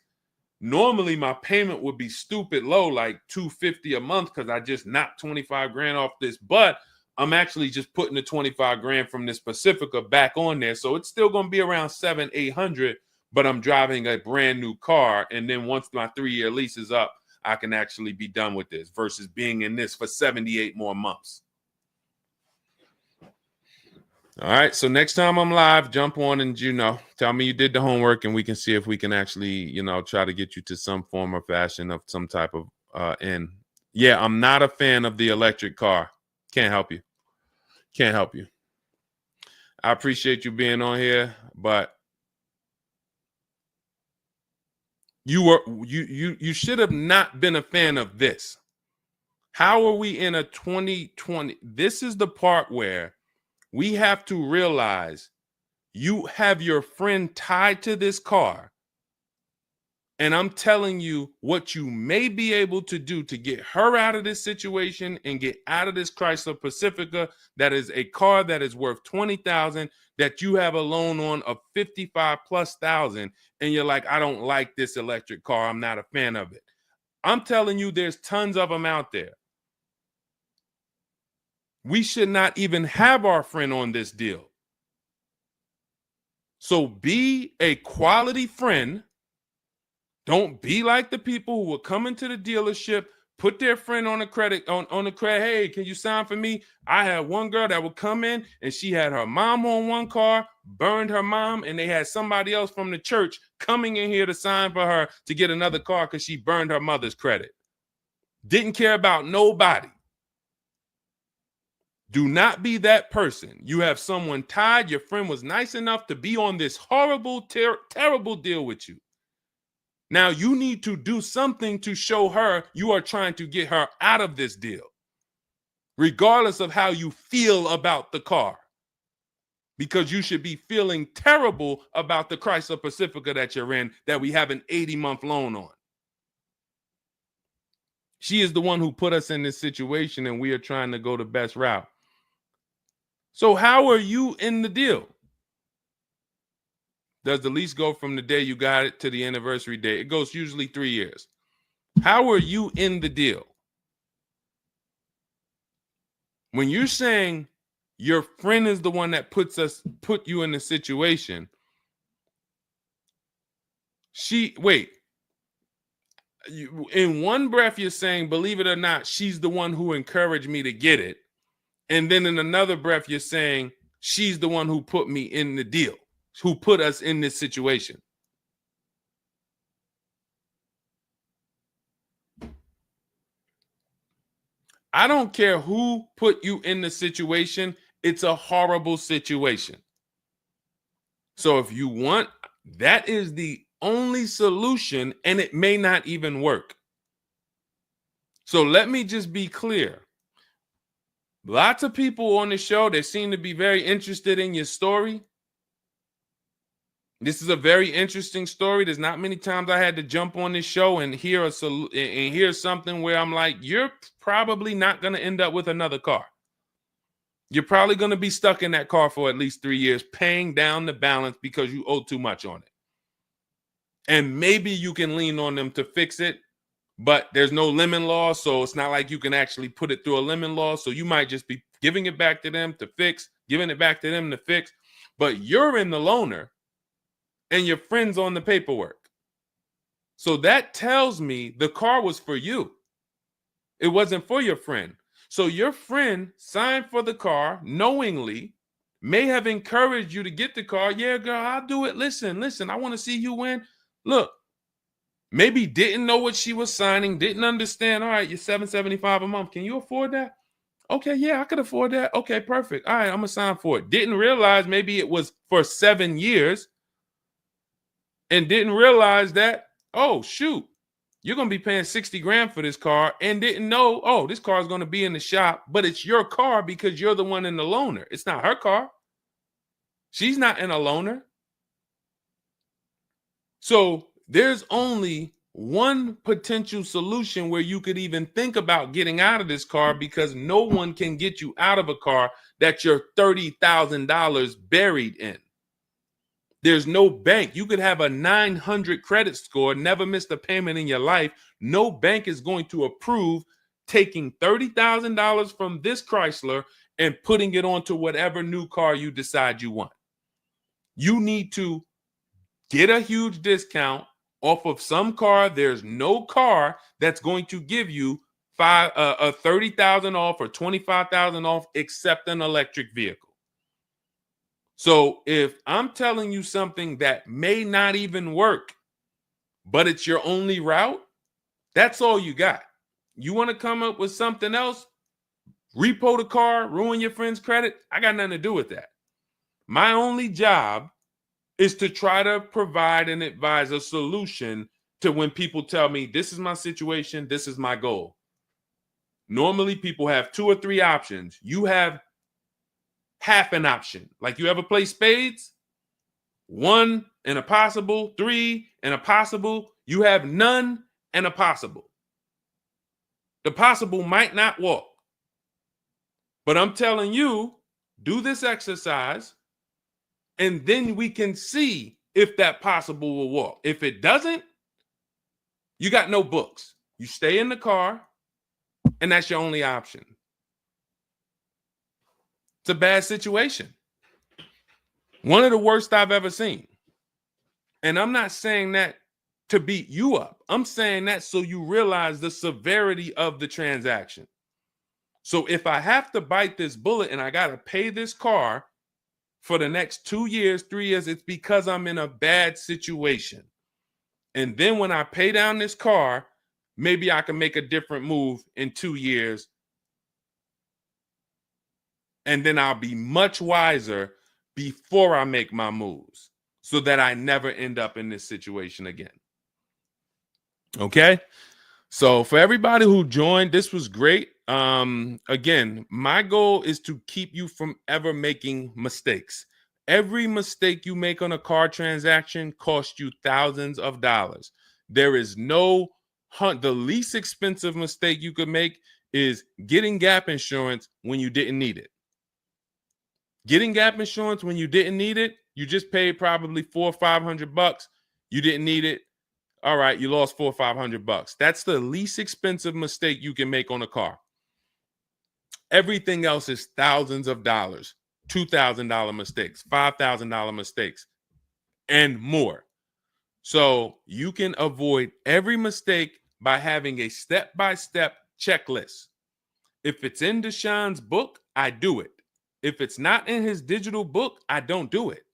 Normally my payment would be stupid low, like $250 a month, because I just knocked 25 grand off this. But I'm actually just putting the 25 grand from this Pacifica back on there. So it's still going to be around 700-800, but I'm driving a brand new car. And then once my 3-year lease is up, I can actually be done with this versus being in this for 78 more months. All right. So next time I'm live, jump on and, tell me you did the homework and we can see if we can actually, try to get you to some form or fashion of some type of end. Yeah, I'm not a fan of the electric car. Can't help you. Can't help you. I appreciate you being on here, but you should have not been a fan of this. How are we in a 2020? This is the part where we have to realize you have your friend tied to this car. And I'm telling you what you may be able to do to get her out of this situation and get out of this Chrysler Pacifica. That is a car that is worth $20,000 that you have a loan on of $55,000+. And you're like, I don't like this electric car. I'm not a fan of it. I'm telling you, there's tons of them out there. We should not even have our friend on this deal. So be a quality friend. Don't be like the people who will come into the dealership, put their friend on the credit, on the credit. Hey, can you sign for me? I had one girl that would come in and she had her mom on one car, burned her mom, and they had somebody else from the church coming in here to sign for her to get another car because she burned her mother's credit. Didn't care about nobody. Do not be that person. You have someone tied. Your friend was nice enough to be on this horrible, terrible deal with you. Now you need to do something to show her you are trying to get her out of this deal, regardless of how you feel about the car, because you should be feeling terrible about the Chrysler Pacifica that you're in that we have an 80-month loan on. She is the one who put us in this situation and we are trying to go the best route. So how are you in the deal? Does the lease go from the day you got it to the anniversary date? It goes usually 3 years. How are you in the deal? When you're saying your friend is the one that put you in the situation, in one breath you're saying, believe it or not, she's the one who encouraged me to get it. And then in another breath, you're saying she's the one who put me in the deal, who put us in this situation. I don't care who put you in the situation. It's a horrible situation. So if you want, that is the only solution, and it may not even work. So let me just be clear. Lots of people on the show, they seem to be very interested in your story. This is a very interesting story. There's not many times I had to jump on this show and hear something where I'm like, you're probably not going to end up with another car. You're probably going to be stuck in that car for at least 3 years, paying down the balance because you owe too much on it. And maybe you can lean on them to fix it, but there's no lemon law, so it's not like you can actually put it through a lemon law. So you might just be giving it back to them to fix, giving it back to them to fix. But you're in the loaner and your friend's on the paperwork. So that tells me the car was for you. It wasn't for your friend. So your friend signed for the car knowingly, may have encouraged you to get the car. Yeah, girl, I'll do it. Listen, I want to see you win. Look, maybe didn't know what she was signing, didn't understand. All right, you're $775 a month. Can you afford that? Okay, yeah, I could afford that. Okay, perfect. All right, I'm going to sign for it. Didn't realize maybe it was for 7 years. and didn't realize that, oh, shoot, you're going to be paying 60 grand for this car, and didn't know, oh, this car is going to be in the shop, but it's your car because you're the one in the loaner. It's not her car. She's not in a loaner. So there's only one potential solution where you could even think about getting out of this car, because no one can get you out of a car that you're $30,000 buried in. There's no bank. You could have a 900 credit score, never missed a payment in your life. No bank is going to approve taking $30,000 from this Chrysler and putting it onto whatever new car you decide you want. You need to get a huge discount off of some car. There's no car that's going to give you $30,000 off or $25,000 off except an electric vehicle. So if I'm telling you something that may not even work, but it's your only route, that's all you got. You want to come up with something else, repo the car, ruin your friend's credit, I got nothing to do with that. My only job is to try to provide and advise a solution to when people tell me, this is my situation, this is my goal. Normally people have 2 or 3 options. You have half an option. Like, you ever play spades? 1 and a possible, 3 and a possible. You have none and a possible. The possible might not walk. But I'm telling you, do this exercise, and then we can see if that possible will walk. If it doesn't, you got no books. You stay in the car, and that's your only option. It's a bad situation. One of the worst I've ever seen. And I'm not saying that to beat you up. I'm saying that so you realize the severity of the transaction. So if I have to bite this bullet and I got to pay this car for the next 2 years, 3 years, it's because I'm in a bad situation. And then when I pay down this car, maybe I can make a different move in 2 years. And then I'll be much wiser before I make my moves, so that I never end up in this situation again. Okay? So for everybody who joined, this was great. Again, my goal is to keep you from ever making mistakes. Every mistake you make on a car transaction costs you thousands of dollars. There is no the least expensive mistake you could make is getting gap insurance when you didn't need it. Getting gap insurance when you didn't need it, you just paid probably $400 or $500. You didn't need it. All right, you lost $400 or $500. That's the least expensive mistake you can make on a car. Everything else is thousands of dollars, $2,000 mistakes, $5,000 mistakes, and more. So you can avoid every mistake by having a step-by-step checklist. If it's in Deshone's book, I do it. If it's not in his digital book, I don't do it.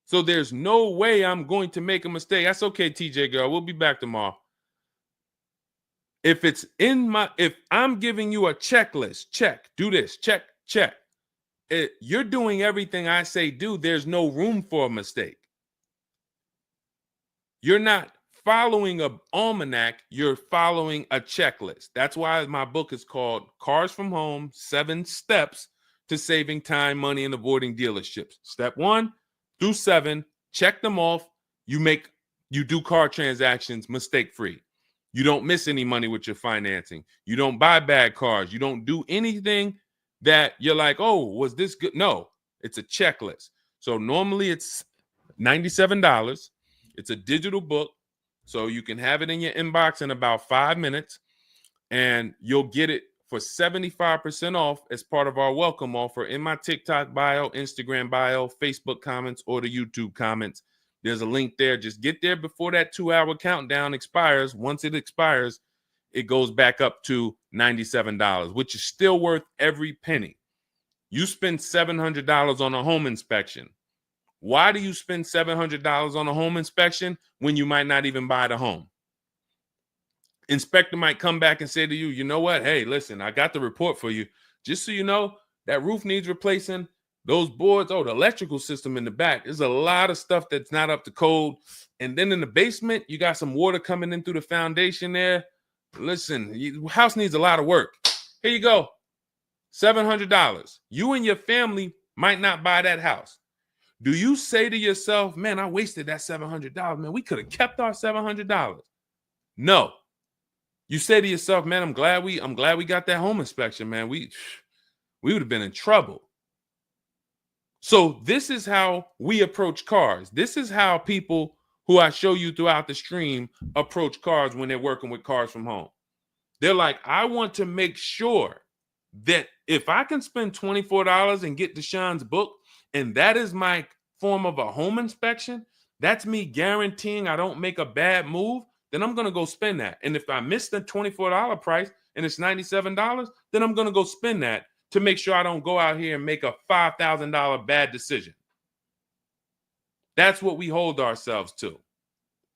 So there's no way I'm going to make a mistake. That's okay, TJ girl. We'll be back tomorrow. If I'm giving you a checklist, check, do this, check, check. You're doing everything I say do. There's no room for a mistake. You're not following an almanac. You're following a checklist. That's why my book is called Cars from Home, 7 Steps to Saving Time, Money, and Avoiding Dealerships. Step 1 through 7, check them off. You do car transactions mistake-free. You don't miss any money with your financing. You don't buy bad cars. You don't do anything that you're like, oh, was this good? No, it's a checklist. So normally it's $97. It's a digital book. So you can have it in your inbox in about 5 minutes, and you'll get it for 75% off as part of our welcome offer in my TikTok bio, Instagram bio, Facebook comments, or the YouTube comments. There's a link there. Just get there before that 2-hour countdown expires. Once it expires, it goes back up to $97, which is still worth every penny. You spend $700 on a home inspection. Why do you spend $700 on a home inspection when you might not even buy the home? Inspector might come back and say to you, you know what? Hey, listen, I got the report for you. Just so you know, that roof needs replacing. Those boards, the electrical system in the back, there's a lot of stuff that's not up to code. And then in the basement, you got some water coming in through the foundation there. Listen, house needs a lot of work. Here you go, $700. You and your family might not buy that house. Do you say to yourself, man, I wasted that $700, man, we could have kept our $700? No. You say to yourself, man, I'm glad we got that home inspection, man. We would have been in trouble. So this is how we approach cars. This is how people who I show you throughout the stream approach cars when they're working with cars from home. They're like, I want to make sure that if I can spend $24 and get Deshone's book, and that is my form of a home inspection, that's me guaranteeing I don't make a bad move, then I'm going to go spend that. And if I miss the $24 price and it's $97, then I'm going to go spend that to make sure I don't go out here and make a $5,000 bad decision. That's what we hold ourselves to.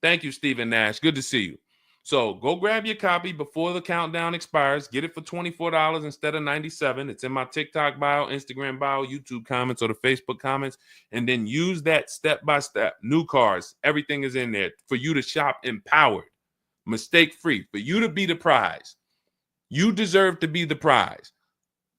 Thank you, Stephen Nash. Good to see you. So go grab your copy before the countdown expires. Get it for $24 instead of $97. It's in my TikTok bio, Instagram bio, YouTube comments, or the Facebook comments. And then use that step-by-step. New cars. Everything is in there for you to shop empowered, mistake-free, for you to be the prize. You deserve to be the prize.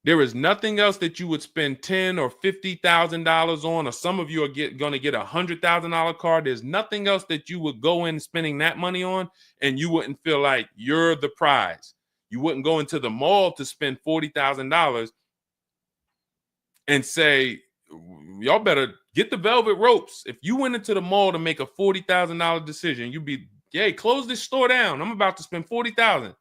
There is nothing else that you would spend $10,000 or $50,000 on, or some of you are going to get a $100,000 car. There's nothing else that you would go in spending that money on, and you wouldn't feel like you're the prize. You wouldn't go into the mall to spend $40,000 and say, y'all better get the velvet ropes. If you went into the mall to make a $40,000 decision, you'd be, hey, close this store down. I'm about to spend $40,000.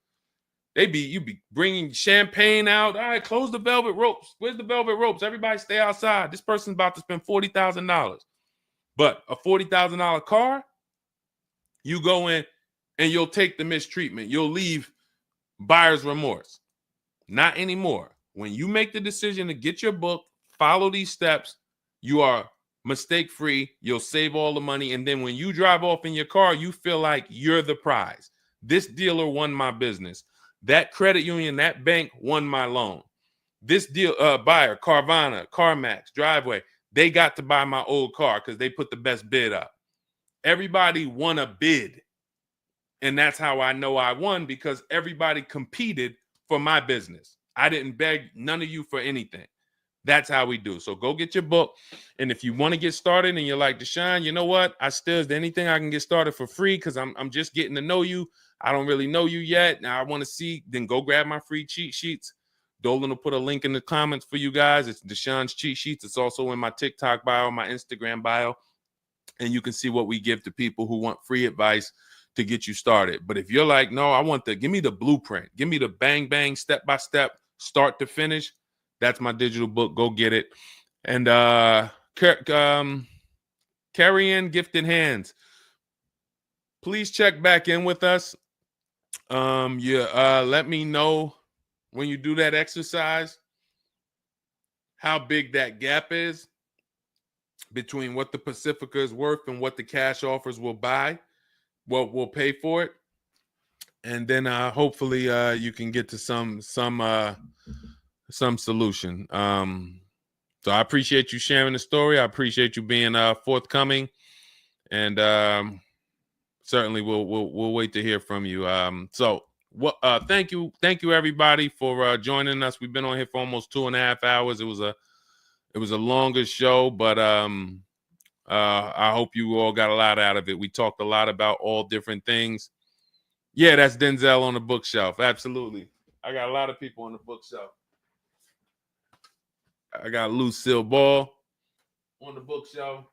You'd be bringing champagne out. All right, close the velvet ropes. Where's the velvet ropes? Everybody stay outside. This person's about to spend $40,000. But a $40,000 car, you go in and you'll take the mistreatment. You'll leave buyer's remorse. Not anymore. When you make the decision to get your book, follow these steps, you are mistake-free. You'll save all the money. And then when you drive off in your car, you feel like you're the prize. This dealer won my business. That credit union, that bank won my loan. This deal, buyer, Carvana, CarMax, Driveway, they got to buy my old car because they put the best bid up. Everybody won a bid. And that's how I know I won, because everybody competed for my business. I didn't beg none of you for anything. That's how we do. So go get your book. And if you want to get started and you're like, Deshone, you know what? Is there anything I can get started for free? Because I'm just getting to know you. I don't really know you yet. Now I want to see, then go grab my free cheat sheets. Dolan will put a link in the comments for you guys. It's Deshone's cheat sheets. It's also in my TikTok bio, my Instagram bio. And you can see what we give to people who want free advice to get you started. But if you're like, no, give me the blueprint. Give me the bang, bang, step-by-step, start to finish. That's my digital book. Go get it. And carry in gifted hands. Please check back in with us. Let me know when you do that exercise how big that gap is between what the Pacifica is worth and what the cash offers will buy, what will pay for it. And then hopefully you can get to some solution. So I appreciate you sharing the story. I appreciate you being forthcoming, and certainly we'll wait to hear from you. Thank you everybody for joining us. We've been on here for almost 2.5 hours. It was a longer show, but I hope you all got a lot out of it. We talked a lot about all different things. Yeah, that's Denzel on the bookshelf. Absolutely. I got a lot of people on the bookshelf. I got Lucille Ball on the bookshelf.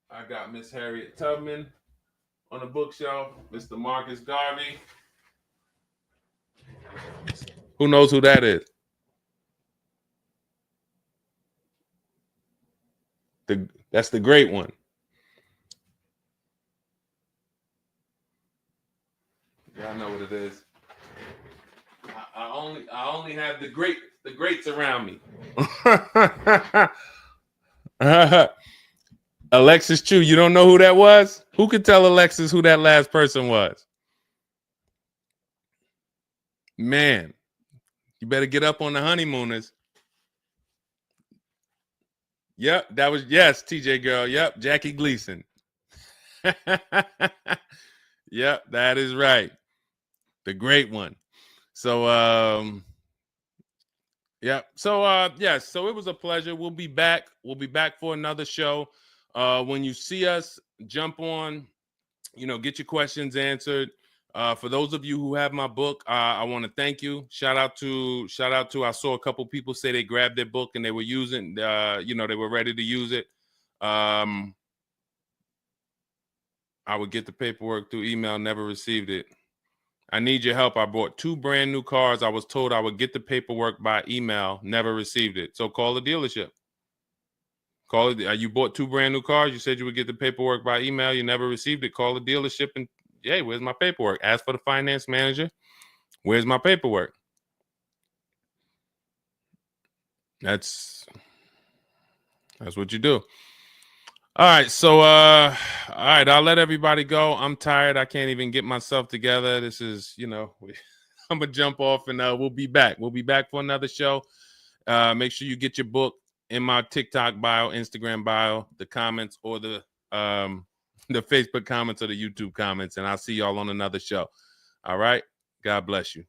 I got Miss Harriet Tubman on the bookshelf. Mr. Marcus Garvey. Who knows who that is? That's the great one. Yeah, I know what it is. I only have the greats around me. Alexis Chu, you don't know who that was? Who could tell Alexis who that last person was? Man, you better get up on the honeymooners. Yep, that was, yes, TJ girl. Yep, Jackie Gleason. Yep, that is right. The great one. So yeah. So yes, so it was a pleasure. We'll be back. We'll be back for another show. When you see us, jump on, get your questions answered. For those of you who have my book, I want to thank you. Shout out to I saw a couple people say they grabbed their book and they were using they were ready to use it. I would get the paperwork through email, never received it. I need your help. I bought 2 brand new cars. I was told I would get the paperwork by email, never received it. So call the dealership. Call it. You bought 2 brand new cars. You said you would get the paperwork by email. You never received it. Call the dealership and, hey, where's my paperwork? Ask for the finance manager. Where's my paperwork? That's what you do. All right. So, all right. I'll let everybody go. I'm tired. I can't even get myself together. This is, I'm going to jump off and we'll be back. We'll be back for another show. Make sure you get your book in my TikTok bio, Instagram bio, the comments, or the Facebook comments or the YouTube comments. And I'll see y'all on another show. All right. God bless you.